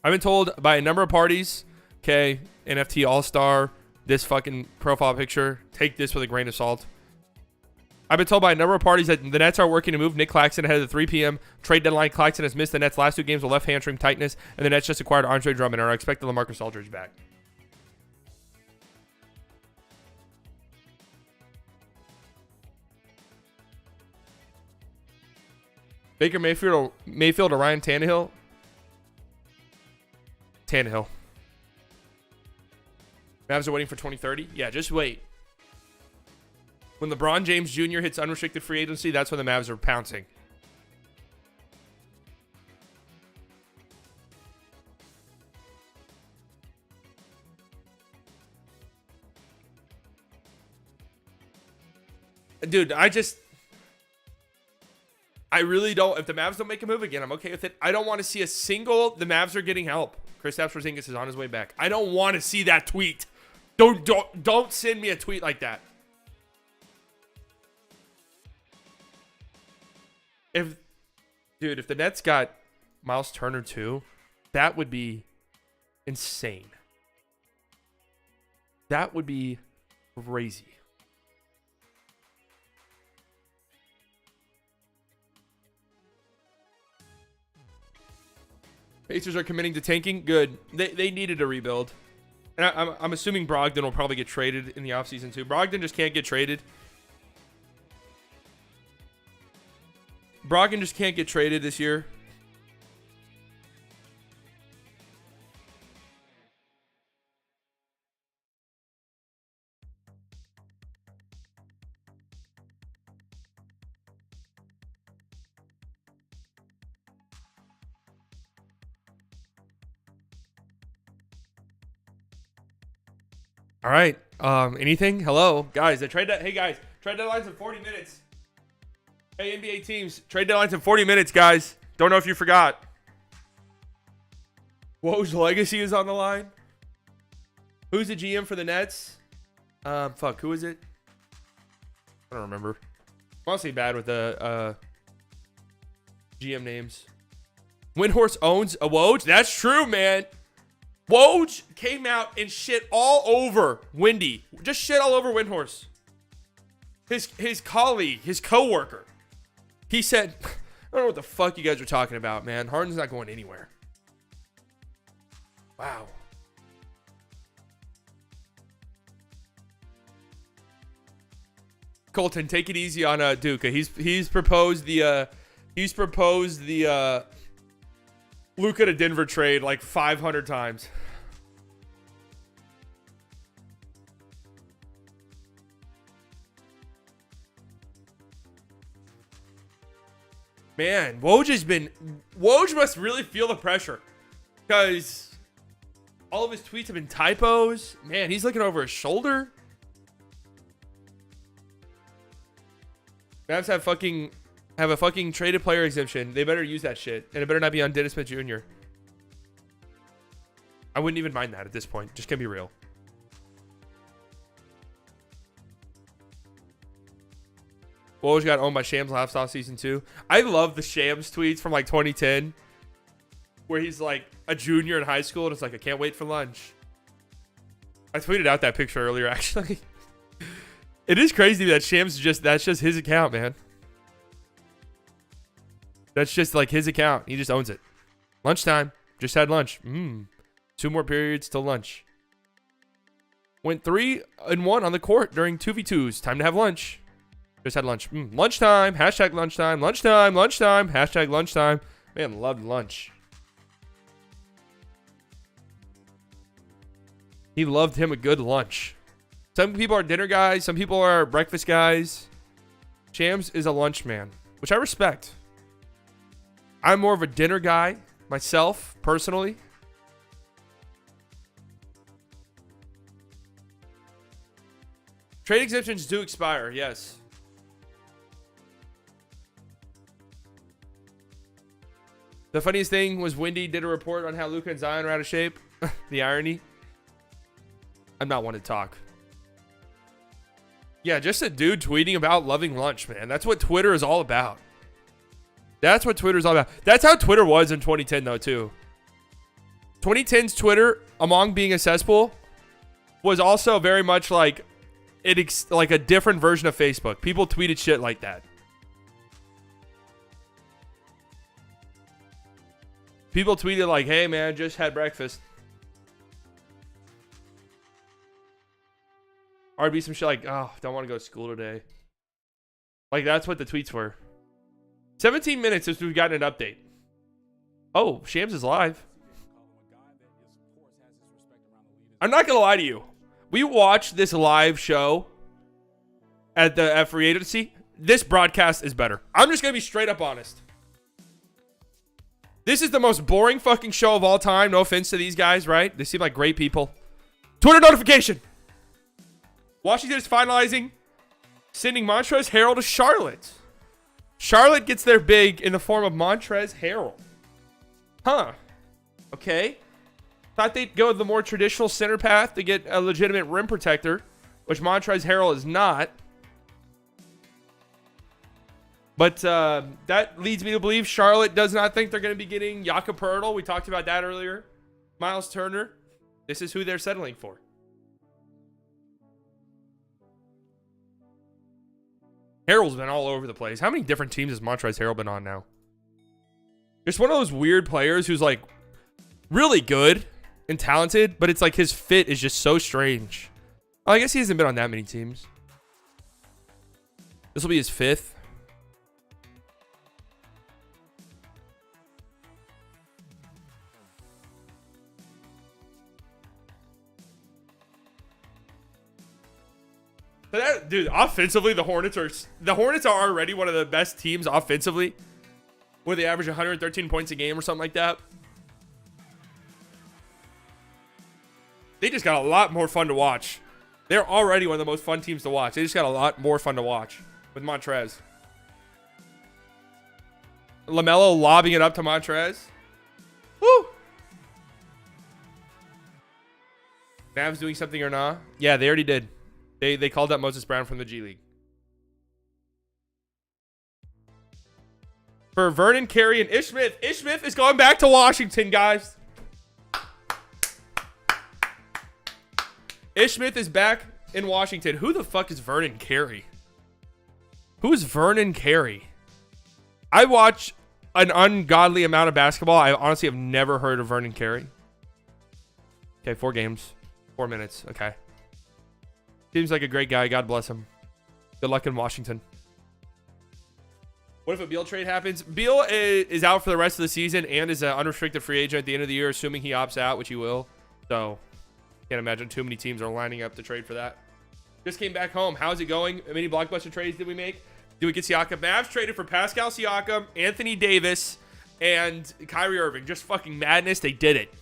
I've been told by a number of parties, okay, NFT All-Star, this fucking profile picture, take this with a grain of salt. I've been told by a number of parties that the Nets are working to move Nick Claxton ahead of the 3 p.m. trade deadline. Claxton has missed the Nets' last 2 games with left hamstring tightness, and the Nets just acquired Andre Drummond and are expecting LaMarcus Aldridge back. Baker Mayfield or Ryan Tannehill? Tannehill. Mavs are waiting for 2030? Yeah, just wait. When LeBron James Jr. hits unrestricted free agency, that's when the Mavs are pouncing. Dude, I really don't. If the Mavs don't make a move again, I'm okay with it. I don't want to see a single. The Mavs are getting help. Kristaps Porzingis is on his way back. I don't want to see that tweet. Don't send me a tweet like that. If the Nets got Miles Turner too, that would be insane. That would be crazy. Pacers are committing to tanking. Good. They needed a rebuild. And I'm assuming Brogdon will probably get traded in the offseason too. Brogdon just can't get traded. Brogdon just can't get traded this year. All right. Anything? Hello, guys. Hey, guys. Trade deadline's in 40 minutes. Hey, NBA teams. Trade deadline's in 40 minutes, guys. Don't know if you forgot. Woj legacy is on the line. Who's the GM for the Nets? Who is it? I don't remember. I'm honestly bad with the GM names. Windhorse owns a Woj. That's true, man. Woj came out and shit all over Windy. Just shit all over Windhorse. His colleague, his coworker. He said, I don't know what the fuck you guys are talking about, man. Harden's not going anywhere. Wow. Colton, take it easy on Duca. He's proposed the Luka to Denver trade like 500 times. Man, Woj must really feel the pressure because all of his tweets have been typos. Man, he's looking over his shoulder. Mavs have a fucking traded player exemption. They better use that shit. And it better not be on Dennis Smith Jr. I wouldn't even mind that at this point. Just gonna be real. Woj got owned by Shams last offseason too. I love the Shams tweets from like 2010 where he's like a junior in high school and it's like, I can't wait for lunch. I tweeted out that picture earlier, actually. It is crazy that Shams that's just his account, man. That's just like his account. He just owns it. Lunchtime. Just had lunch. 2 more periods till lunch. Went 3-1 on the court during 2v2s. Time to have lunch. Just had lunch. Lunchtime. Hashtag lunchtime. Lunchtime. Lunchtime. Hashtag lunchtime. Man, loved lunch. He loved him a good lunch. Some people are dinner guys. Some people are breakfast guys. Shams is a lunch man, which I respect. I'm more of a dinner guy myself, personally. Trade exemptions do expire, yes. The funniest thing was Wendy did a report on how Luka and Zion are out of shape. The irony. I'm not one to talk. Yeah, just a dude tweeting about loving lunch, man. That's what Twitter is all about. That's what Twitter's all about. That's how Twitter was in 2010, though, too. 2010's Twitter, among being a cesspool, was also very much like like a different version of Facebook. People tweeted shit like that. People tweeted like, hey, man, just had breakfast. Or it'd be some shit like, oh, don't want to go to school today. Like, that's what the tweets were. 17 minutes since we've gotten an update. Oh, Shams is live. I'm not going to lie to you. We watched this live show at free agency. This broadcast is better. I'm just going to be straight up honest. This is the most boring fucking show of all time. No offense to these guys, right? They seem like great people. Twitter notification. Washington is finalizing sending Montrezl Harrell to Charlotte. Charlotte gets their big in the form of Montrezl Harrell. Huh. Okay. Thought they'd go the more traditional center path to get a legitimate rim protector, which Montrezl Harrell is not. But that leads me to believe Charlotte does not think they're going to be getting Jakob Poeltl. We talked about that earlier. Miles Turner. This is who they're settling for. Harrell's been all over the place. How many different teams has Montrezl Harrell been on now? Just one of those weird players who's like really good and talented, but it's like his fit is just so strange. Well, I guess he hasn't been on that many teams. This will be his 5th. But that, dude, offensively, the Hornets are already one of the best teams offensively, where they average 113 points a game or something like that. They just got a lot more fun to watch. They're already one of the most fun teams to watch. They just got a lot more fun to watch with Montrez. LaMelo lobbing it up to Montrez. Woo! Mavs doing something or not? Yeah, they already did. They called up Moses Brown from the G League. For Vernon Carey and Ish Smith. Ish Smith is going back to Washington, guys. Ish Smith is back in Washington. Who the fuck is Vernon Carey? Who is Vernon Carey? I watch an ungodly amount of basketball. I honestly have never heard of Vernon Carey. Okay, 4 games. 4 minutes. Okay. Seems like a great guy. God bless him. Good luck in Washington. What if a Beal trade happens? Beal is out for the rest of the season and is an unrestricted free agent at the end of the year, assuming he opts out, which he will. So, can't imagine too many teams are lining up to trade for that. Just came back home. How's it going? How many blockbuster trades did we make? Did we get Siakam? Mavs traded for Pascal Siakam, Anthony Davis, and Kyrie Irving. Just fucking madness. They did it.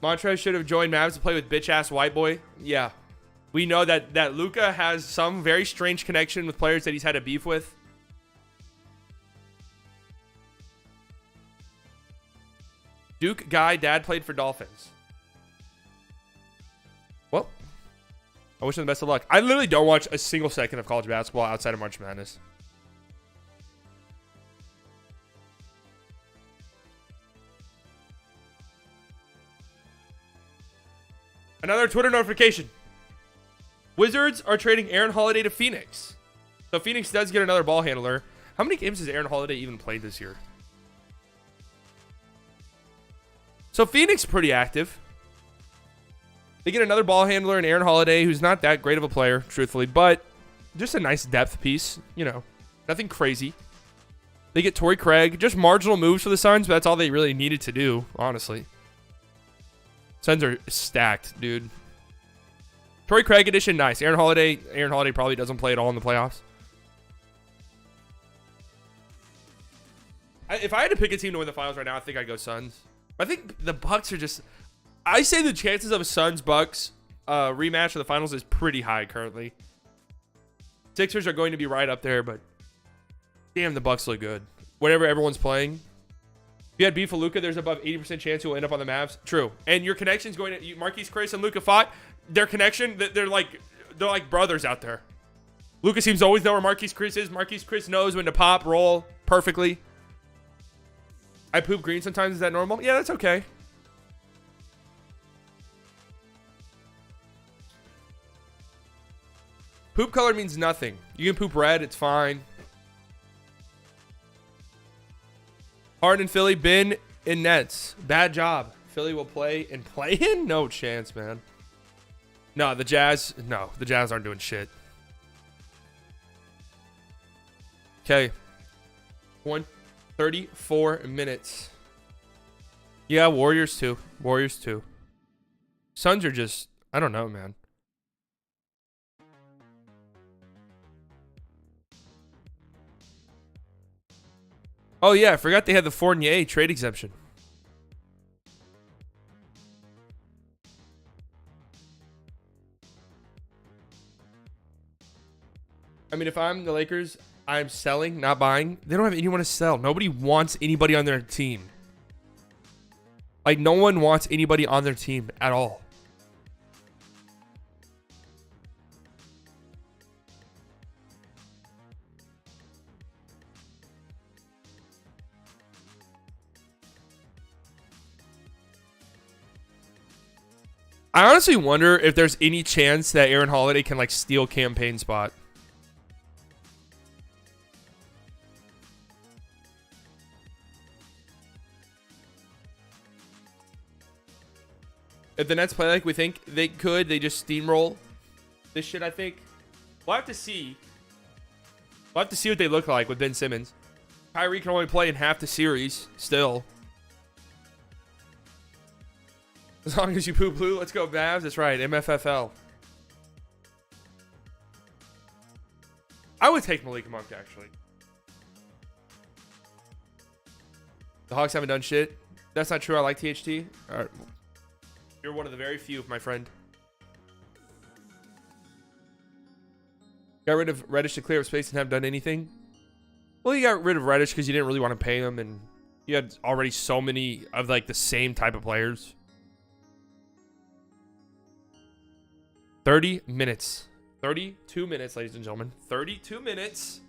Montrez should have joined Mavs to play with bitch-ass white boy. Yeah. We know that Luka has some very strange connection with players that he's had a beef with. Duke guy, dad played for Dolphins. Well, I wish him the best of luck. I literally don't watch a single second of college basketball outside of March Madness. Another Twitter notification. Wizards are trading Aaron Holiday to Phoenix. So Phoenix does get another ball handler. How many games has Aaron Holiday even played this year? So Phoenix pretty active. They get another ball handler in Aaron Holiday, who's not that great of a player, truthfully, but just a nice depth piece. You know, nothing crazy. They get Torrey Craig. Just marginal moves for the Suns, but that's all they really needed to do, honestly. Suns are stacked, dude. Torrey Craig edition, nice. Aaron Holiday probably doesn't play at all in the playoffs. If I had to pick a team to win the finals right now, I think I'd go Suns. I think the Bucks are just... I say the chances of a Suns-Bucks rematch of the finals is pretty high currently. Sixers are going to be right up there, but damn, the Bucks look good. Whenever everyone's playing. If you had beef with Luka, there's above 80% chance he'll end up on the Mavs. True. And your connection's going to... Marquise Chris and Luka fought. Their connection, they're like brothers out there. Luka seems to always know where Marquise Chris is. Marquise Chris knows when to pop, roll perfectly. I poop green sometimes. Is that normal? Yeah, that's okay. Poop color means nothing. You can poop red. It's fine. Harden in Philly. Ben in Nets. Bad job. Philly will play and play in? No chance, man. No, the Jazz. No, the Jazz aren't doing shit. Okay. 1:34 minutes. Yeah, Warriors too. Warriors too. Suns are just, I don't know, man. Oh yeah, I forgot they had the Fournier trade exemption. I mean, if I'm the Lakers, I'm selling, not buying. They don't have anyone to sell. Nobody wants anybody on their team. Like, no one wants anybody on their team at all. I honestly wonder if there's any chance that Aaron Holiday can, like, steal campaign spot. If the Nets play like we think they could, they just steamroll this shit, I think. We'll have to see. We'll have to see what they look like with Ben Simmons. Kyrie can only play in half the series still. As long as you poop blue, let's go Mavs. That's right, MFFL. I would take Malik Monk, actually. The Hawks haven't done shit. That's not true. I like THT. All right. You're one of the very few, my friend. Got rid of Reddish to clear up space and haven't done anything. Well, you got rid of Reddish because you didn't really want to pay him, and you had already so many of like the same type of players. 30 minutes. 32 minutes, ladies and gentlemen. 32 minutes.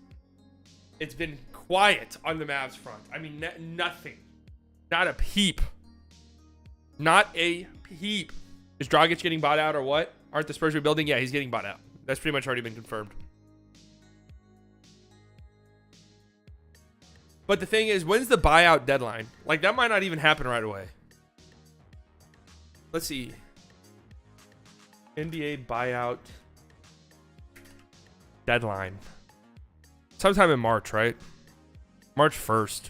It's been quiet on the Mavs front. I mean, nothing. Not a peep. Not a peep. Is Dragic getting bought out or what? Aren't the Spurs rebuilding? Yeah, he's getting bought out. That's pretty much already been confirmed. But the thing is, when's the buyout deadline? Like, that might not even happen right away. Let's see. NBA buyout deadline. Sometime in March, right? March 1st.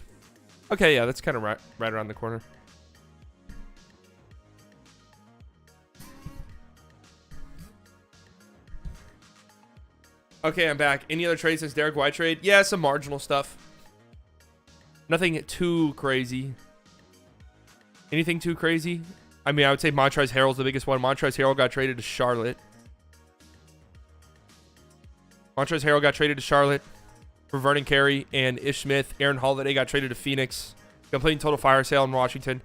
Okay, yeah, that's kind of right around the corner. Okay, I'm back. Any other trades since Derek White trade? Yeah, some marginal stuff. Nothing too crazy. Anything too crazy? I mean, I would say Montrezl Harrell's the biggest one. Montrezl Harrell got traded to Charlotte. Montrezl Harrell got traded to Charlotte for Vernon Carey and Ish Smith. Aaron Holiday got traded to Phoenix. Completing total fire sale in Washington.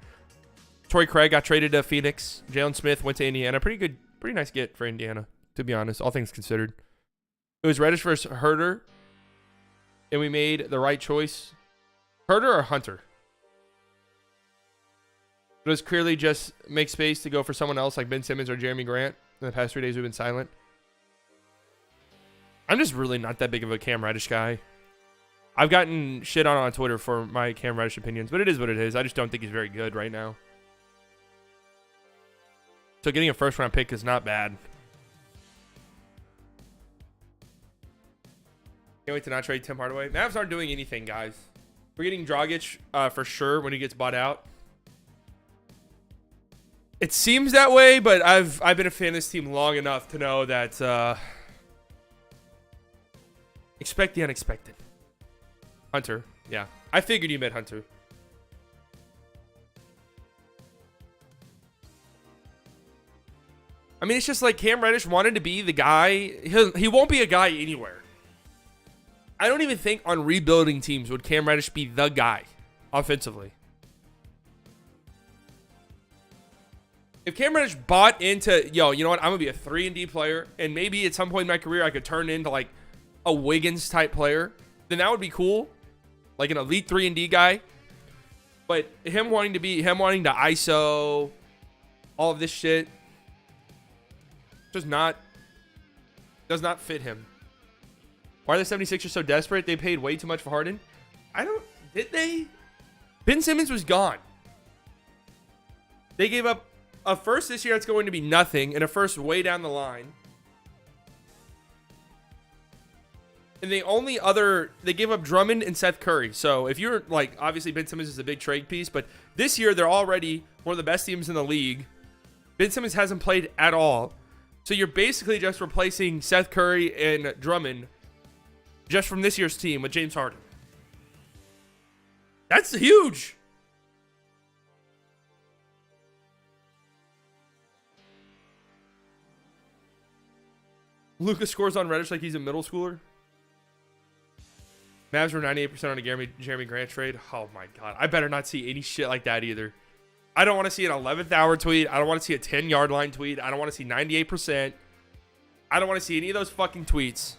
Torrey Craig got traded to Phoenix. Jalen Smith went to Indiana. Pretty nice get for Indiana, to be honest, all things considered. It was Reddish versus Herder, and we made the right choice. Herder or Hunter? It was clearly just make space to go for someone else like Ben Simmons or Jeremy Grant. In the past 3 days, we've been silent. I'm just really not that big of a Cam Reddish guy. I've gotten shit on Twitter for my Cam Reddish opinions, but it is what it is. I just don't think he's very good right now. So getting a first-round pick is not bad. Can't wait to not trade Tim Hardaway. Mavs aren't doing anything, guys. We're getting Dragic for sure when he gets bought out. It seems that way, but I've been a fan of this team long enough to know that expect the unexpected. Hunter, yeah. I figured you meant Hunter. I mean, it's just like Cam Reddish wanted to be the guy. He won't be a guy anywhere. I don't even think on rebuilding teams would Cam Reddish be the guy offensively. If Cam Reddish bought into, yo, you know what? I'm going to be a 3-and-D player, and maybe at some point in my career I could turn into like a Wiggins type player, then that would be cool. Like an elite 3-and-D guy. But him wanting to ISO, all of this shit, does not fit him. Why are the 76ers so desperate? They paid way too much for Harden. Did they? Ben Simmons was gone. They gave up a first this year that's going to be nothing, and a first way down the line. And they gave up Drummond and Seth Curry. So if you're like, obviously Ben Simmons is a big trade piece, but this year they're already one of the best teams in the league. Ben Simmons hasn't played at all. So you're basically just replacing Seth Curry and Drummond just from this year's team with James Harden. That's huge. Lucas scores on Reddit like he's a middle schooler. Mavs were 98% on a Jeremy Grant trade. Oh my God. I better not see any shit like that either. I don't want to see an 11th hour tweet. I don't want to see a 10-yard line tweet. I don't want to see 98%. I don't want to see any of those fucking tweets.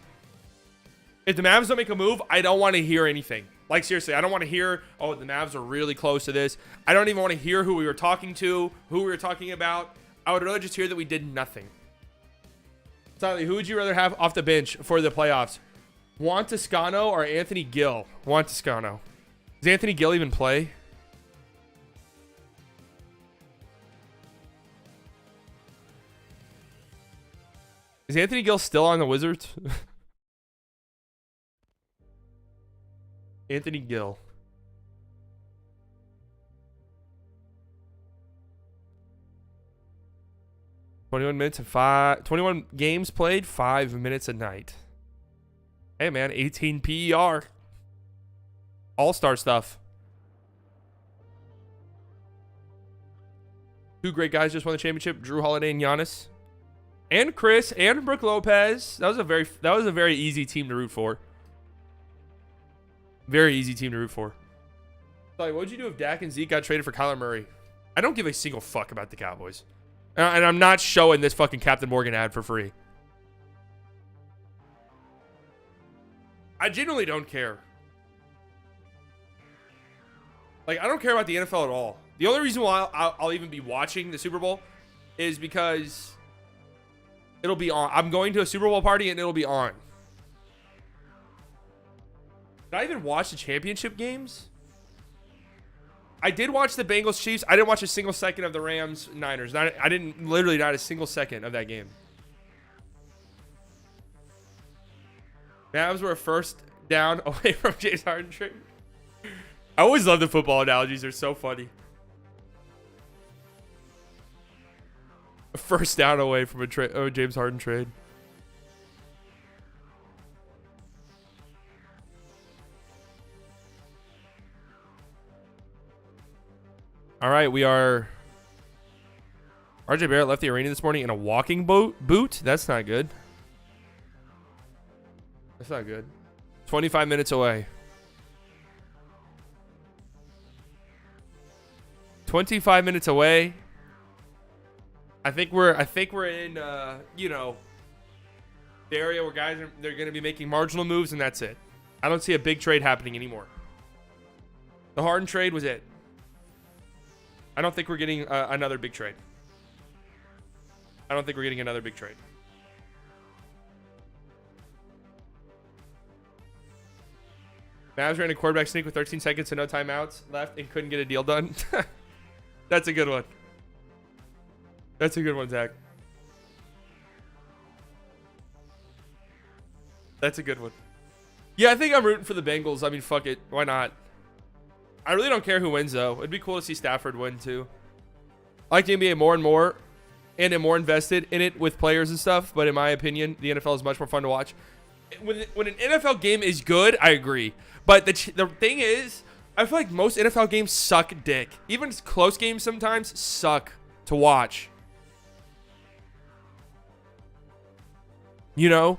If the Mavs don't make a move, I don't want to hear anything. Like, seriously, I don't want to hear, oh, the Mavs are really close to this. I don't even want to hear who we were talking to, who we were talking about. I would rather just hear that we did nothing. Slightly, who would you rather have off the bench for the playoffs? Juan Toscano or Anthony Gill? Juan Toscano. Does Anthony Gill even play? Is Anthony Gill still on the Wizards? Anthony Gill. $21 games played, 5 minutes a night. Hey man, 18 PER. All-star stuff. Two great guys just won the championship, Drew Holiday and Giannis. And Chris and Brook Lopez. That was a very easy team to root for. Very easy team to root for. Sorry, what would you do if Dak and Zeke got traded for Kyler Murray? I don't give a single fuck about the Cowboys. And I'm not showing this fucking Captain Morgan ad for free. I genuinely don't care. Like, I don't care about the NFL at all. The only reason why I'll even be watching the Super Bowl is because it'll be on. I'm going to a Super Bowl party and it'll be on. Did I even watch the championship games? I did watch the Bengals Chiefs. I didn't watch a single second of the Rams Niners. I didn't, literally not a single second of that game. Mavs were a first down away from James Harden trade. I always love the football analogies. They're so funny. A first down away from a James Harden trade. All right, we are. RJ Barrett left the arena this morning in a walking boot. That's not good. That's not good. 25 minutes away. 25 minutes away. I think we're in you know, the area where guys they're going to be making marginal moves, and that's it. I don't see a big trade happening anymore. The Harden trade was it. I don't think we're getting another big trade. I don't think we're getting another big trade. Mavs ran a quarterback sneak with 13 seconds and no timeouts left and couldn't get a deal done. That's a good one. That's a good one, Zach. That's a good one. Yeah, I think I'm rooting for the Bengals. I mean, fuck it. Why not? I really don't care who wins, though. It'd be cool to see Stafford win, too. I like the NBA more and more, and am more invested in it with players and stuff. But in my opinion, the NFL is much more fun to watch. When an NFL game is good, I agree. But the thing is, I feel like most NFL games suck dick. Even close games sometimes suck to watch. You know?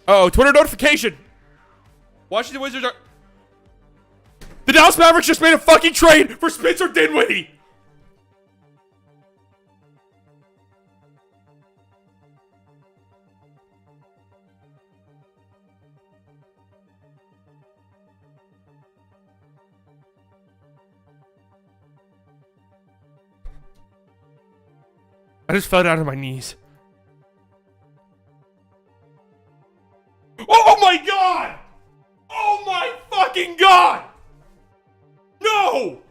Oh, Twitter notification. Washington Wizards are... The Dallas Mavericks just made a fucking trade for Spencer Dinwiddie. I just fell down on my knees. Oh my god! Oh my fucking god! No!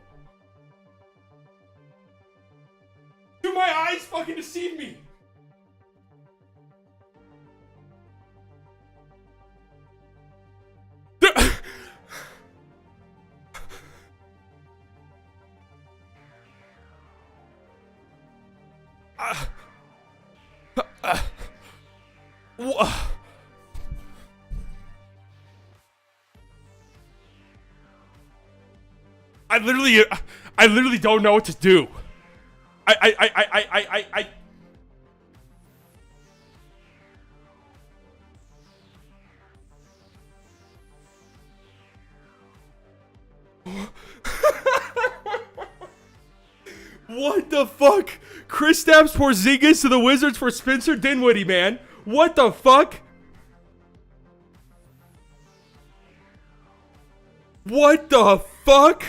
Do my eyes fucking deceive me? I literally don't know what to do. What the fuck? Kristaps Porzingis to the Wizards for Spencer Dinwiddie, man. What the fuck? What the fuck?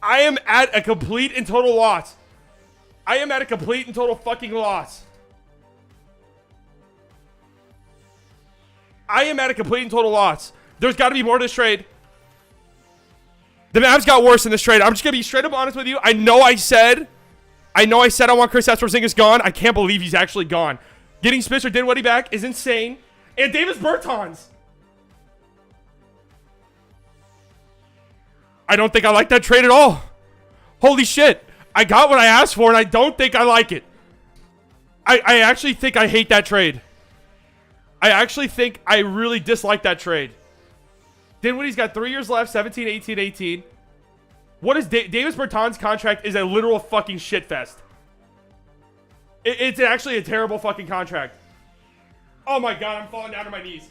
I am at a complete and total loss. I am at a complete and total fucking loss. I am at a complete and total loss. There's got to be more to this trade. The Mavs got worse in this trade. I'm just going to be straight up honest with you. I know I said I want Kristaps Porzingis gone. I can't believe he's actually gone. Getting Spencer Dinwiddie back is insane. And Davis Bertans. I don't think I like that trade at all. Holy shit. I got what I asked for, and I don't think I like it. I actually think I hate that trade. I actually think I really dislike that trade. Dinwiddie's got 3 years left, 17, 18, 18. What is Davis Bertans' contract is a literal fucking shitfest. It's actually a terrible fucking contract. Oh my god, I'm falling down on my knees.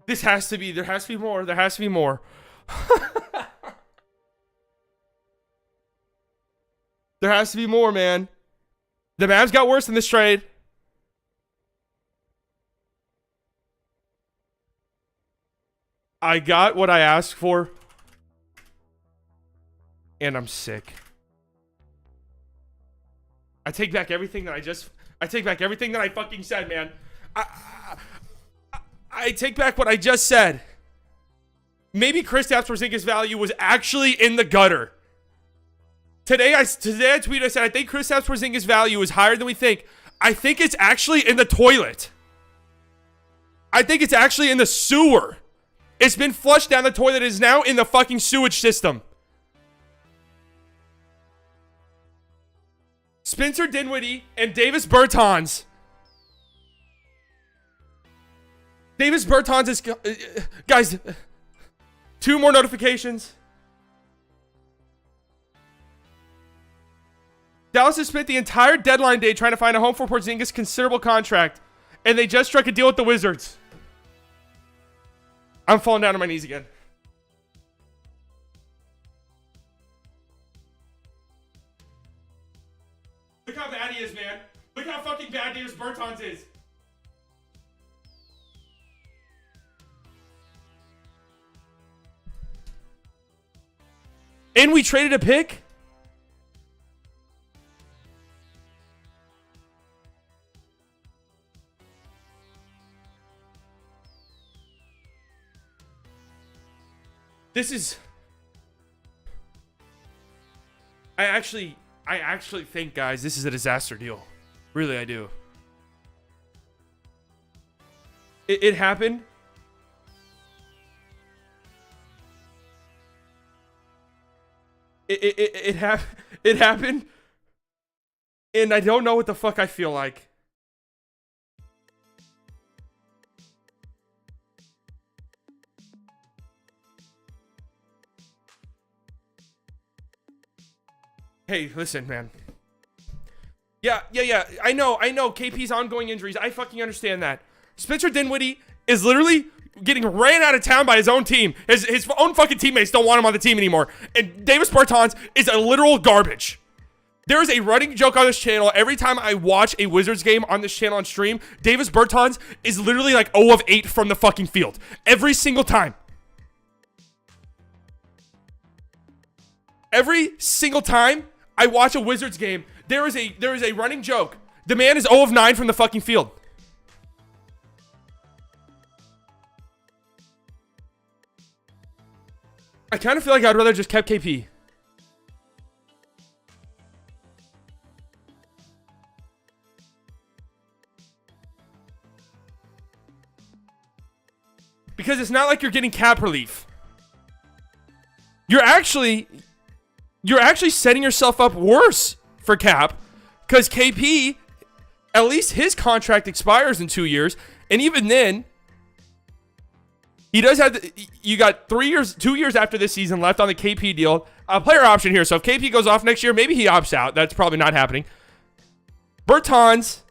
There has to be more. There has to be more. There has to be more, man. The Mavs got worse in this trade. I got what I asked for. And I'm sick. I take back everything that I fucking said, man. I take back what I just said. Maybe Kristaps Porzingis' value was actually in the gutter. Today I tweeted, I said, I think Kristaps Porzingis' value is higher than we think. I think it's actually in the toilet. I think it's actually in the sewer. It's been flushed down the toilet. It is now in the fucking sewage system. Spencer Dinwiddie and Davis Bertans. Davis Bertans is... guys, 2 more notifications. Dallas has spent the entire deadline day trying to find a home for Porzingis' considerable contract, and they just struck a deal with the Wizards. I'm falling down on my knees again. Look how bad he is, man. Look how fucking bad Davis Bertans is. And we traded a pick? This is... I actually think, guys, this is a disaster deal. Really, I do. It happened. It happened, and I don't know what the fuck I feel like. Hey, listen, man. Yeah. I know. KP's ongoing injuries. I fucking understand that. Spencer Dinwiddie is literally getting ran out of town by his own team. His own fucking teammates don't want him on the team anymore. And Davis Bertans is a literal garbage. There is a running joke on this channel. Every time I watch a Wizards game on this channel on stream, Davis Bertans is literally like 0 of 8 from the fucking field. Every single time. Every single time I watch a Wizards game, there is a running joke. The man is 0 of 9 from the fucking field. I kind of feel like I'd rather just kept KP. Because it's not like you're getting cap relief. You're actually setting yourself up worse for cap, because KP, at least his contract expires in 2 years, and even then, he does have you got 2 years after this season left on the KP deal. A player option here, so if KP goes off next year, maybe he opts out. That's probably not happening. Bertans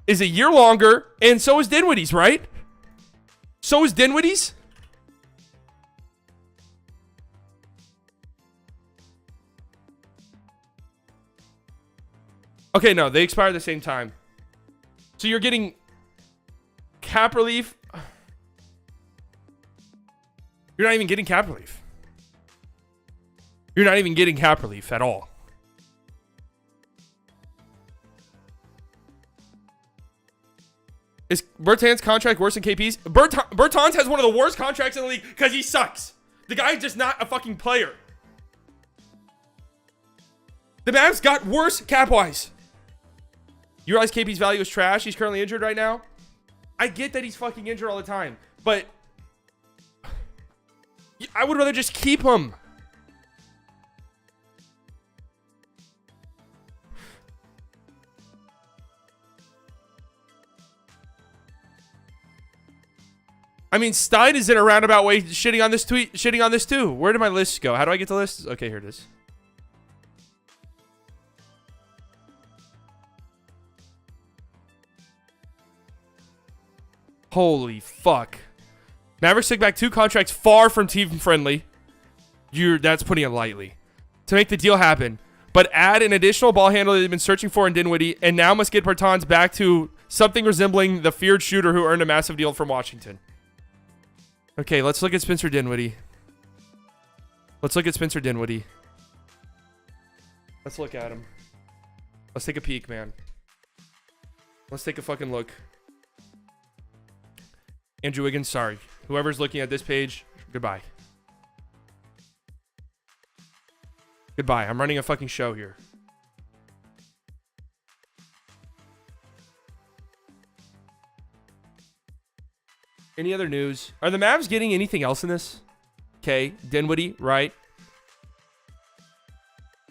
is a year longer, and so is Dinwiddie's, right? So is Dinwiddie's. Okay, no, they expire at the same time. So you're getting cap relief. You're not even getting cap relief. You're not even getting cap relief at all. Is Bertans' contract worse than KP's? Bertans has one of the worst contracts in the league because he sucks. The guy's just not a fucking player. The Mavs got worse cap-wise. You realize KP's value is trash? He's currently injured right now. I get that he's fucking injured all the time, but I would rather just keep him. I mean, Stein is in a roundabout way shitting on this too. Where did my list go? How do I get the list? Okay, here it is. Holy fuck. Mavericks took back 2 contracts far from team friendly. That's putting it lightly. To make the deal happen. But add an additional ball handler they've been searching for in Dinwiddie, and now must get Bertans back to something resembling the feared shooter who earned a massive deal from Washington. Okay, let's look at Spencer Dinwiddie. Let's look at him. Let's take a peek, man. Let's take a fucking look. Andrew Wiggins, sorry. Whoever's looking at this page, goodbye. Goodbye. I'm running a fucking show here. Any other news? Are the Mavs getting anything else in this? Okay, Dinwiddie, right?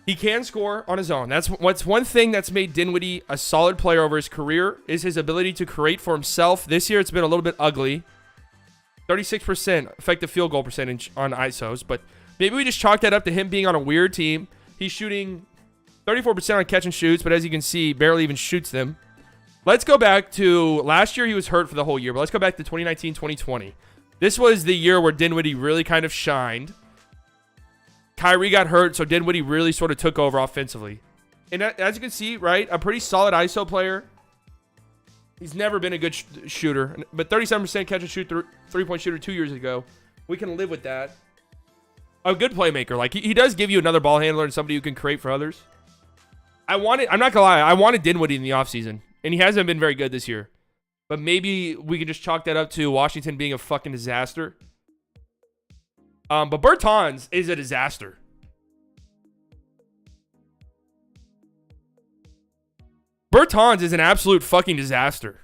He can score on his own. That's what's one thing that's made Dinwiddie a solid player over his career is his ability to create for himself. This year, it's been a little bit ugly. 36% effective field goal percentage on ISOs, but maybe we just chalk that up to him being on a weird team. He's shooting 34% on catch and shoots, but as you can see, barely even shoots them. Let's go back to last year. He was hurt for the whole year, but let's go back to 2019-2020. This was the year where Dinwiddie really kind of shined. Kyrie got hurt, so Dinwiddie really sort of took over offensively. And as you can see, right, a pretty solid ISO player. He's never been a good shooter, but 37% catch and shoot three-point shooter 2 years ago. We can live with that. A good playmaker. Like, he does give you another ball handler and somebody who can create for others. I'm not going to lie, I wanted Dinwiddie in the offseason, and he hasn't been very good this year. But maybe we can just chalk that up to Washington being a fucking disaster. But Bertans is a disaster. Bertans is an absolute fucking disaster.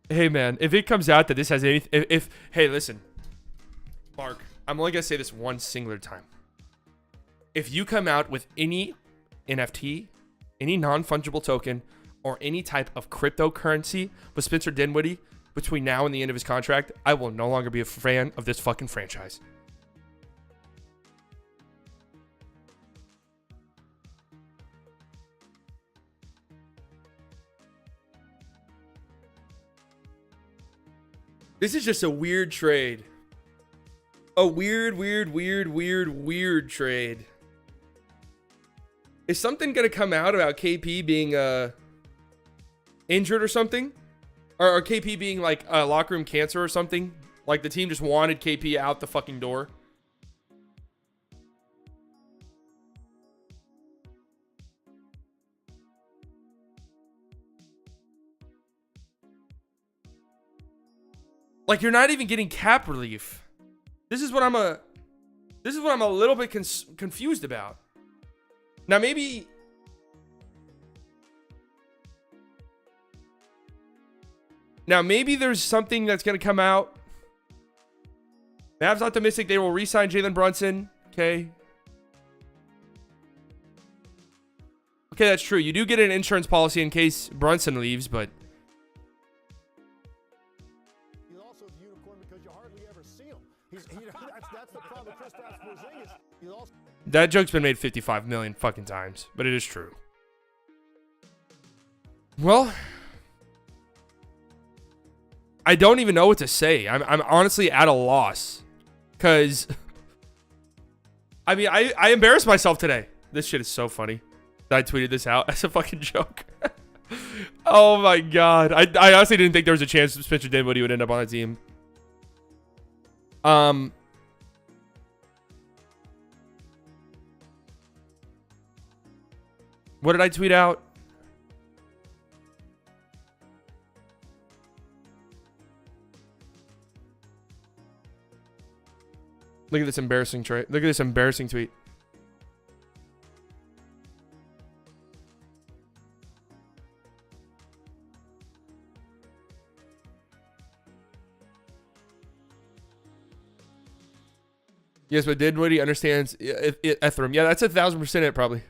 Hey, man, if it comes out that this has anything... Hey, listen. Mark, I'm only going to say this one singular time. If you come out with any NFT, any non-fungible token, or any type of cryptocurrency with Spencer Dinwiddie, between now and the end of his contract, I will no longer be a fan of this fucking franchise. This is just a weird trade. A weird trade. Is something going to come out about KP being injured or something? Or KP being like a locker room cancer or something? Like the team just wanted KP out the fucking door? Like, you're not even getting cap relief. This is what I'm a little bit confused about. Now maybe there's something that's going to come out. Mavs optimistic they will re-sign Jalen Brunson. Okay. Okay, that's true. You do get an insurance policy in case Brunson leaves, but he's also a unicorn because you hardly ever see him. That's the problem with Kristaps Porzingis. He's also that joke's been made 55 million fucking times, but it is true. Well, I don't even know what to say. I'm honestly at a loss. Because, I mean, I embarrassed myself today. This shit is so funny. I tweeted this out as a fucking joke. Oh my god. I honestly didn't think there was a chance Spencer Dinwiddie would end up on the team. What did I tweet out? Look at this embarrassing trade. Look at this embarrassing tweet. Yes, but Dinwiddie understands Ethereum. Yeah, that's 1,000% it, probably.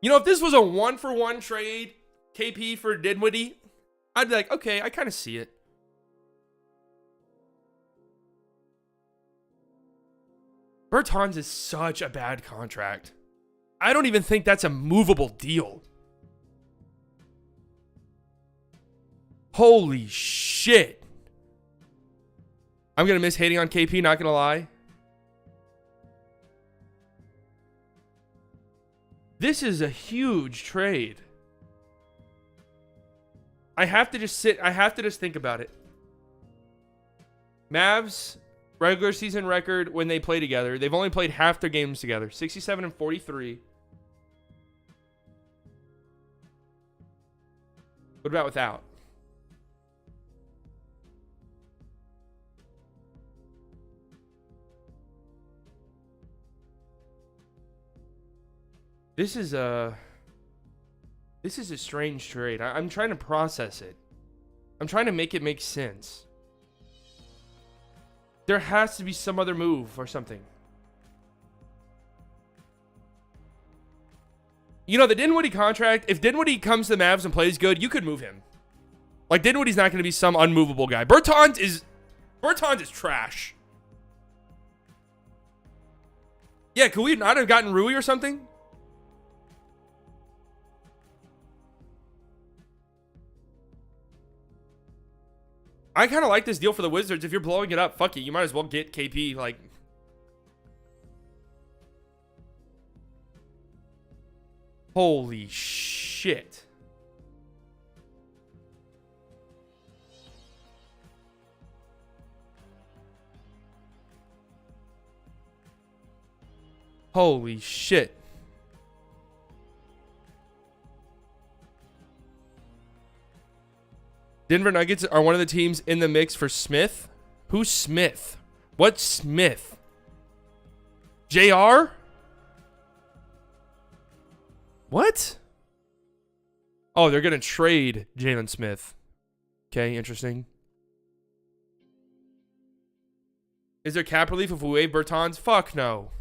You know, if this was a 1-for-1 trade, KP for Dinwiddie, I'd be like, okay, I kind of see it. Bertans is such a bad contract. I don't even think that's a movable deal. Holy shit. I'm going to miss hating on KP, not going to lie. This is a huge trade. I have to just think about it. Mavs regular season record when they play together. They've only played half their games together. 67-43. What about without? This is a strange trade. I'm trying to process it. I'm trying to make it make sense. There has to be some other move or something. You know, the Dinwiddie contract, if Dinwiddie comes to the Mavs and plays good, you could move him. Like, Dinwiddie's not going to be some unmovable guy. Bertans is trash. Yeah, could we not have gotten Rui or something? I kind of like this deal for the Wizards. If you're blowing it up, fuck it. You might as well get KP. Like, holy shit. Holy shit. Denver Nuggets are one of the teams in the mix for Smith. Who's Smith? What's Smith? JR? What? Oh, they're going to trade Jalen Smith. Okay, interesting. Is there cap relief if we waive Bertans? Fuck no.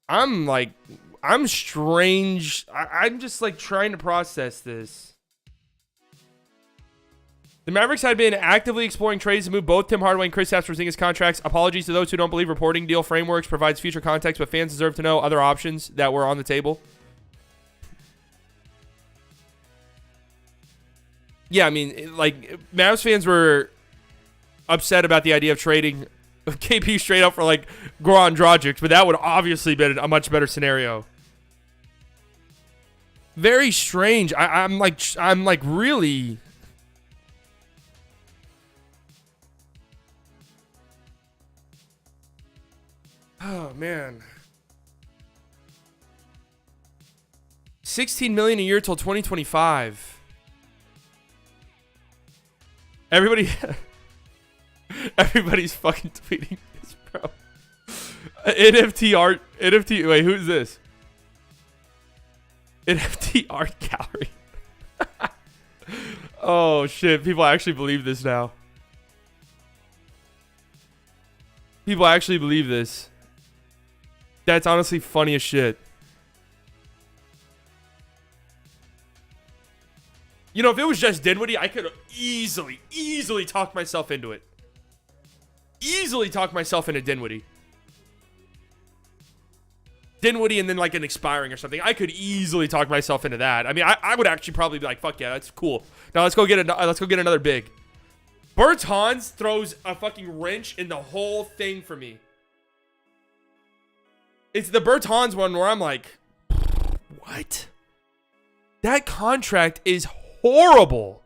I'm strange. I'm just like trying to process this. The Mavericks had been actively exploring trades to move both Tim Hardaway and Kristaps Porzingis contracts. Apologies to those who don't believe reporting deal frameworks provides future context, but fans deserve to know other options that were on the table. Yeah, I mean, like, Mavs fans were upset about the idea of trading KP straight up for, like, GoranDragic, but that would obviously been a much better scenario. Very strange. I'm like really... Oh, man. $16 million a year till 2025. Everybody's fucking tweeting this, bro. NFT art. Wait, who's this? NFT art gallery. Oh, shit. People actually believe this now. People actually believe this. That's honestly funny as shit. You know, if it was just Dinwiddie, I could easily talk myself into it. Easily talk myself into Dinwiddie. Dinwiddie and then like an expiring or something. I could easily talk myself into that. I mean, I would actually probably be like, fuck yeah, that's cool. Now let's go get another big. Bertans throws a fucking wrench in the whole thing for me. It's the Bertans one where I'm like, what? That contract is horrible.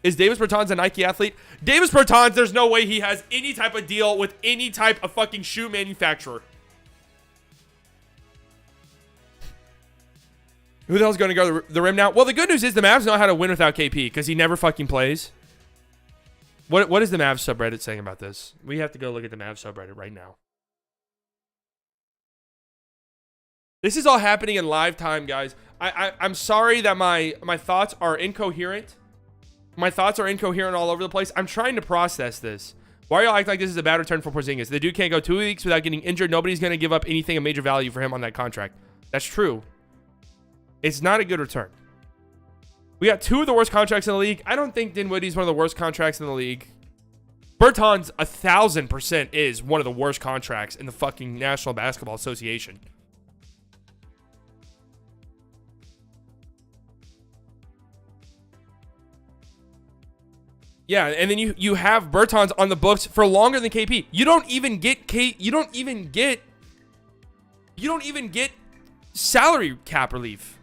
Is Davis Bertans a Nike athlete? Davis Bertans, there's no way he has any type of deal with any type of fucking shoe manufacturer. Who the hell's going to go to the rim now? Well, the good news is the Mavs know how to win without KP because he never fucking plays. What is the Mavs subreddit saying about this? We have to go look at the Mavs subreddit right now. This is all happening in live time, guys. I'm sorry that my thoughts are incoherent. My thoughts are incoherent all over the place. I'm trying to process this. Why are y'all acting like this is a bad return for Porzingis? The dude can't go 2 weeks without getting injured. Nobody's going to give up anything of major value for him on that contract. That's true. It's not a good return. We got two of the worst contracts in the league. I don't think Dinwiddie's one of the worst contracts in the league. Bertans 1,000% is one of the worst contracts in the fucking National Basketball Association. Yeah, and then you have Bertans on the books for longer than KP. You don't even get salary cap relief.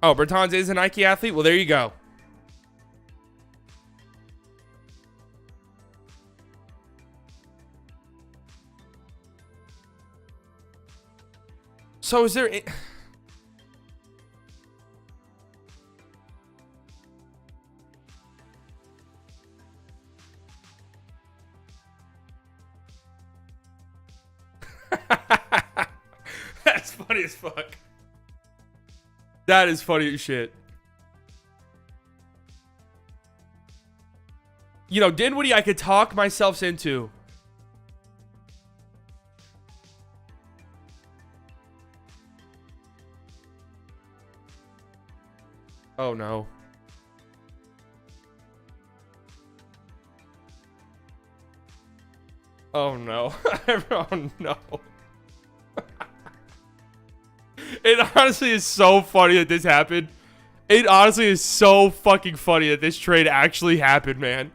Oh, Bertans is a Nike athlete? Well, there you go. So is there... That's funny as fuck. That is funny as shit. You know, Dinwiddie, I could talk myself into. Oh, no. Oh, no. Oh, no. It honestly is so funny that this happened. It honestly is so fucking funny that this trade actually happened, man.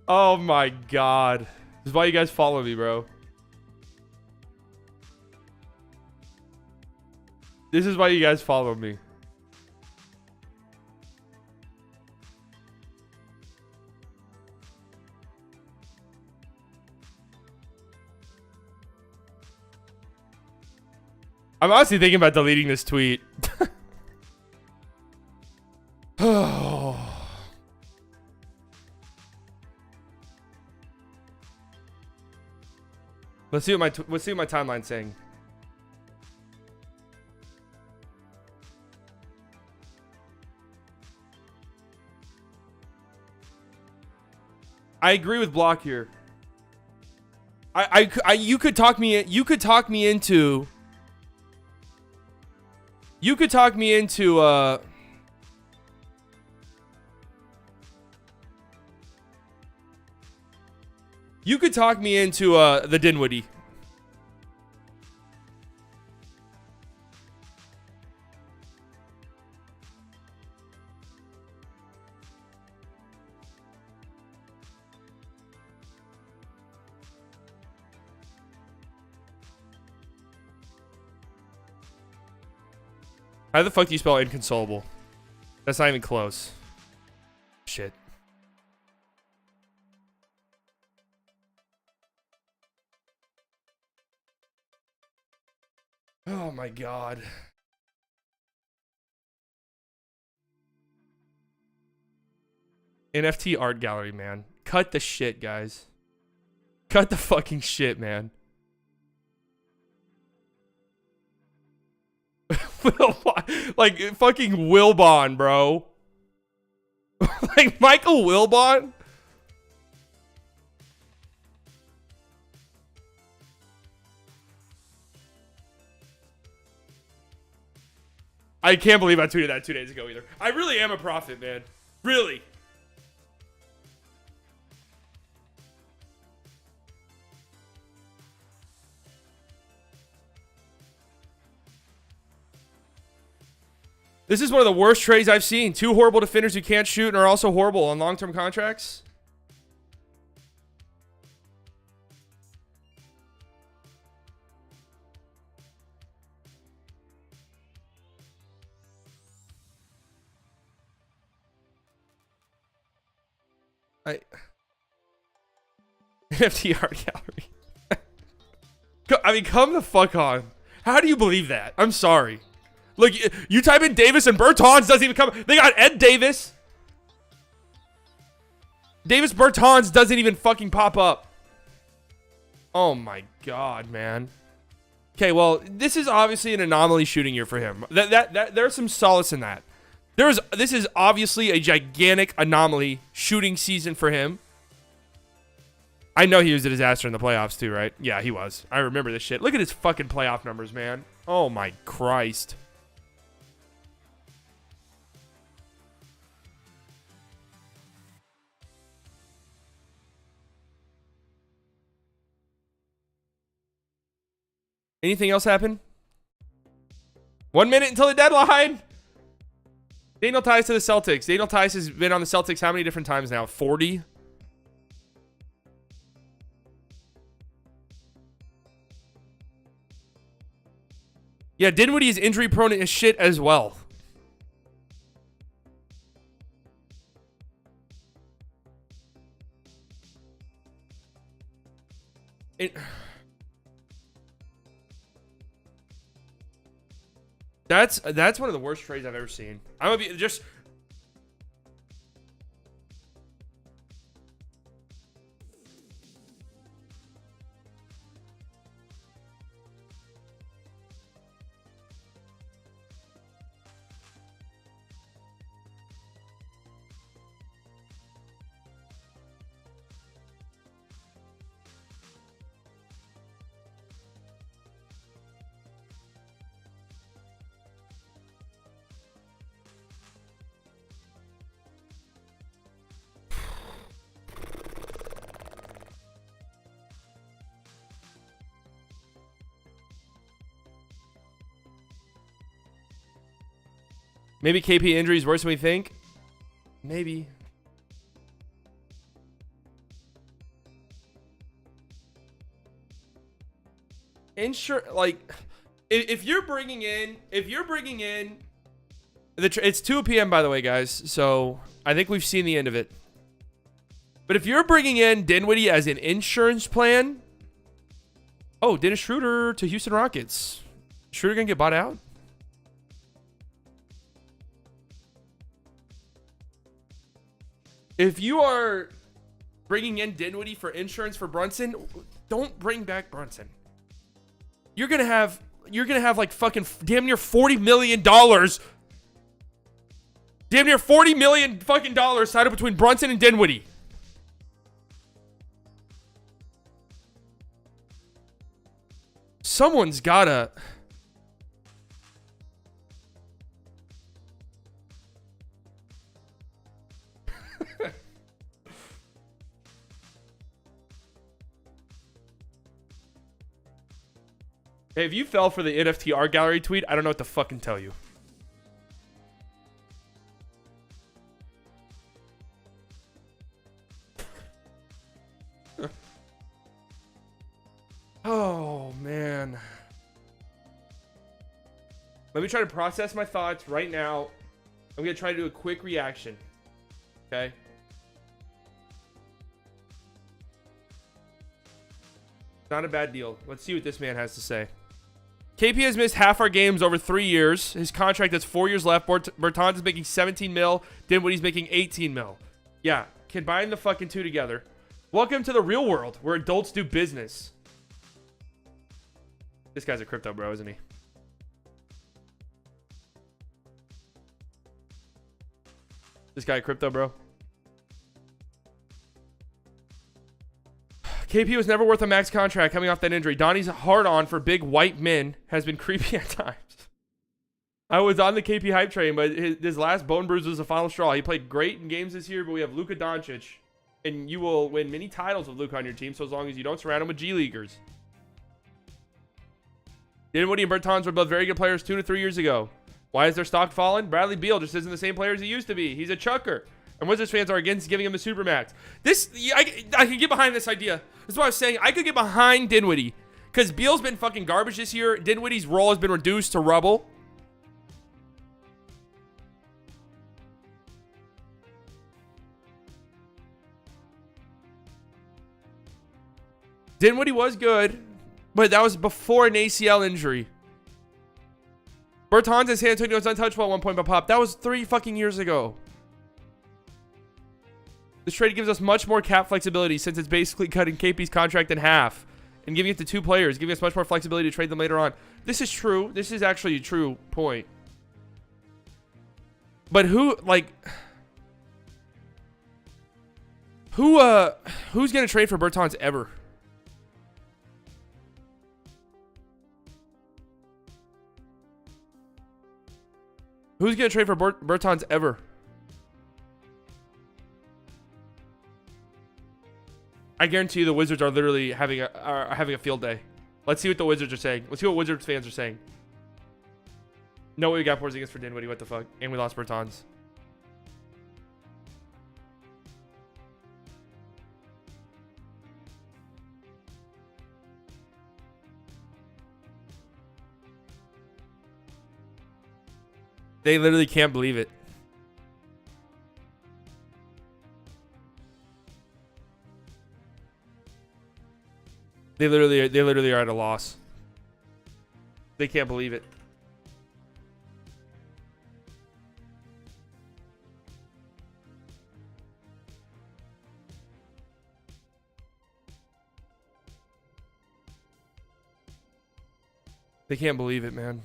Oh my god. This is why you guys follow me, bro. This is why you guys follow me. I'm honestly thinking about deleting this tweet. Oh. Let's see what my timeline's saying. I agree with Block here. You could talk me into you could talk me into the Dinwiddie. How the fuck do you spell inconsolable? That's not even close. Shit. Oh my god. NFT art gallery, man. Cut the shit, guys. Cut the fucking shit, man. Like fucking Wilbon, bro. Like Michael Wilbon. I can't believe I tweeted that 2 days ago either. I really am a prophet, man. Really. This is one of the worst trades I've seen. Two horrible defenders who can't shoot and are also horrible on long-term contracts. NFT art gallery. I mean, come the fuck on. How do you believe that? I'm sorry. Look, you type in Davis and Bertans doesn't even come. They got Ed Davis. Davis Bertans doesn't even fucking pop up. Oh my god, man. Okay, well, this is obviously an anomaly shooting year for him. There's some solace in that. This is obviously a gigantic anomaly shooting season for him. I know he was a disaster in the playoffs too, right? Yeah, he was. I remember this shit. Look at his fucking playoff numbers, man. Oh my Christ. Anything else happen? 1 minute until the deadline. Daniel Tice to the Celtics. Daniel Tice has been on the Celtics how many different times now? 40? Yeah, Dinwiddie is injury prone as shit as well. That's one of the worst trades I've ever seen. I'm gonna be just. Maybe KP injury is worse than we think. Maybe. Like, if you're bringing in, it's 2 p.m. by the way, guys. So I think we've seen the end of it. But if you're bringing in Dinwiddie as an insurance plan, oh, Dennis Schroeder to Houston Rockets. Schroeder gonna get bought out? If you are bringing in Dinwiddie for insurance for Brunson. Don't bring back Brunson. You're gonna have like fucking damn near $40 million. Damn near $40 million fucking dollars tied up between Brunson and Dinwiddie. Someone's gotta. Hey, if you fell for the NFT art gallery tweet, I don't know what to fucking tell you. Oh, man. Let me try to process my thoughts right now. I'm going to try to do a quick reaction. Okay? Not a bad deal. Let's see what this man has to say. KP has missed half our games over 3 years. His contract has 4 years left. Bertans is making 17 mil. Dinwiddie's making 18 mil. Yeah, combine the fucking two together. Welcome to the real world where adults do business. This guy's a crypto bro, isn't he? This guy a crypto bro? KP was never worth a max contract coming off that injury. Donnie's hard on for big white men has been creepy at times. I was on the KP hype train, but his last bone bruise was the final straw. He played great in games this year, but we have Luka Doncic, and you will win many titles with Luka on your team, so as long as you don't surround him with G Leaguers. Dinwiddie and Bertans were both very good players 2 to 3 years ago. Why is their stock fallen? Bradley Beal just isn't the same player as he used to be. He's a chucker. And Wizards fans are against giving him a supermax. I can get behind this idea. This is what I was saying. I could get behind Dinwiddie. Because Beal's been fucking garbage this year. Dinwiddie's role has been reduced to rubble. Dinwiddie was good, but that was before an ACL injury. Bertans and San Antonio was untouchable at one point by Pop. That was 3 fucking years ago. This trade gives us much more cap flexibility since it's basically cutting KP's contract in half and giving it to 2 players, giving us much more flexibility to trade them later on. This is true. This is actually a true point. But who's going to trade for Bertans ever? Who's going to trade for Bertans ever? I guarantee you the Wizards are literally having a field day. Let's see what the Wizards are saying. Let's see what Wizards fans are saying. No way we got Porzingis for Dinwiddie. What the fuck? And we lost Bertans. They literally can't believe it. They literally are at a loss. They can't believe it. They can't believe it, man.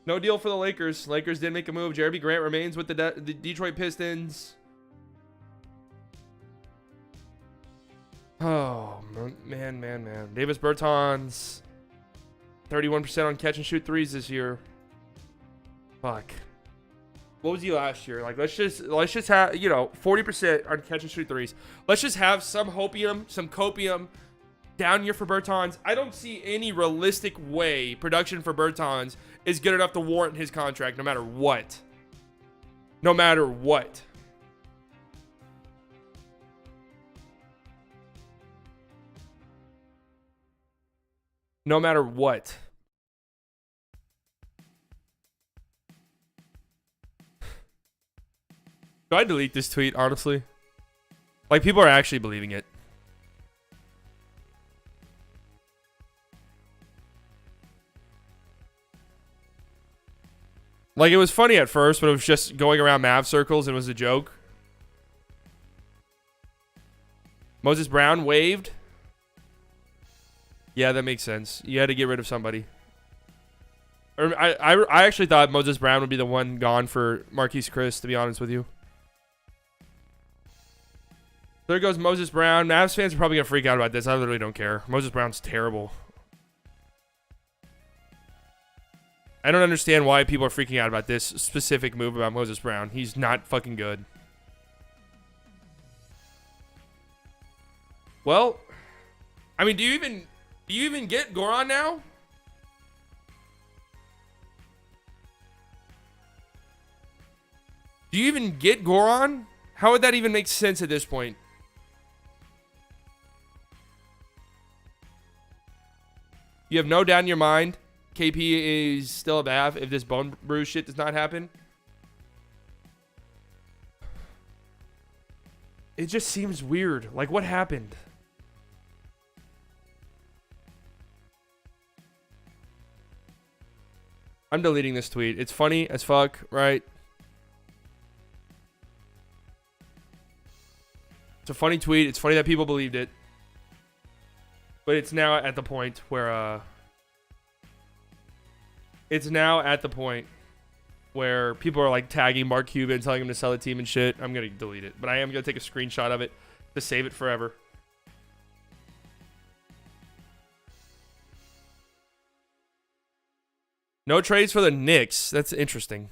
No deal for the Lakers. Lakers didn't make a move. Jeremy Grant remains with the Detroit Pistons. Oh, man. Davis Bertans. 31% on catch and shoot threes this year. Fuck. What was he last year? Like, let's just have, 40% on catch and shoot threes. Let's just have some copium down year for Bertans. I don't see any realistic way production for Bertans is good enough to warrant his contract no matter what. No matter what. No matter what. Do I delete this tweet, honestly? Like, people are actually believing it. Like, it was funny at first, but it was just going around Mav circles and it was a joke. Moses Brown waived. Yeah, that makes sense. You had to get rid of somebody. Or I actually thought Moses Brown would be the one gone for Marquise Chris, to be honest with you. There goes Moses Brown. Mavs fans are probably going to freak out about this. I literally don't care. Moses Brown's terrible. I don't understand why people are freaking out about this specific move about Moses Brown. He's not fucking good. Well, I mean, do you even get Goran now? Do you even get Goran? How would that even make sense at this point? You have no doubt in your mind KP is still a Bav if this bone bruise shit does not happen. It just seems weird. Like, what happened? I'm deleting this tweet. It's funny as fuck, right? It's a funny tweet. It's funny that people believed it. But it's now at the point where people are like tagging Mark Cuban, telling him to sell the team and shit. I'm gonna delete it, but I am gonna take a screenshot of it to save it forever. No trades for the Knicks. That's interesting.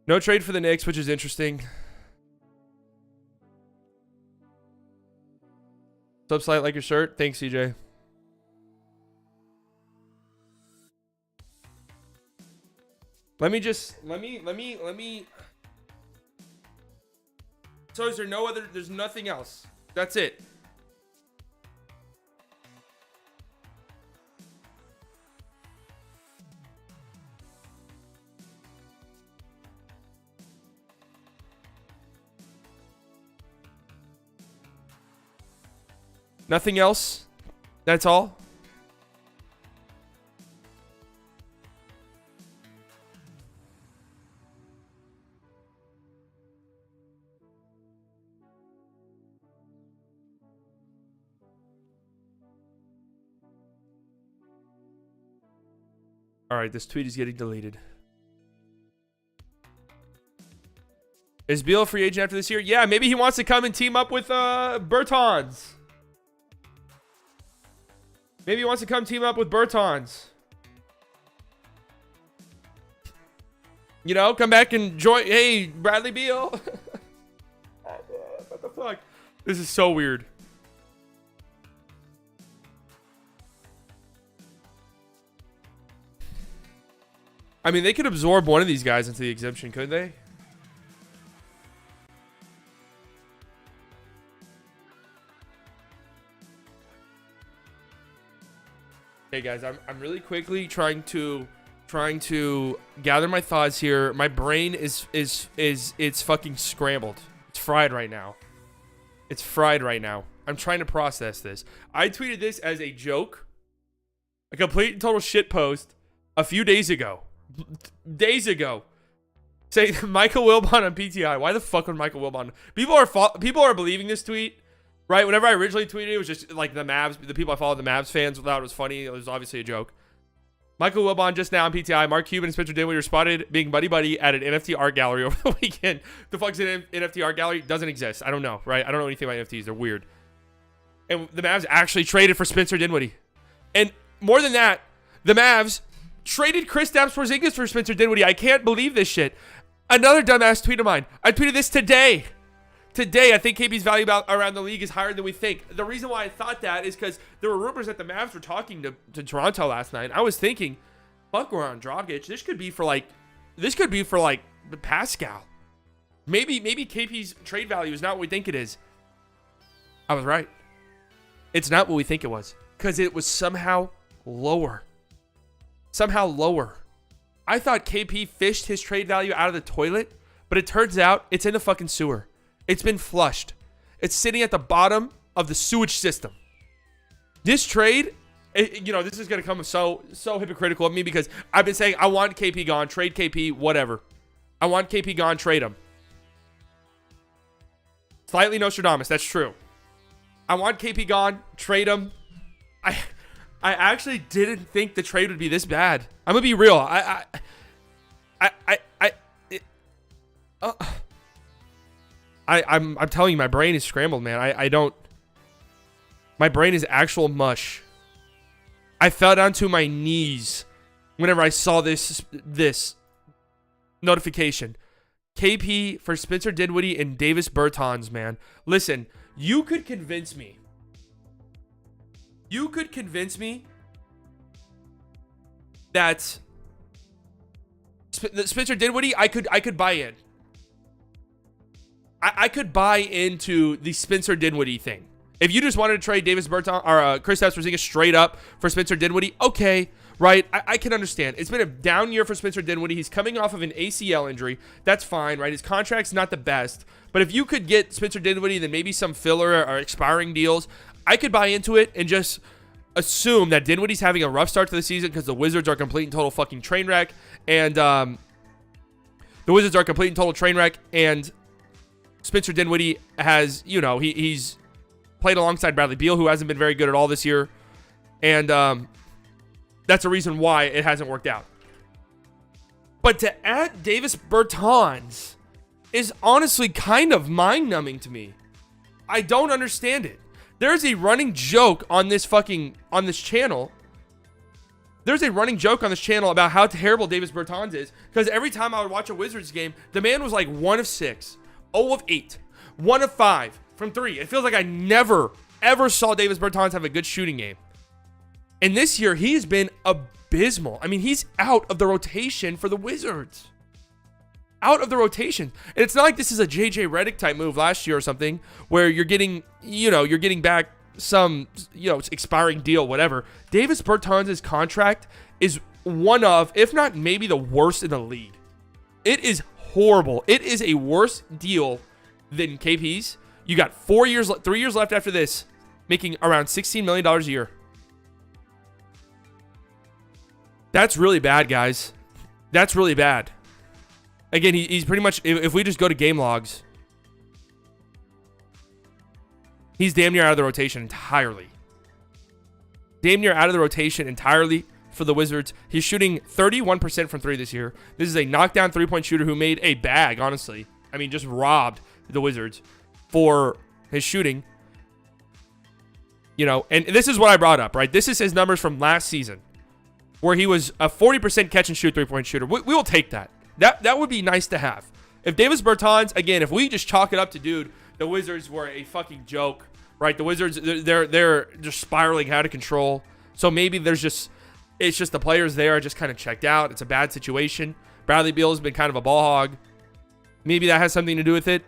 No trade for the Knicks, which is interesting. What's up, Slight, like your shirt? Thanks, CJ. Let me. So is there no other? There's nothing else. That's it. Nothing else? That's all? All right, this tweet is getting deleted. Is Beal a free agent after this year? Yeah, maybe he wants to come and team up with Bertans. Maybe he wants to come team up with Bertans. You know, come back and join. Hey, Bradley Beal. What the fuck? This is so weird. I mean, they could absorb one of these guys into the exemption, couldn't they? Hey guys, I'm really quickly trying to gather my thoughts here. My brain is it's fucking scrambled. It's fried right now. It's fried right now. I'm trying to process this. I tweeted this as a joke, a complete and total shit post a few days ago. Say Michael Wilbon on PTI. Why the fuck would Michael Wilbon? People are believing this tweet. Right, whenever I originally tweeted, it was just like the people I followed, the Mavs fans, thought it was funny. It was obviously a joke. Michael Wilbon just now on PTI. Mark Cuban and Spencer Dinwiddie were spotted being buddy-buddy at an NFT art gallery over the weekend. The fuck's an NFT art gallery? Doesn't exist. I don't know, right? I don't know anything about NFTs. They're weird. And the Mavs actually traded for Spencer Dinwiddie. And more than that, the Mavs traded Kristaps Porzingis for Spencer Dinwiddie. I can't believe this shit. Another dumbass tweet of mine. I tweeted this today. Today, I think KP's value around the league is higher than we think. The reason why I thought that is because there were rumors that the Mavs were talking to Toronto last night. I was thinking, fuck GoranDragic. This could be for like Pascal. Maybe KP's trade value is not what we think it is. I was right. It's not what we think it was. Because it was somehow lower. Somehow lower. I thought KP fished his trade value out of the toilet, but it turns out it's in the fucking sewer. It's been flushed. It's sitting at the bottom of the sewage system. This trade, this is going to come so hypocritical of me because I've been saying I want KP gone, trade KP, whatever. I want KP gone, trade him. Slightly Nostradamus, that's true. I want KP gone, trade him. I actually didn't think the trade would be this bad. I'm gonna be real. I'm telling you, my brain is scrambled, man. I don't. My brain is actual mush. I fell down to my knees whenever I saw this notification. KP for Spencer Dinwiddie and Davis Bertans, man. Listen, you could convince me. You could convince me that Spencer Dinwiddie, I could buy in. I could buy into the Spencer Dinwiddie thing. If you just wanted to trade Davis Bertans or Kristaps Porzingis straight up for Spencer Dinwiddie, okay, right? I can understand. It's been a down year for Spencer Dinwiddie. He's coming off of an ACL injury. That's fine, right? His contract's not the best. But if you could get Spencer Dinwiddie, then maybe some filler or expiring deals, I could buy into it and just assume that Dinwiddie's having a rough start to the season because the Wizards are complete and total fucking train wreck. And Spencer Dinwiddie has, he's played alongside Bradley Beal, who hasn't been very good at all this year. And that's a reason why it hasn't worked out. But to add Davis Bertans is honestly kind of mind-numbing to me. I don't understand it. There's a running joke on this channel. There's a running joke on this channel about how terrible Davis Bertans is. Because every time I would watch a Wizards game, the man was like 1 of 6, 0 of 8, 1 of 5 from 3. It feels like I never, ever saw Davis Bertans have a good shooting game. And this year, he's been abysmal. I mean, he's out of the rotation for the Wizards. Out of the rotation. And it's not like this is a JJ Redick type move last year or something where you're getting back some, expiring deal, whatever. Davis Bertans' contract is one of, if not maybe the worst in the league. It is horrible. It is a worse deal than KP's. You got 3 years left after this, making around $16 million a year. That's really bad, guys. That's really bad. Again, he's pretty much, if we just go to game logs, he's damn near out of the rotation entirely. Damn near out of the rotation entirely for the Wizards. He's shooting 31% from 3 this year. This is a knockdown three-point shooter who made a bag, honestly. I mean, just robbed the Wizards for his shooting. And this is what I brought up, right? This is his numbers from last season, where he was a 40% catch and shoot three-point shooter. We will take that. That would be nice to have. If Davis Bertans, again, if we just chalk it up to, dude, the Wizards were a fucking joke, right? The Wizards, they're just spiraling out of control. So maybe it's just the players there are just kind of checked out. It's a bad situation. Bradley Beal has been kind of a ball hog. Maybe that has something to do with it.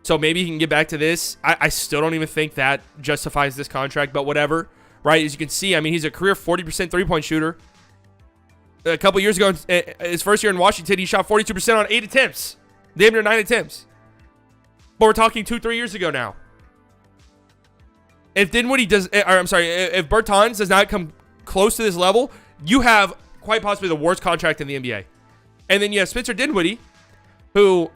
So maybe he can get back to this. I still don't even think that justifies this contract, but whatever, right? As you can see, I mean, he's a career 40% three-point shooter. A couple years ago, his first year in Washington, he shot 42% on 8 attempts. Damn near 9 attempts. But we're talking 2-3 years ago now. If Bertans does not come close to this level, you have quite possibly the worst contract in the NBA. And then you have Spencer Dinwiddie, who,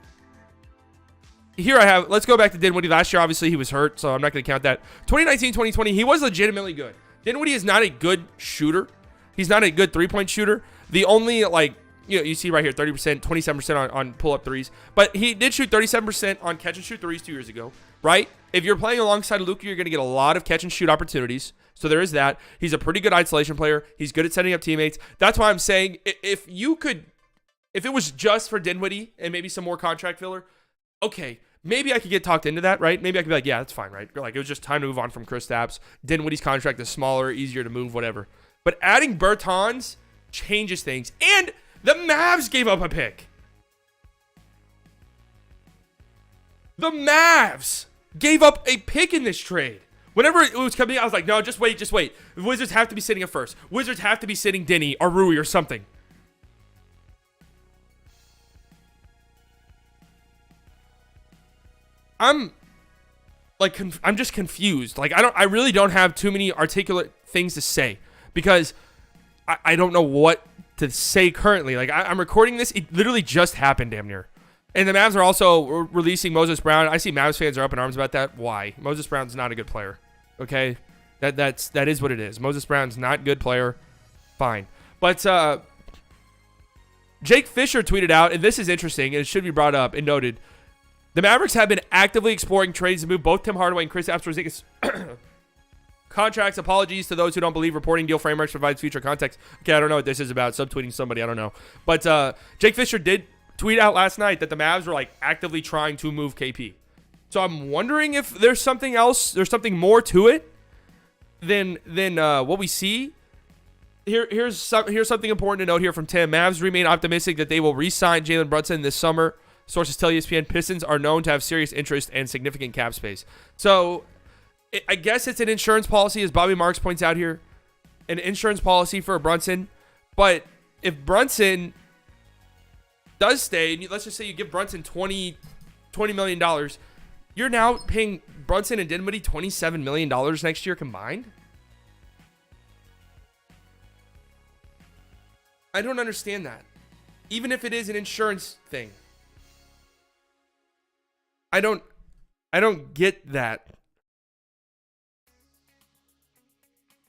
let's go back to Dinwiddie. Last year, obviously, he was hurt, so I'm not going to count that. 2019, 2020, he was legitimately good. Dinwiddie is not a good shooter. He's not a good three-point shooter. The only, you see right here, 30%, 27% on pull-up threes. But he did shoot 37% on catch-and-shoot threes 2 years ago, right? If you're playing alongside Luka, you're going to get a lot of catch-and-shoot opportunities. So there is that. He's a pretty good isolation player. He's good at setting up teammates. That's why I'm saying if it was just for Dinwiddie and maybe some more contract filler, okay, maybe I could get talked into that, right? Maybe I could be like, yeah, that's fine, right? Like, it was just time to move on from Kristaps. Dinwiddie's contract is smaller, easier to move, whatever. But adding Bertans changes things. And the Mavs gave up a pick. The Mavs gave up a pick in this trade. Whenever it was coming, I was like, no, just wait. The Wizards have to be sitting at first. Wizards have to be sitting Denny or Rui or something. I'm just confused. I really don't have too many articulate things to say because I don't know what to say currently. Like, I'm recording this. It literally just happened damn near. And the Mavs are also releasing Moses Brown. I see Mavs fans are up in arms about that. Why? Moses Brown's not a good player. Okay? That is what it is. Moses Brown's not a good player. Fine. But Jake Fisher tweeted out, and this is interesting, and it should be brought up and noted, the Mavericks have been actively exploring trades to move both Tim Hardaway and Kristaps Porzingis contracts. Apologies to those who don't believe reporting deal frameworks provides future context. Okay, I don't know what this is about. Subtweeting somebody, I don't know. But Jake Fisher did tweet out last night that the Mavs were like actively trying to move KP. So I'm wondering if there's something else, there's something more to it than what we see. Here's something important to note here from Tim. Mavs remain optimistic that they will re-sign Jalen Brunson this summer. Sources tell ESPN Pistons are known to have serious interest and significant cap space. So I guess it's an insurance policy, as Bobby Marks points out here, an insurance policy for Brunson. But if Brunson does stay, and let's just say you give Brunson $20 million, you're now paying Brunson and Dinwiddie $27 million next year combined? I don't understand that. Even if it is an insurance thing. I don't get that.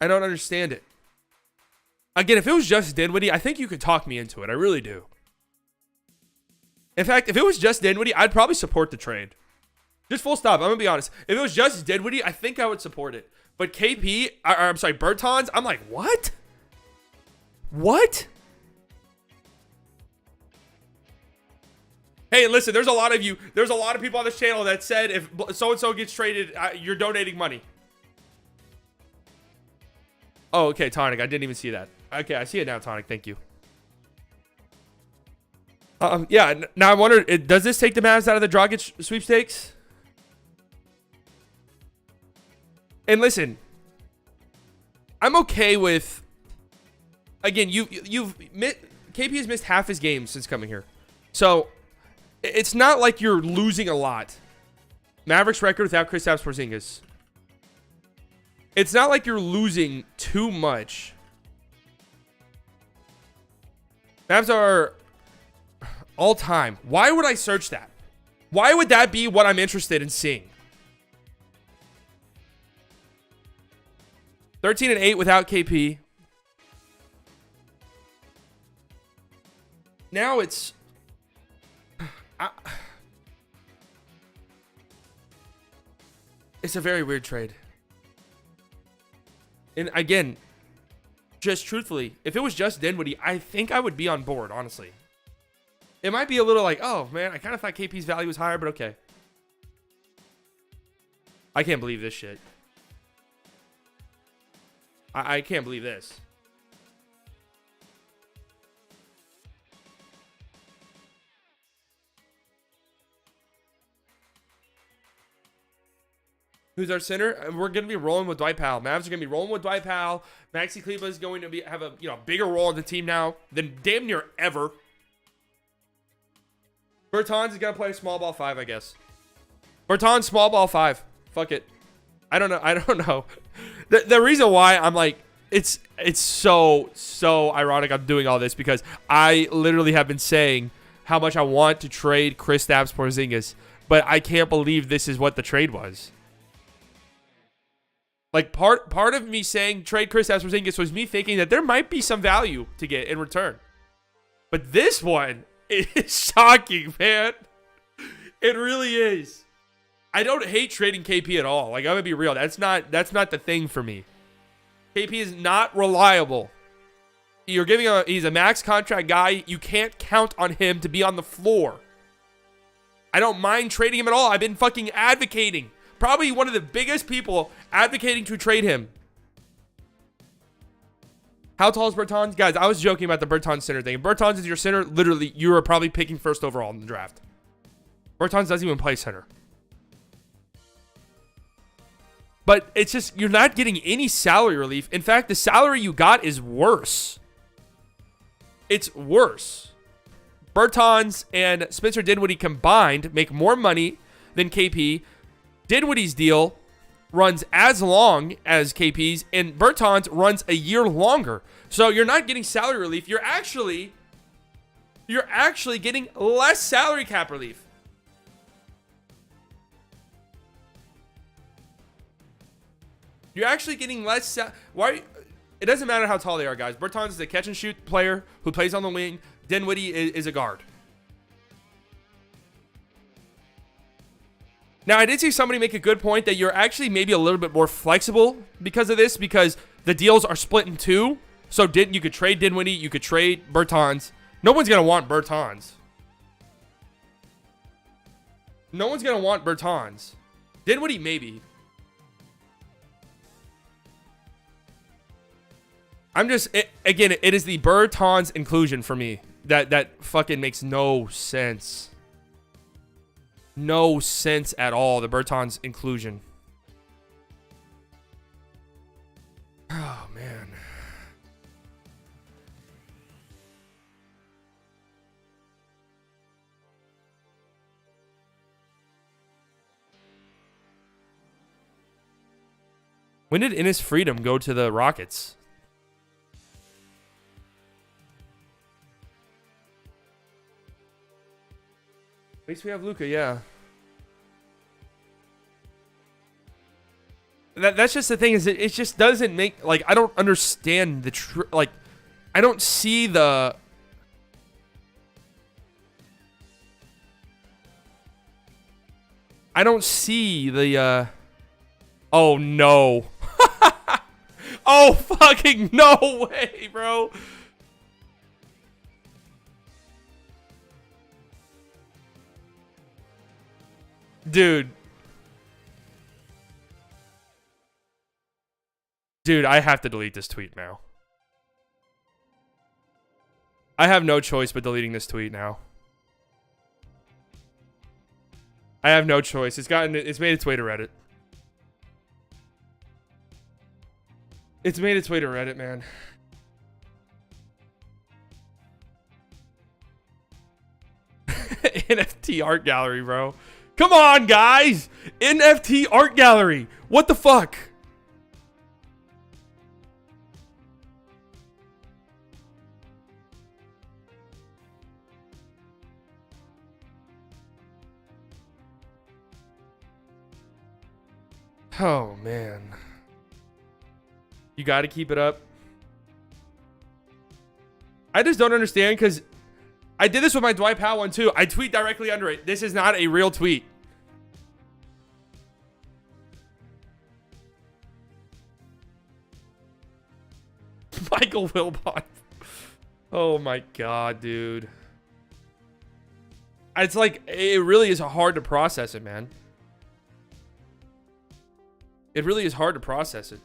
I don't understand it. Again, if it was just Dinwiddie, I think you could talk me into it. I really do. In fact, if it was just Dinwiddie, I'd probably support the trade. Just full stop. I'm going to be honest. If it was just Dinwiddie, I think I would support it. But Bertans, I'm like, what? What? Hey, listen, there's a lot of people on this channel that said if so-and-so gets traded, you're donating money. Oh, okay, Tonic. I didn't even see that. Okay, I see it now, Tonic. Thank you. Yeah, now I wonder, does this take the Mavs out of the Dragic sweepstakes? And listen, I'm okay with, again, KP has missed half his games since coming here. So it's not like you're losing a lot. Mavericks record without Kristaps Porzingis. It's not like you're losing too much. Mavs are all time. Why would I search that? Why would that be what I'm interested in seeing? 13-8 without KP. Now it's it's a very weird trade. And again, just truthfully, if it was just Dinwiddie, I think I would be on board, honestly. It might be a little like, oh, man, I kind of thought KP's value was higher, but okay. I can't believe this shit. I can't believe this. Who's our center? We're going to be rolling with Dwight Powell. Mavs are going to be rolling with Dwight Powell. Maxi Kleber is going to have a bigger role in the team now than damn near ever. Bertans is going to play small ball 5, I guess. Bertans small ball 5. Fuck it. I don't know. The reason why I'm like, it's so ironic I'm doing all this because I literally have been saying how much I want to trade Kristaps Porzingis, but I can't believe this is what the trade was. Like part of me saying trade Kristaps Porzingis was me thinking that there might be some value to get in return. But this one is shocking, man. It really is. I don't hate trading KP at all. Like, I'm gonna be real. That's not the thing for me. KP is not reliable. He's a max contract guy. You can't count on him to be on the floor. I don't mind trading him at all. I've been fucking advocating. Probably one of the biggest people advocating to trade him. How tall is Bertans? Guys, I was joking about the Bertans center thing. If Bertans is your center, literally, you are probably picking first overall in the draft. Bertans doesn't even play center. But it's just, you're not getting any salary relief. In fact, the salary you got is worse. It's worse. Bertans and Spencer Dinwiddie combined make more money than KP. Dinwiddie's deal runs as long as KP's, and Bertans runs a year longer. So you're not getting salary relief. You're actually getting less salary cap relief. You're actually getting less. Why? It doesn't matter how tall they are, guys. Bertans is a catch and shoot player who plays on the wing. Dinwiddie is a guard. Now, I did see somebody make a good point that you're actually maybe a little bit more flexible because of this, because the deals are split in two. So you could trade Dinwiddie, you could trade Bertans. No one's gonna want Bertans. No one's gonna want Bertans. Dinwiddie maybe. Again, it is the Bertans inclusion for me that fucking makes no sense. No sense at all, the Bertans inclusion. Oh, man. When did Enes Freedom go to the Rockets? At least we have Luka, yeah. That's just the thing, is it just doesn't make, like, I don't understand the like, I don't see the oh no. Oh fucking no way, bro. Dude, I have to delete this tweet now. I have no choice but deleting this tweet now. I have no choice. It's made its way to Reddit. It's made its way to Reddit, man. NFT art gallery, bro. Come on, guys! NFT art gallery. What the fuck? Oh, man. You got to keep it up. I just don't understand, because I did this with my Dwight Powell one too. I tweet directly under it. This is not a real tweet. Michael Wilbon. Oh my god, dude. It's like, it really is hard to process it, man. It really is hard to process it.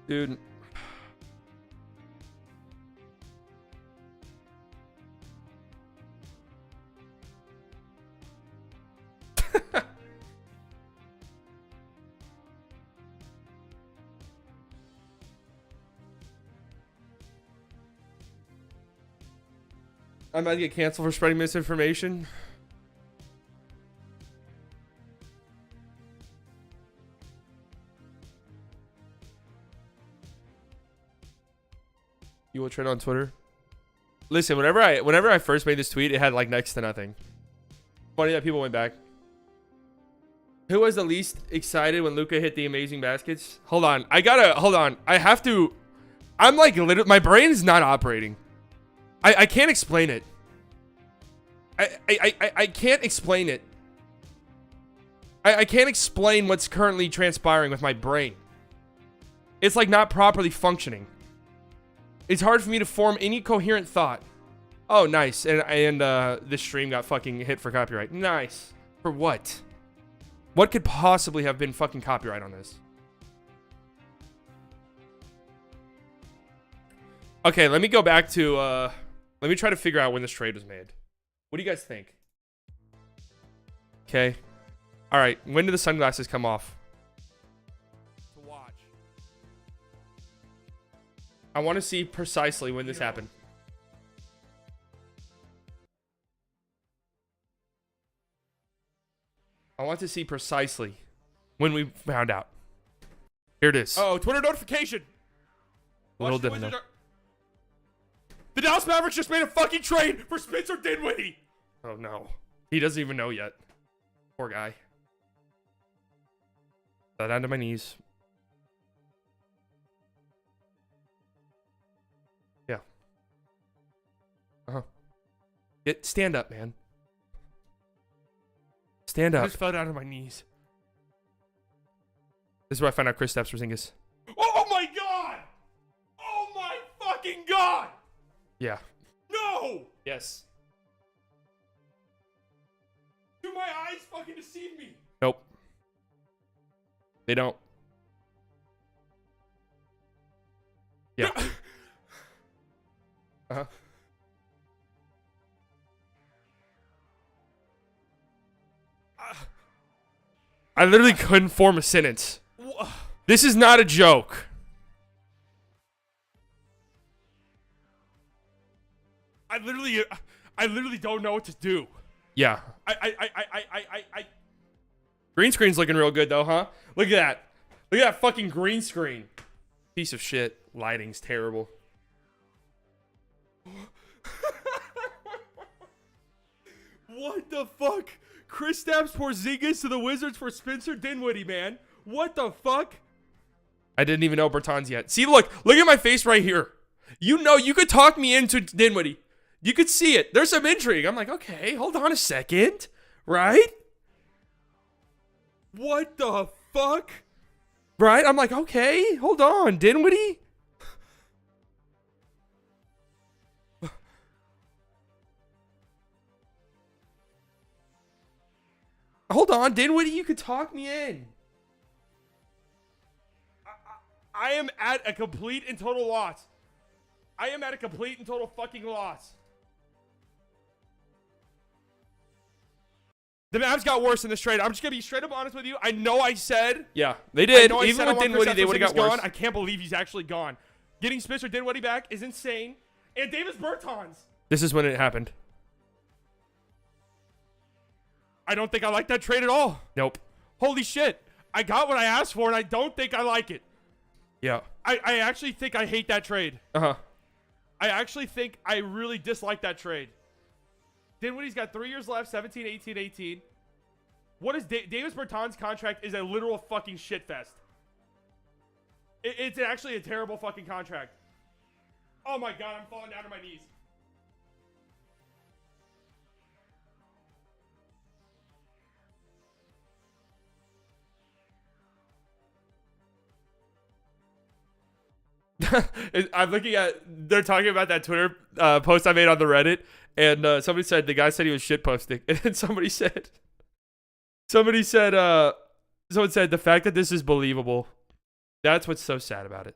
Dude. I'm about to get canceled for spreading misinformation. You will trade on Twitter. Listen, whenever I first made this tweet, it had like next to nothing. Funny that people went back. Who was the least excited when Luka hit the amazing baskets? Hold on. I have to. I'm like, literally, my brain is not operating. I can't explain it. I can't explain it. I can't explain what's currently transpiring with my brain. It's like not properly functioning. It's hard for me to form any coherent thought. Oh, nice. And this stream got fucking hit for copyright. Nice. For what? What could possibly have been fucking copyright on this? Okay, let me go back to Let me try to figure out when this trade was made. What do you guys think? Okay. All right. When do the sunglasses come off? To watch. I want to see precisely when this happened. I want to see precisely when we found out. Here it is. Oh, Twitter notification. Little didn't know. The Dallas Mavericks just made a fucking trade for Spencer Dinwiddie. Oh no. He doesn't even know yet. Poor guy. Fell down to my knees. Yeah. Stand up, man. Stand I up. just fell down to my knees. This is where I found out Kristaps Porzingis. Oh my god! Oh my fucking god! Yeah. No! Yes. Do my eyes fucking deceive me? Nope. They don't. Yeah. Uh-huh. I literally couldn't form a sentence. This is not a joke. I literally don't know what to do. Yeah. Green screen's looking real good though, huh? Look at that. Look at that fucking green screen. Piece of shit. Lighting's terrible. What the fuck? Kristaps Porzingis to the Wizards for Spencer Dinwiddie, man. What the fuck? I didn't even know Bertans yet. See, look at my face right here. You know, you could talk me into Dinwiddie. You could see it. There's some intrigue. I'm like, okay, hold on a second. Right? What the fuck? Right? I'm like, okay, hold on. Dinwiddie? Hold on, Dinwiddie, you could talk me in. I am at a complete and total loss. I am at a complete and total fucking loss. The Mavs got worse in this trade. I'm just going to be straight up honest with you. I know I said. Yeah, they did. I Even with Dinwiddie, they would have got worse. I can't believe he's actually gone. Getting Spencer Dinwiddie back is insane. And Davis Bertans. This is when it happened. I don't think I like that trade at all. Nope. Holy shit. I got what I asked for, and I don't think I like it. Yeah. I actually think I hate that trade. Uh-huh. I actually think I really dislike that trade. Dinwiddie's got 3 years left, 17, 18, 18. What is Davis Bertans' contract is a literal fucking shitfest. It's actually a terrible fucking contract. Oh my god, I'm falling down to my knees. I'm looking at, they're talking about that Twitter post I made on the Reddit, and somebody said, the guy said he was shit posting, and then someone said, the fact that this is believable, that's what's so sad about it.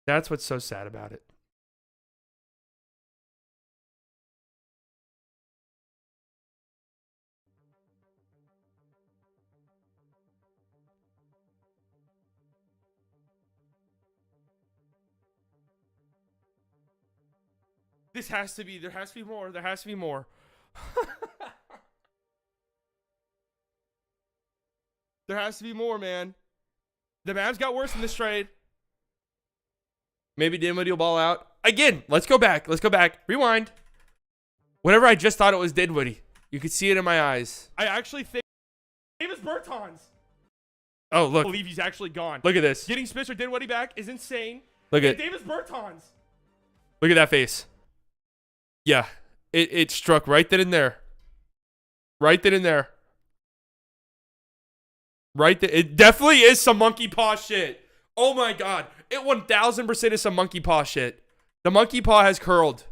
That's what's so sad about it. There has to be more. There has to be more. There has to be more, man. The Mavs got worse in this trade. Maybe Dinwiddie will ball out. Again, let's go back. Rewind. Whatever I just thought it was Dinwiddie. You could see it in my eyes. I actually think Davis Bertans. Oh, look. I believe he's actually gone. Look at this. Getting Spencer Dinwiddie back is insane. Look at Davis Bertans. Look at that face. Yeah. It struck right then and there. Right then and there. Right there. It definitely is some monkey paw shit. Oh my god. It 1000% is some monkey paw shit. The monkey paw has curled.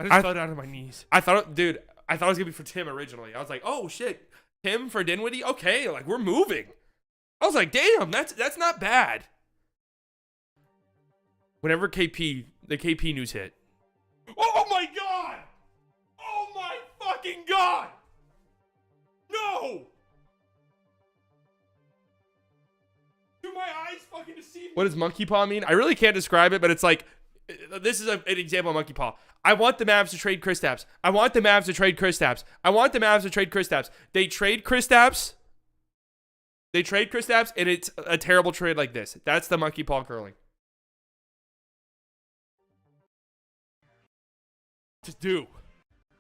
I just fell down to my knees. I thought it was gonna be for Tim originally. I was like, oh shit, Tim for Dinwiddie. Okay, like we're moving. I was like, damn, that's not bad. Whenever the KP news hit. Oh my god! Oh my fucking god! No! Do my eyes fucking deceive me? What does monkey paw mean? I really can't describe it, but it's like, this is an example of monkey paw. I want the Mavs to trade Kristaps. I want the Mavs to trade Kristaps. I want the Mavs to trade Kristaps. They trade Kristaps. And it's a terrible trade like this. That's the monkey paw curling. Just do.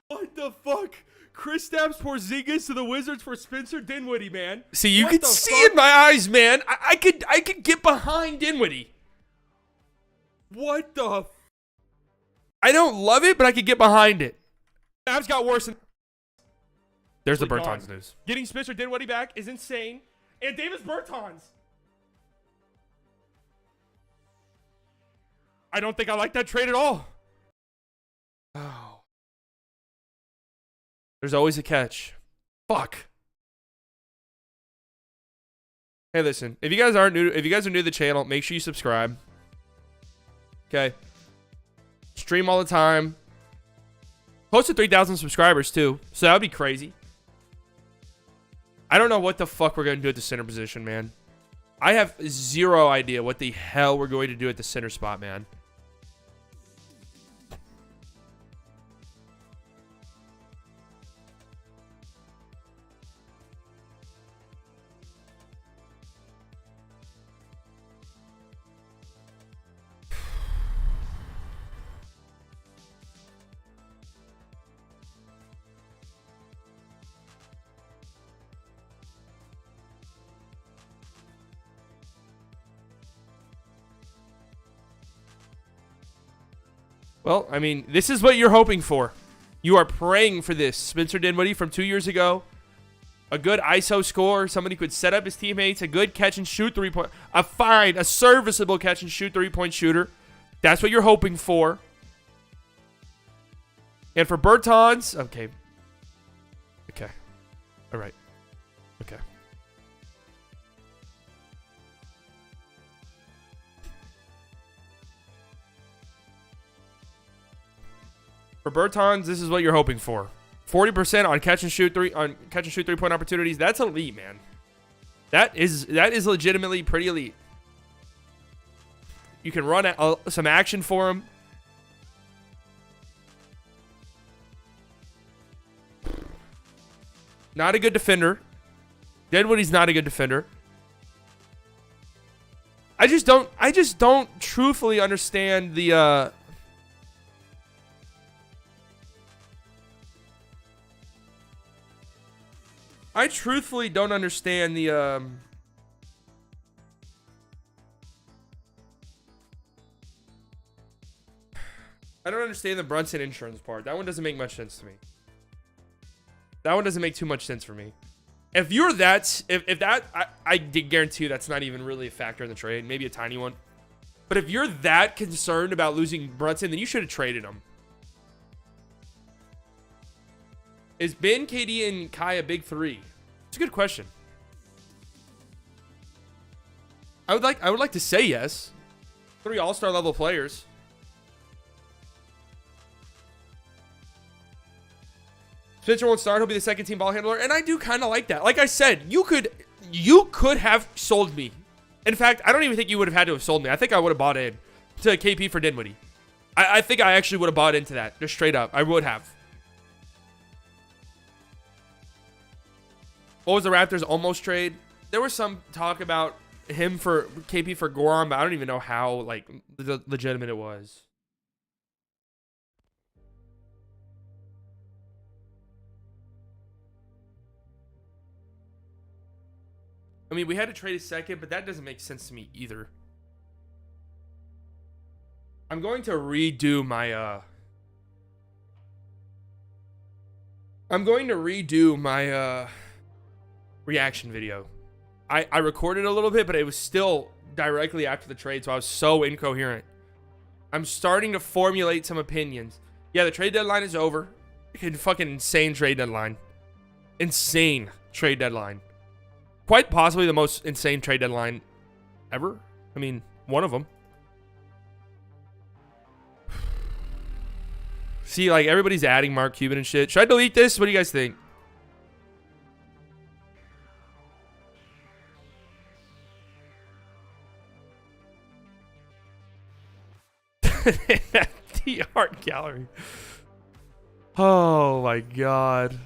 What the fuck? Kristaps Porzingis to the Wizards for Spencer Dinwiddie, man. See, you could see in my eyes, man. I could get behind Dinwiddie. What the? I don't love it, but I could get behind it. Mavs got worse. There's the Bertans news. Getting Spencer Dinwiddie back is insane. And Davis Bertans. I don't think I like that trade at all. Oh. There's always a catch. Fuck. Hey, listen. If you guys are new to the channel, make sure you subscribe. Okay. Stream all the time. Close to 3,000 subscribers too. So that would be crazy. I don't know what the fuck we're going to do at the center position, man. I have zero idea what the hell we're going to do at the center spot, man. Well, I mean, this is what you're hoping for. You are praying for this. Spencer Dinwiddie from 2 years ago. A good ISO scorer. Somebody who could set up his teammates. A good catch and shoot three-point. A serviceable catch and shoot three-point shooter. That's what you're hoping for. And for Bertans, okay. Okay. All right. Okay. For Bertans, this is what you're hoping for. 40% on catch and shoot three-point opportunities. That's elite, man. That is legitimately pretty elite. You can run some action for him. Not a good defender. Dinwiddie's not a good defender. I just don't truthfully understand the I truthfully don't understand the I don't understand the Brunson insurance part. That one doesn't make much sense to me. That one doesn't make too much sense for me. If you're that, I guarantee you that's not even really a factor in the trade. Maybe a tiny one. But if you're that concerned about losing Brunson, then you should have traded him. Is Ben, KD, and Kai a big three? It's a good question. I would like to say yes. 3 all-star level players. Spencer won't start. He'll be the second team ball handler. And I do kind of like that. Like I said, you could have sold me. In fact, I don't even think you would have had to have sold me. I think I would have bought in to KP for Dinwiddie. I think I actually would have bought into that. Just straight up. I would have. What was the Raptors almost trade? There was some talk about him for KP for Goran, but I don't even know how like legitimate it was. I mean, we had to trade a second, but that doesn't make sense to me either. I'm going to redo my reaction video. I recorded a little bit, but it was still directly after the trade, so I was so incoherent. I'm starting to formulate some opinions. Yeah, the trade deadline is over. Fucking insane trade deadline. Insane trade deadline. Quite possibly the most insane trade deadline ever. I mean, one of them. See, like, everybody's adding Mark Cuban and shit. Should I delete this? What do you guys think? The art gallery. Oh my god.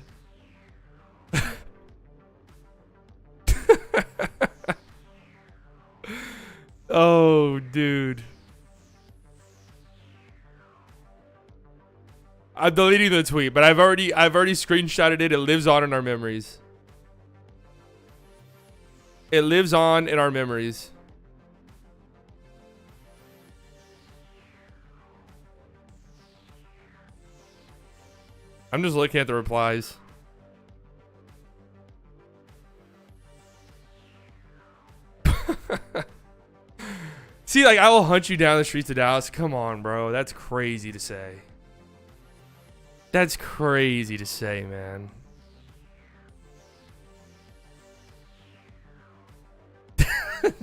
Oh, dude. I'm deleting the tweet, but I've already screenshotted it. It lives on in our memories. It lives on in our memories. I'm just looking at the replies. See, like, I will hunt you down the streets of Dallas. Come on, bro. That's crazy to say. That's crazy to say, man.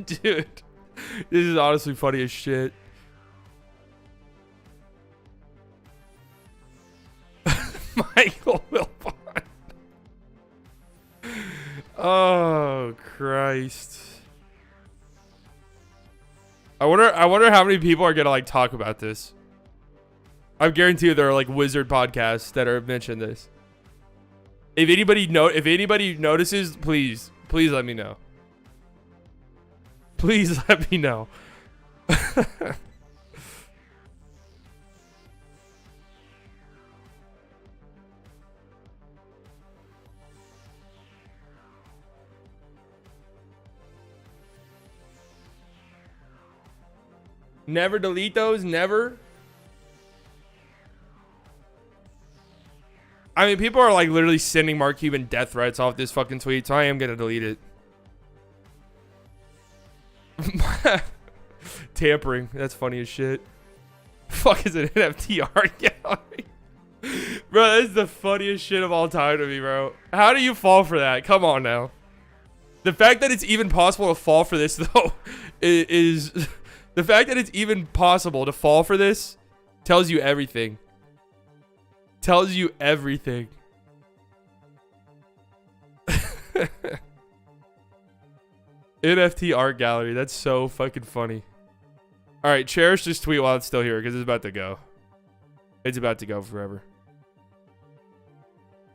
Dude, this is honestly funny as shit. Michael Wilbon. Oh, Christ. I wonder how many people are gonna like talk about this. I guarantee you there are like wizard podcasts that are mentioned this. If anybody notices, please let me know. Please let me know. Never delete those, never. I mean, people are like literally sending Mark Cuban death threats off this fucking tweet, so I am gonna delete it. Tampering, that's funny as shit. Fuck is an NFT art gallery? Bro, that's the funniest shit of all time to me, bro. How do you fall for that? Come on now. The fact that it's even possible to fall for this, though, is the fact that it's even possible to fall for this tells you everything. Tells you everything. NFT art gallery. That's so fucking funny. All right, cherish this tweet while it's still here because it's about to go. It's about to go forever.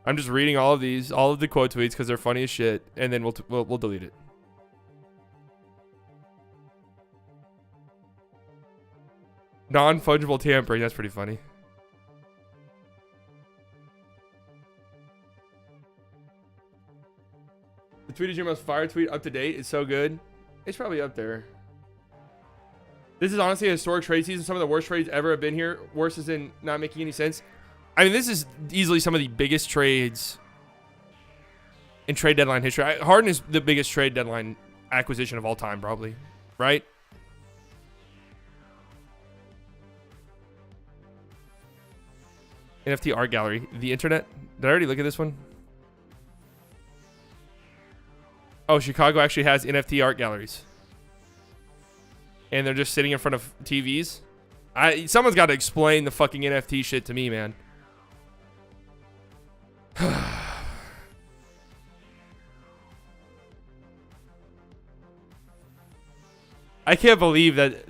I'm just reading all of the quote tweets because they're funny as shit, and then we'll delete it. Non-fungible tampering. That's pretty funny. The tweet is your most fire tweet up to date. It's so good. It's probably up there. This is honestly a historic trade season. Some of the worst trades ever have been here. Worse is in not making any sense. I mean, this is easily some of the biggest trades in trade deadline history. Harden is the biggest trade deadline acquisition of all time, probably. Right? NFT art gallery. The internet. Did I already look at this one? Oh, Chicago actually has NFT art galleries. And they're just sitting in front of TVs. Someone's got to explain the fucking NFT shit to me, man. I can't believe that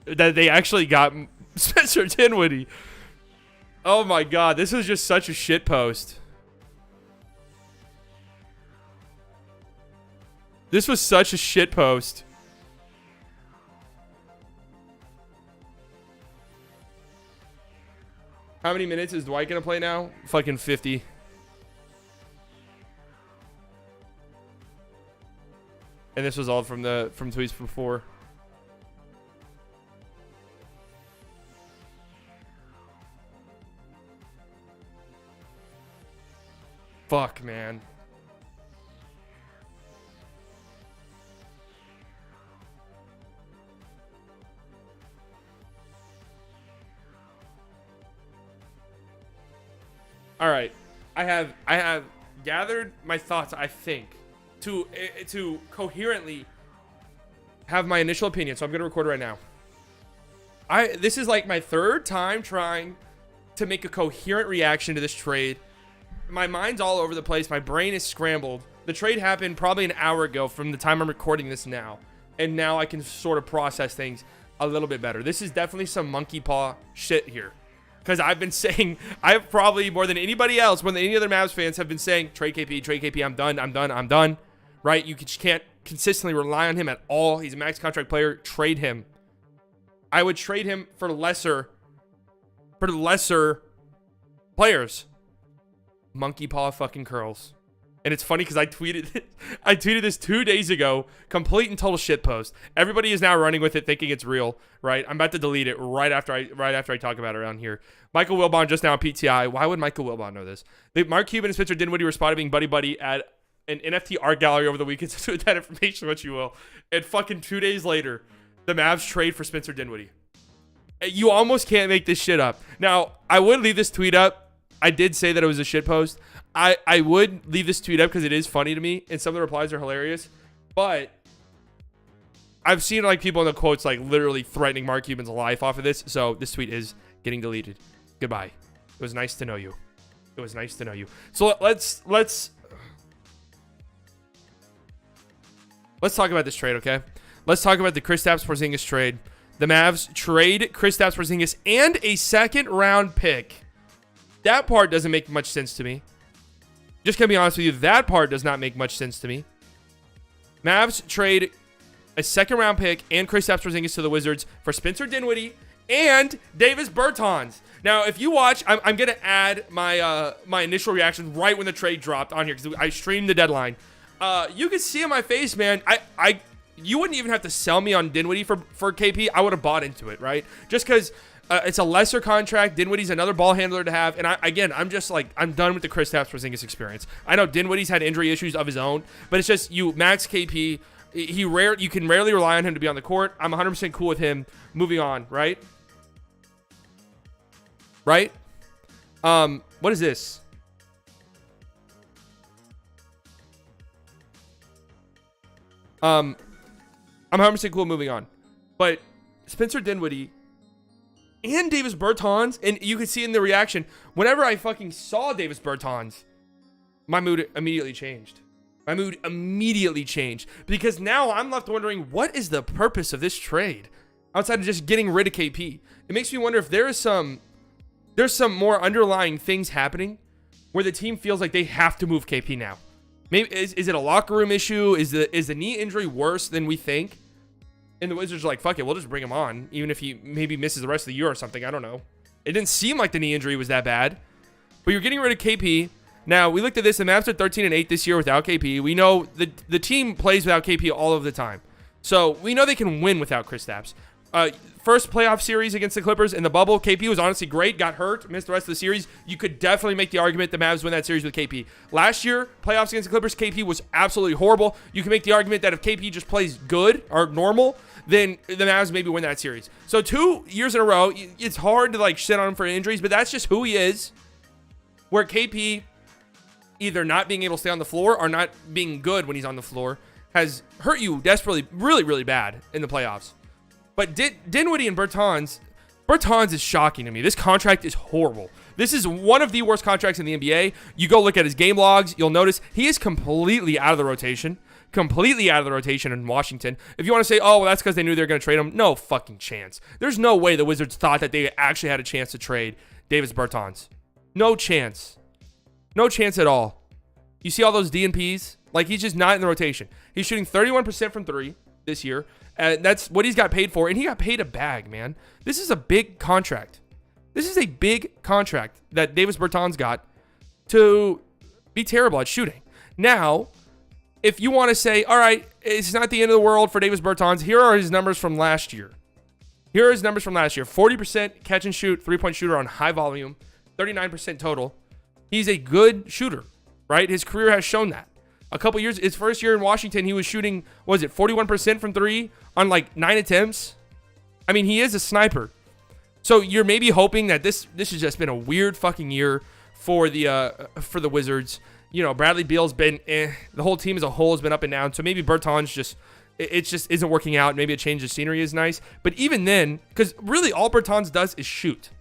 they actually got Spencer Dinwiddie. Oh my god, this was just such a shit post. This was such a shit post. How many minutes is Dwight gonna play now? Fucking 50. And this was all from tweets before. Fuck, man. All right. I have gathered my thoughts, I think, to coherently have my initial opinion. So I'm going to record right now. This is like my third time trying to make a coherent reaction to this trade. My mind's all over the place. My brain is scrambled. The trade happened probably an hour ago from the time I'm recording this now. And now I can sort of process things a little bit better. This is definitely some monkey paw shit here. Because I've been saying, I've probably more than anybody else, more than any other Mavs fans have been saying, trade KP, I'm done. Right? You just can't consistently rely on him at all. He's a max contract player. Trade him. I would trade him for lesser players. Monkey paw fucking curls. And it's funny because I tweeted this 2 days ago, complete and total shit post. Everybody is now running with it, thinking it's real, right? I'm about to delete it right after I talk about it around here. Michael Wilbon just now on PTI. Why would Michael Wilbon know this? Mark Cuban and Spencer Dinwiddie were spotted being buddy at an NFT art gallery over the weekend. So with that information, what you will. And fucking 2 days later, the Mavs trade for Spencer Dinwiddie. You almost can't make this shit up. Now, I would leave this tweet up. I did say that it was a shit post. I would leave this tweet up because it is funny to me, and some of the replies are hilarious. But I've seen like people in the quotes like literally threatening Mark Cuban's life off of this. So this tweet is getting deleted. Goodbye. It was nice to know you. It was nice to know you. So let's talk about this trade, okay? Let's talk about the Kristaps Porzingis trade. The Mavs trade Kristaps Porzingis and a second-round pick. That part doesn't make much sense to me. Just gonna be honest with you, that part does not make much sense to me. Mavs trade a second-round pick and Kristaps Porzingis to the Wizards for Spencer Dinwiddie and Davis Bertans. Now, if you watch, I'm gonna add my initial reaction right when the trade dropped on here because I streamed the deadline. You can see in my face, man. You wouldn't even have to sell me on Dinwiddie for KP. I would have bought into it, right? Just because it's a lesser contract. Dinwiddie's another ball handler to have. And I'm just like, I'm done with the Kristaps Porzingis experience. I know Dinwiddie's had injury issues of his own, but it's just you max KP. You can rarely rely on him to be on the court. I'm 100% cool with him moving on, right? Right? What is this? I'm 100% cool moving on. But Spencer Dinwiddie and Davis Bertans, and you can see in the reaction, whenever I fucking saw Davis Bertans, my mood immediately changed. Because now I'm left wondering, what is the purpose of this trade? Outside of just getting rid of KP. It makes me wonder if there's some more underlying things happening where the team feels like they have to move KP now. Maybe is it a locker room issue? Is the knee injury worse than we think? And the Wizards are like, fuck it, we'll just bring him on, even if he maybe misses the rest of the year or something. I don't know. It didn't seem like the knee injury was that bad. But you're getting rid of KP. Now, we looked at this. The Mavs are 13-8 this year without KP. We know the team plays without KP all of the time. So we know they can win without Kristaps. First playoff series against the Clippers in the bubble, KP was honestly great, got hurt, missed the rest of the series. You could definitely make the argument the Mavs win that series with KP. Last year, playoffs against the Clippers, KP was absolutely horrible. You can make the argument that if KP just plays good or normal, then the Mavs maybe win that series. So 2 years in a row, it's hard to like shit on him for injuries, but that's just who he is. Where KP either not being able to stay on the floor or not being good when he's on the floor has hurt you desperately, really, really bad in the playoffs. But Dinwiddie and Bertans is shocking to me. This contract is horrible. This is one of the worst contracts in the NBA. You go look at his game logs, you'll notice he is completely out of the rotation. Completely out of the rotation in Washington. If you want to say, oh, well, that's because they knew they were going to trade him, no fucking chance. There's no way the Wizards thought that they actually had a chance to trade Davis Bertans. No chance. No chance at all. You see all those DNPs? Like, he's just not in the rotation. He's shooting 31% from three this year. And that's what he's got paid for. And he got paid a bag, man. This is a big contract. This is a big contract that Davis Bertans got to be terrible at shooting. Now, if you want to say, all right, it's not the end of the world for Davis Bertans, here are his numbers from last year. 40% catch and shoot, three-point shooter on high volume, 39% total. He's a good shooter, right? His career has shown that. A couple years, his first year in Washington, he was shooting, 41% from three on like 9 attempts? I mean, he is a sniper. So you're maybe hoping that this has just been a weird fucking year for the Wizards. You know, Bradley Beal's been the whole team as a whole has been up and down. So maybe Bertans just isn't working out. Maybe a change of scenery is nice. But even then, because really all Bertans does is shoot.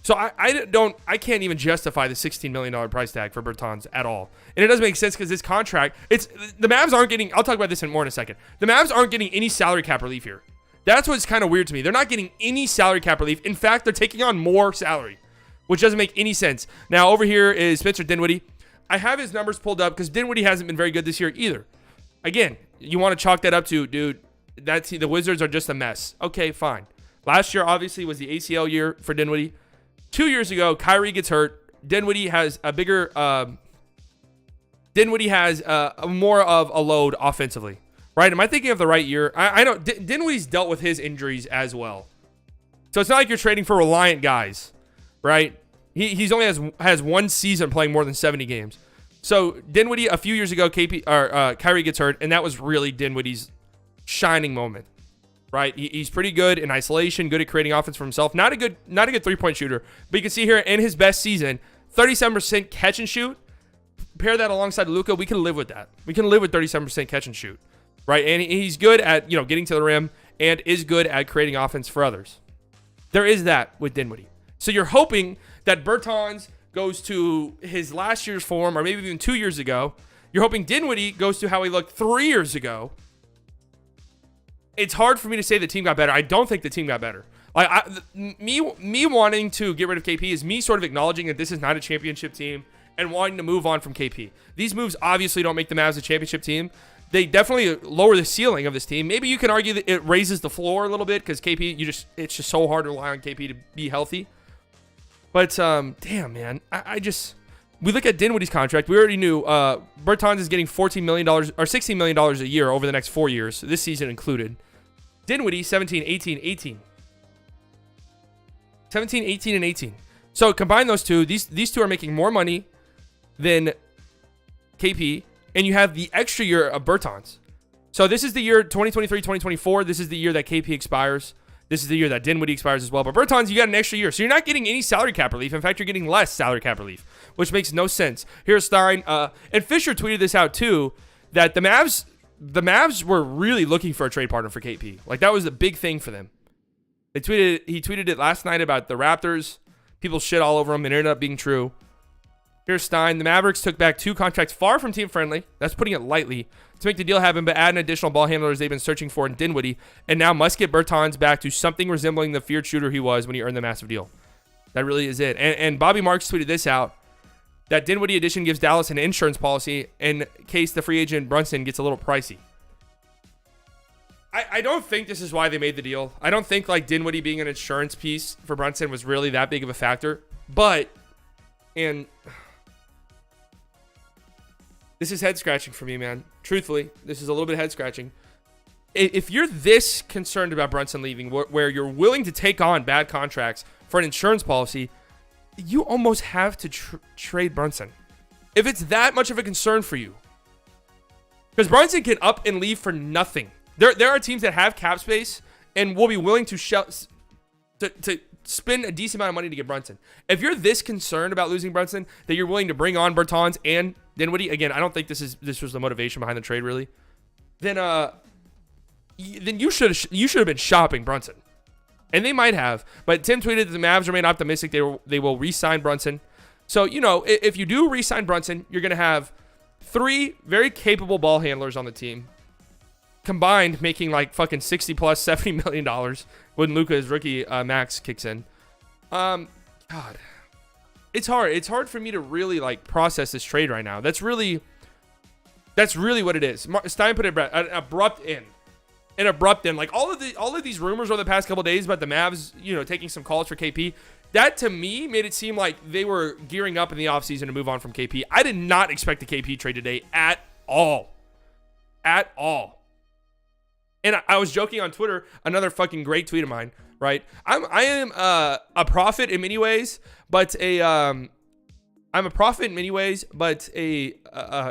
So I can't even justify the $16 million price tag for Bertans at all. And it doesn't make sense because this contract, the Mavs aren't getting, I'll talk about this more in a second. The Mavs aren't getting any salary cap relief here. That's what's kind of weird to me. They're not getting any salary cap relief. In fact, they're taking on more salary, which doesn't make any sense. Now, over here is Spencer Dinwiddie. I have his numbers pulled up because Dinwiddie hasn't been very good this year either. Again, you want to chalk that up to, dude, the Wizards are just a mess. Okay, fine. Last year, obviously, was the ACL year for Dinwiddie. 2 years ago, Kyrie gets hurt. Dinwiddie has a bigger, more of a load offensively. Right? Am I thinking of the right year? I know Dinwiddie's dealt with his injuries as well. So it's not like you're trading for reliant guys, right? He's only has one season playing more than 70 games. So Dinwiddie, a few years ago, Kyrie gets hurt, and that was really Dinwiddie's shining moment, right? He's pretty good in isolation, good at creating offense for himself. Not a good 3-point shooter, but you can see here in his best season, 37% catch and shoot. Pair that alongside Luka, we can live with that. We can live with 37% catch and shoot. Right, and he's good at getting to the rim and is good at creating offense for others. There is that with Dinwiddie. So you're hoping that Bertans goes to his last year's form, or maybe even 2 years ago. You're hoping Dinwiddie goes to how he looked 3 years ago. It's hard for me to say the team got better. I don't think the team got better. Me wanting to get rid of KP is me sort of acknowledging that this is not a championship team and wanting to move on from KP. These moves obviously don't make the Mavs a championship team. They definitely lower the ceiling of this team. Maybe you can argue that it raises the floor a little bit because KP, it's just so hard to rely on KP to be healthy. But damn, man, we look at Dinwiddie's contract. We already knew Bertans is getting $14 million or $16 million a year over the next 4 years, this season included. Dinwiddie 17, 18, 18. 17, 18, and 18. So combine those two. These two are making more money than KP. And you have the extra year of Bertans. So this is the year 2023-2024. This is the year that KP expires. This is the year that Dinwiddie expires as well. But Bertans, you got an extra year. So you're not getting any salary cap relief. In fact, you're getting less salary cap relief, which makes no sense. Here's Stein. And Fisher tweeted this out too, that the Mavs were really looking for a trade partner for KP. Like that was the big thing for them. He tweeted it last night about the Raptors. People shit all over him and it ended up being true. Here's Stein. The Mavericks took back 2 contracts far from team-friendly. That's putting it lightly. To make the deal happen, but add an additional ball handlers they've been searching for in Dinwiddie, and now must get Bertans back to something resembling the feared shooter he was when he earned the massive deal. That really is it. And Bobby Marks tweeted this out, that Dinwiddie addition gives Dallas an insurance policy in case the free agent Brunson gets a little pricey. I don't think this is why they made the deal. I don't think like Dinwiddie being an insurance piece for Brunson was really that big of a factor. But, this is head-scratching for me, man. Truthfully, this is a little bit head-scratching. If you're this concerned about Brunson leaving, where you're willing to take on bad contracts for an insurance policy, you almost have to trade Brunson. If it's that much of a concern for you. Because Brunson can up and leave for nothing. There are teams that have cap space and will be willing to spend a decent amount of money to get Brunson. If you're this concerned about losing Brunson that you're willing to bring on Bertans and Dinwiddie, again, I don't think this was the motivation behind the trade really. Then you should have been shopping Brunson, and they might have. But Tim tweeted that the Mavs remain optimistic they will re-sign Brunson. So if you do re-sign Brunson, you're gonna have 3 very capable ball handlers on the team, combined making like fucking $60 plus $70 million when Luka's rookie max kicks in. God, it's hard. It's hard for me to really like process this trade right now. That's really what it is. Stein put an abrupt end. Like all of these rumors over the past couple days about the Mavs, taking some calls for KP. That to me made it seem like they were gearing up in the offseason to move on from KP. I did not expect the KP trade today at all. At all. And I was joking on Twitter, another fucking great tweet of mine, right? I am a prophet in many ways, but I'm a prophet in many ways, but a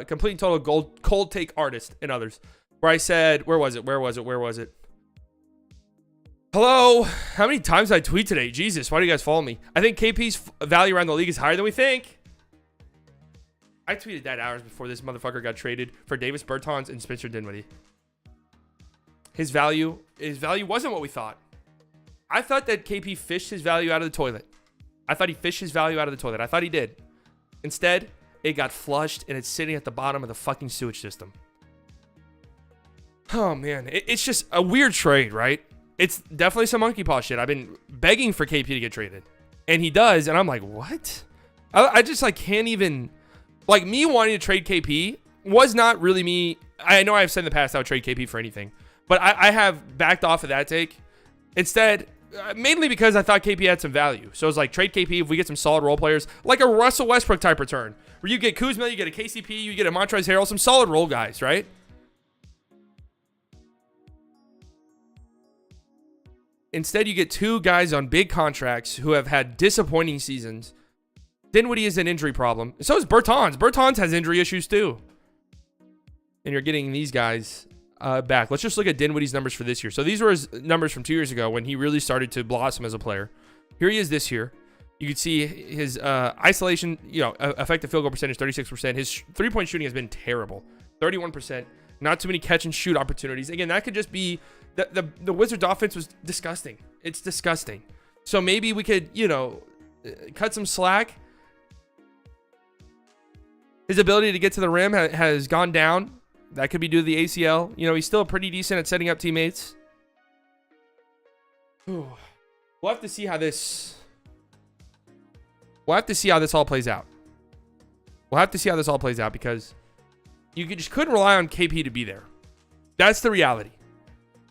complete and total cold take artist in others. Where I said, where was it? Hello? How many times did I tweet today? Jesus, why do you guys follow me? I think KP's value around the league is higher than we think. I tweeted that hours before this motherfucker got traded for Davis Bertans and Spencer Dinwiddie. His value wasn't what we thought. I thought that KP fished his value out of the toilet. I thought he fished his value out of the toilet. I thought he did. Instead, it got flushed and it's sitting at the bottom of the fucking sewage system. Oh, man. It's just a weird trade, right? It's definitely some monkey paw shit. I've been begging for KP to get traded. And he does. And I'm like, what? I just like can't even... Like, me wanting to trade KP was not really me. I know I've said in the past I would trade KP for anything. But I have backed off of that take. Instead, mainly because I thought KP had some value. So it's like, trade KP if we get some solid role players. Like a Russell Westbrook type return. Where you get Kuzma, you get a KCP, you get a Montrezl Harrell. Some solid role guys, right? Instead, you get two guys on big contracts who have had disappointing seasons. Dinwiddie is an injury problem. So is Bertans. Bertans has injury issues too. And you're getting these guys back. Let's just look at Dinwiddie's numbers for this year. So these were his numbers from 2 years ago when he really started to blossom as a player. Here he is this year. You can see his isolation, effective field goal percentage, 36%. His three-point shooting has been terrible, 31%. Not too many catch and shoot opportunities. Again, that could just be the Wizards offense was disgusting. It's disgusting. So maybe we could, cut some slack. His ability to get to the rim has gone down. That could be due to the ACL. He's still pretty decent at setting up teammates. We'll have to see how this... We'll have to see how this all plays out. Because just couldn't rely on KP to be there. That's the reality.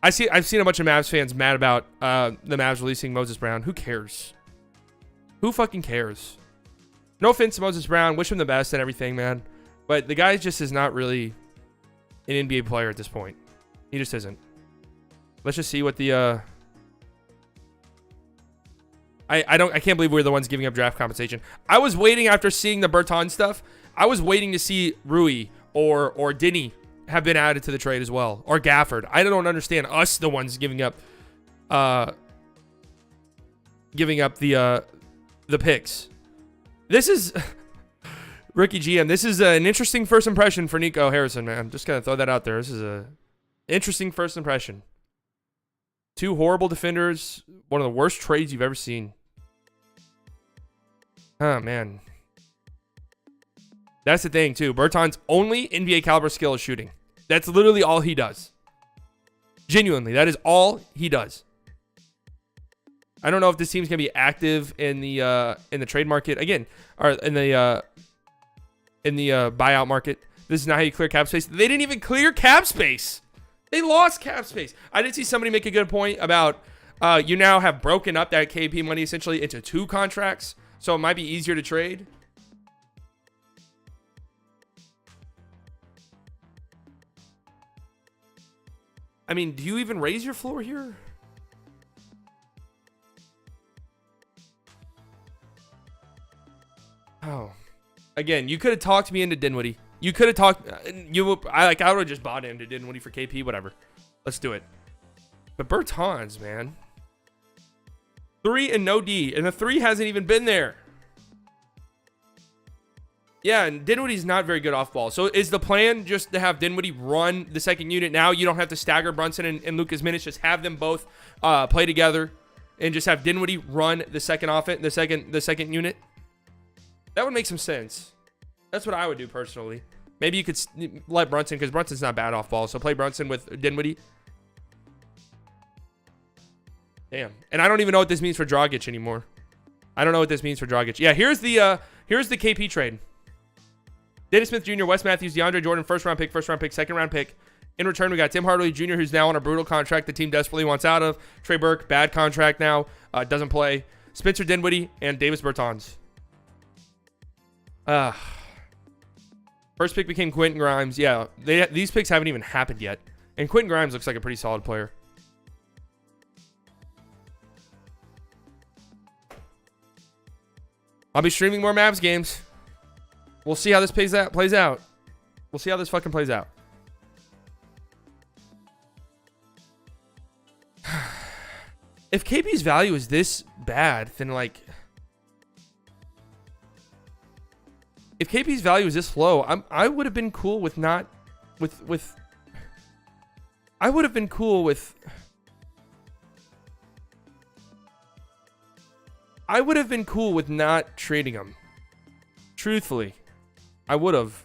I've seen a bunch of Mavs fans mad about the Mavs releasing Moses Brown. Who cares? Who fucking cares? No offense to Moses Brown. Wish him the best and everything, man. But the guy just is not really an NBA player at this point. He just isn't. Let's just see what the... I can't believe we're the ones giving up draft compensation. I was waiting after seeing the Bertans stuff. I was waiting to see Rui or Dinny have been added to the trade as well. Or Gafford. I don't understand us, the ones giving up the picks. This is Rookie GM. This is an interesting first impression for Nico Harrison, man. I'm just gonna throw that out there. This is a interesting first impression. Two horrible defenders. One of the worst trades you've ever seen. Oh man. That's the thing too. Bertans' only NBA caliber skill is shooting. That's literally all he does. Genuinely, that is all he does. I don't know if this team's gonna be active in the trade market again, or in the buyout market. This is not how you clear cap space. They didn't even clear cap space. They lost cap space. I did see somebody make a good point about you now have broken up that KP money essentially into two contracts, so it might be easier to trade. I mean, do you even raise your floor here? Oh, again, you could have talked me into Dinwiddie. You could have talked. I would have just bought into Dinwiddie for KP. Whatever. Let's do it. But Bertans, man, 3 and no D, and the 3 hasn't even been there. Yeah, and Dinwiddie's not very good off ball. So is the plan just to have Dinwiddie run the second unit now? You don't have to stagger Brunson and Lucas minutes. Just have them both play together, and just have Dinwiddie run the second offense, the second unit. That would make some sense. That's what I would do personally. Maybe you could let Brunson, because Brunson's not bad off ball. So play Brunson with Dinwiddie. Damn. And I don't even know what this means for Dragic anymore. I don't know what this means for Dragic. Yeah, here's the KP trade. Dennis Smith Jr., Wes Matthews, DeAndre Jordan, first round pick, second round pick. In return, we got Tim Hardaway Jr., who's now on a brutal contract the team desperately wants out of. Trey Burke, bad contract now, doesn't play. Spencer Dinwiddie and Davis Bertans. First pick became Quentin Grimes. Yeah, these picks haven't even happened yet. And Quentin Grimes looks like a pretty solid player. I'll be streaming more Mavs games. We'll see how this plays out. We'll see how this fucking plays out. If KP's value is this bad, then like... if KP's value is this low, I would have been cool with not with I would have been cool with not trading him. Truthfully, I would have.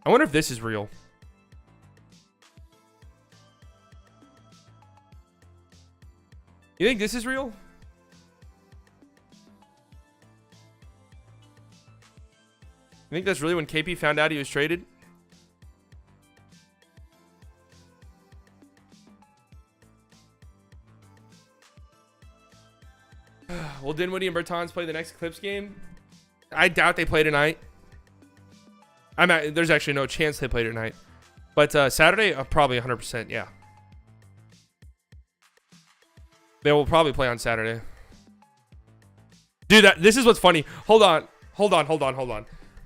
I wonder if this is real. You think this is real? You think that's really when KP found out he was traded? Will Dinwiddie and Bertans play the next Clips game? I doubt they play tonight. There's actually no chance they play tonight. But Saturday, probably 100%, yeah. They will probably play on Saturday. Dude, this is what's funny. Hold on.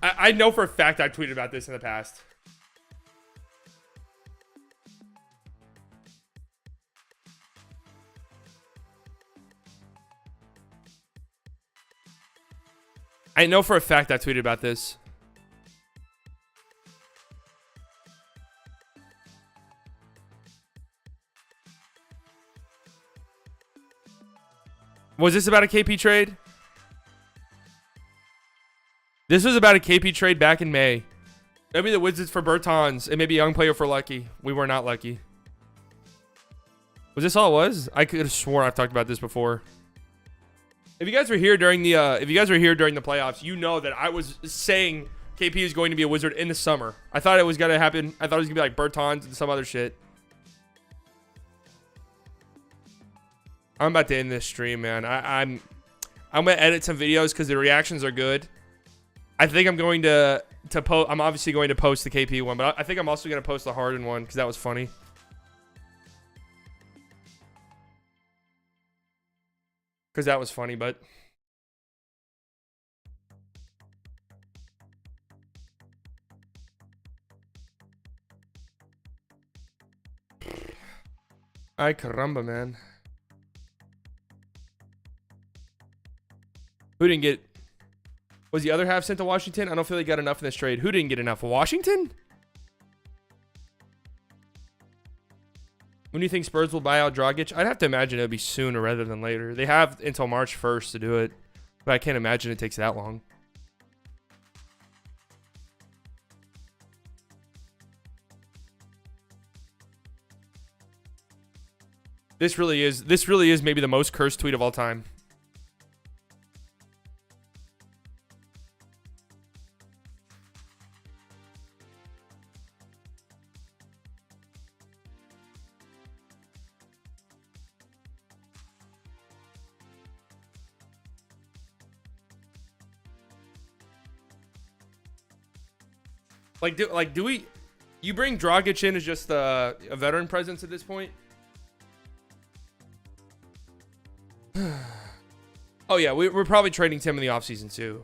I know for a fact I've tweeted about this in the past. I know for a fact I tweeted about this. Was this about a KP trade? This was about a KP trade back in May. Maybe the Wizards for Bertans and maybe a young player for Lucky. We were not lucky. Was this all it was? I could have sworn I've talked about this before. If you guys were here during the playoffs, you know that I was saying KP is going to be a Wizard in the summer. I thought it was gonna happen. I thought it was gonna be like Bertans and some other shit. I'm about to end this stream, man. I'm gonna edit some videos because the reactions are good. I think I'm going to post. I'm obviously going to post the KP one, but I think I'm also going to post the Harden one because that was funny. But ay caramba, man. Who didn't get? Was the other half sent to Washington? I don't feel they got enough in this trade. Who didn't get enough? Washington? When do you think Spurs will buy out Dragic? I'd have to imagine it would be sooner rather than later. They have until March 1st to do it, but I can't imagine it takes that long. This really is maybe the most cursed tweet of all time. Do we? You bring Dragic in as just a veteran presence at this point? Oh yeah, we're probably trading Tim in the offseason too.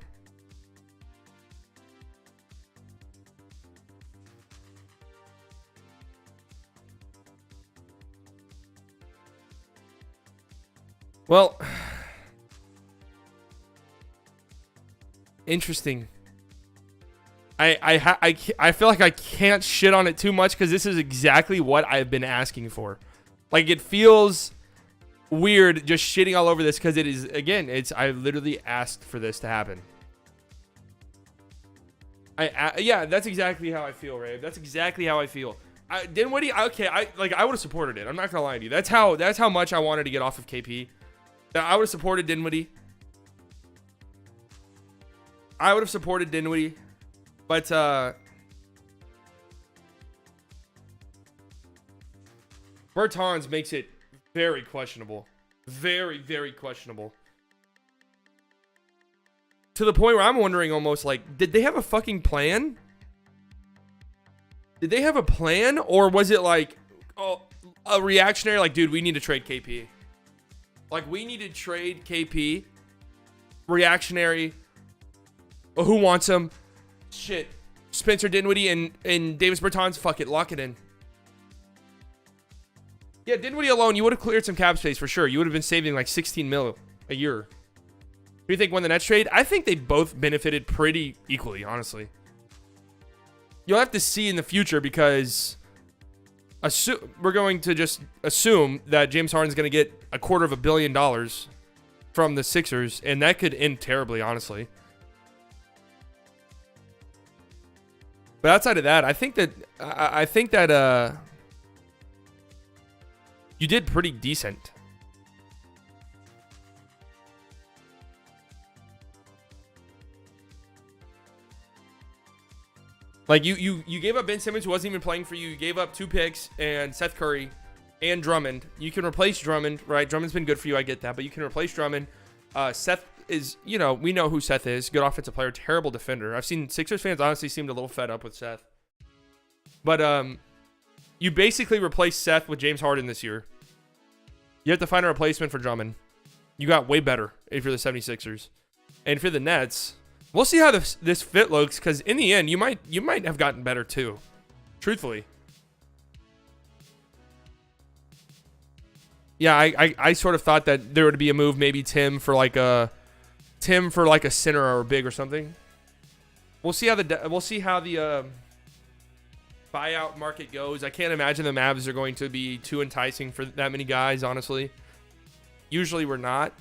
Well, interesting. I feel like I can't shit on it too much because this is exactly what I've been asking for. Like, it feels weird just shitting all over this because it is, again, I literally asked for this to happen. Yeah, that's exactly how I feel, Ray. That's exactly how I feel. Dinwiddie, okay, I would have supported it. I'm not gonna lie to you. That's how much I wanted to get off of KP. I would have supported Dinwiddie. But Bertans makes it very questionable. Very, very questionable. To the point where I'm wondering almost like, did they have a fucking plan? Did they have a plan? Or was it like a reactionary, like, dude, we need to trade KP. Like, we need to trade KP. Reactionary. Who wants him? Shit. Spencer Dinwiddie and Davis Bertans. Fuck it. Lock it in. Yeah, Dinwiddie alone, you would have cleared some cap space for sure. You would have been saving like 16 mil a year. Who do you think won the Nets trade? I think they both benefited pretty equally, honestly. You'll have to see in the future because we're going to just assume that James Harden's going to get $250 million from the Sixers, and that could end terribly, honestly. But outside of that, I think that you did pretty decent. Like you gave up Ben Simmons, who wasn't even playing for you. You gave up 2 picks and Seth Curry and Drummond. You can replace Drummond, right? Drummond's been good for you, I get that, but you can replace Drummond. Seth is, we know who Seth is. Good offensive player, terrible defender. I've seen Sixers fans honestly seemed a little fed up with Seth. But you basically replaced Seth with James Harden this year. You have to find a replacement for Drummond. You got way better if you're the 76ers. And if you're the Nets, we'll see how this fit looks, because in the end, you might have gotten better too. Truthfully. Yeah, I sort of thought that there would be a move, maybe Tim for like a center or a big or something. We'll see how the buyout market goes. I can't imagine the Mavs are going to be too enticing for that many guys, honestly. Usually we're not.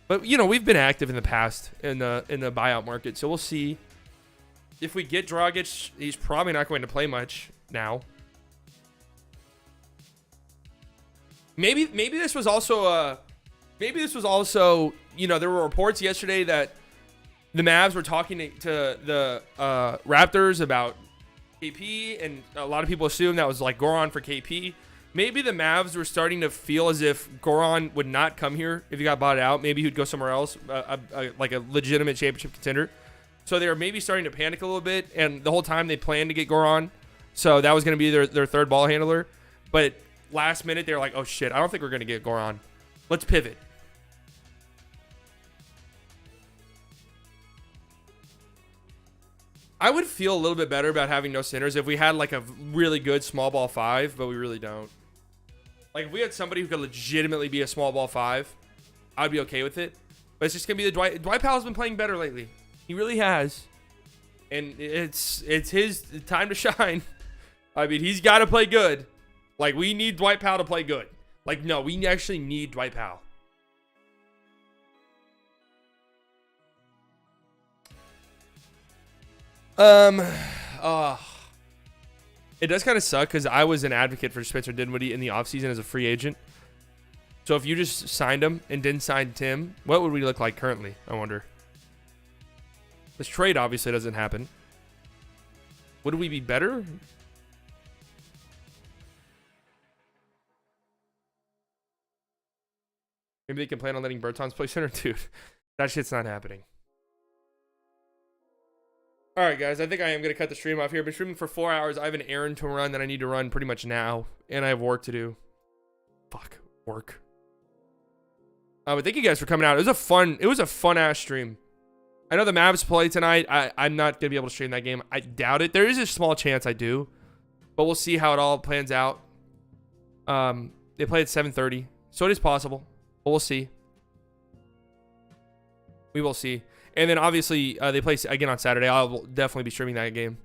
But, we've been active in the past in the buyout market. So we'll see. If we get Dragic, he's probably not going to play much now. Maybe this was also there were reports yesterday that the Mavs were talking to the Raptors about KP, and a lot of people assumed that was like Goran for KP. Maybe the Mavs were starting to feel as if Goran would not come here if he got bought out. Maybe he'd go somewhere else, like a legitimate championship contender. So they were maybe starting to panic a little bit, and the whole time they planned to get Goran. So that was going to be their third ball handler. But last minute, they were like, oh shit, I don't think we're going to get Goran. Let's pivot. I would feel a little bit better about having no centers if we had like a really good small ball 5, but we really don't. Like if we had somebody who could legitimately be a small ball 5, I'd be okay with it. But it's just gonna be the Dwight Powell's been playing better lately. He really has, and it's his time to shine. I mean, he's got to play good. Like we need Dwight Powell to play good. Like no, we actually need Dwight Powell. It does kind of suck because I was an advocate for Spencer Dinwiddie in the offseason as a free agent. So if you just signed him and didn't sign Tim, what would we look like currently? I wonder. This trade obviously doesn't happen. Would we be better? Maybe they can plan on letting Bertans play center? Dude, that shit's not happening. All right, guys, I think I am going to cut the stream off here. I've been streaming for 4 hours. I have an errand to run that I need to run pretty much now, and I have work to do. Fuck, work. But thank you guys for coming out. It was a fun-ass stream. I know the Mavs play tonight. I'm not going to be able to stream that game. I doubt it. There is a small chance I do, but we'll see how it all plans out. They play at 7:30, so it is possible, but we'll see. We will see. And then, obviously, they play again on Saturday. I'll definitely be streaming that game.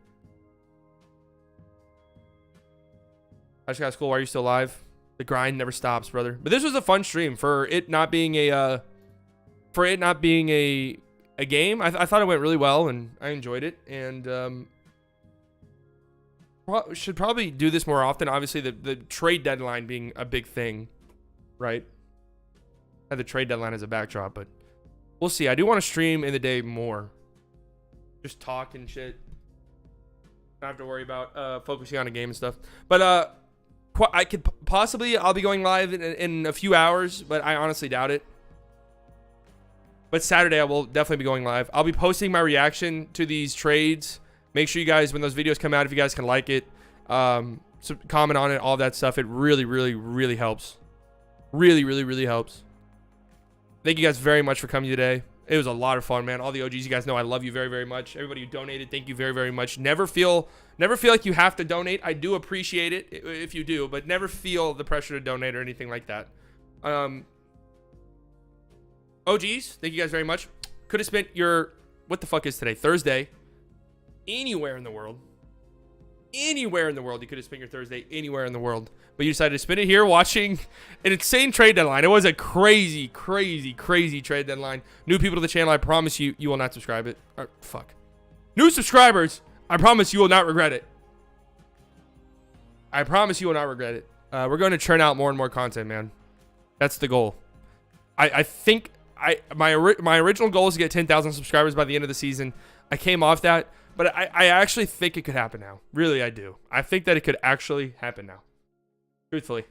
I just got school. Why are you still live? The grind never stops, brother. But this was a fun stream for it not being a game. I thought it went really well, and I enjoyed it. And should probably do this more often. Obviously, the trade deadline being a big thing, right? I had the trade deadline as a backdrop, but we'll see. I do want to stream in the day more. Just talk and shit. Don't have to worry about focusing on a game and stuff. But I could possibly, I'll be going live in a few hours, but I honestly doubt it. But Saturday I will definitely be going live. I'll be posting my reaction to these trades. Make sure you guys, when those videos come out, if you guys can like it, so comment on it, all that stuff. It really, really, really helps. Really, really, really helps. Thank you guys very much for coming today. It was a lot of fun, man. All the OGs, you guys know I love you very, very much. Everybody who donated, thank you very, very much. Never feel like you have to donate. I do appreciate it if you do, but never feel the pressure to donate or anything like that. OGs, thank you guys very much. Could have spent your, what the fuck is today? Thursday. Anywhere in the world. Anywhere in the world. You could have spent your Thursday anywhere in the world. But you decided to spend it here watching an insane trade deadline. It was a crazy, crazy, crazy trade deadline. New people to the channel, I promise you, you will not subscribe it. Or, fuck. New subscribers, I promise you will not regret it. I promise you will not regret it. We're going to churn out more and more content, man. That's the goal. I think my original goal is to get 10,000 subscribers by the end of the season. I came off that, but I actually think it could happen now. Really, I do. I think that it could actually happen now. Truthfully.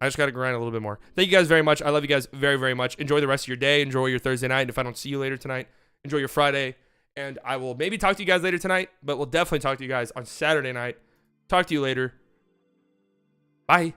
I just got to grind a little bit more. Thank you guys very much. I love you guys very, very much. Enjoy the rest of your day. Enjoy your Thursday night. And if I don't see you later tonight, enjoy your Friday. And I will maybe talk to you guys later tonight, but we'll definitely talk to you guys on Saturday night. Talk to you later. Bye.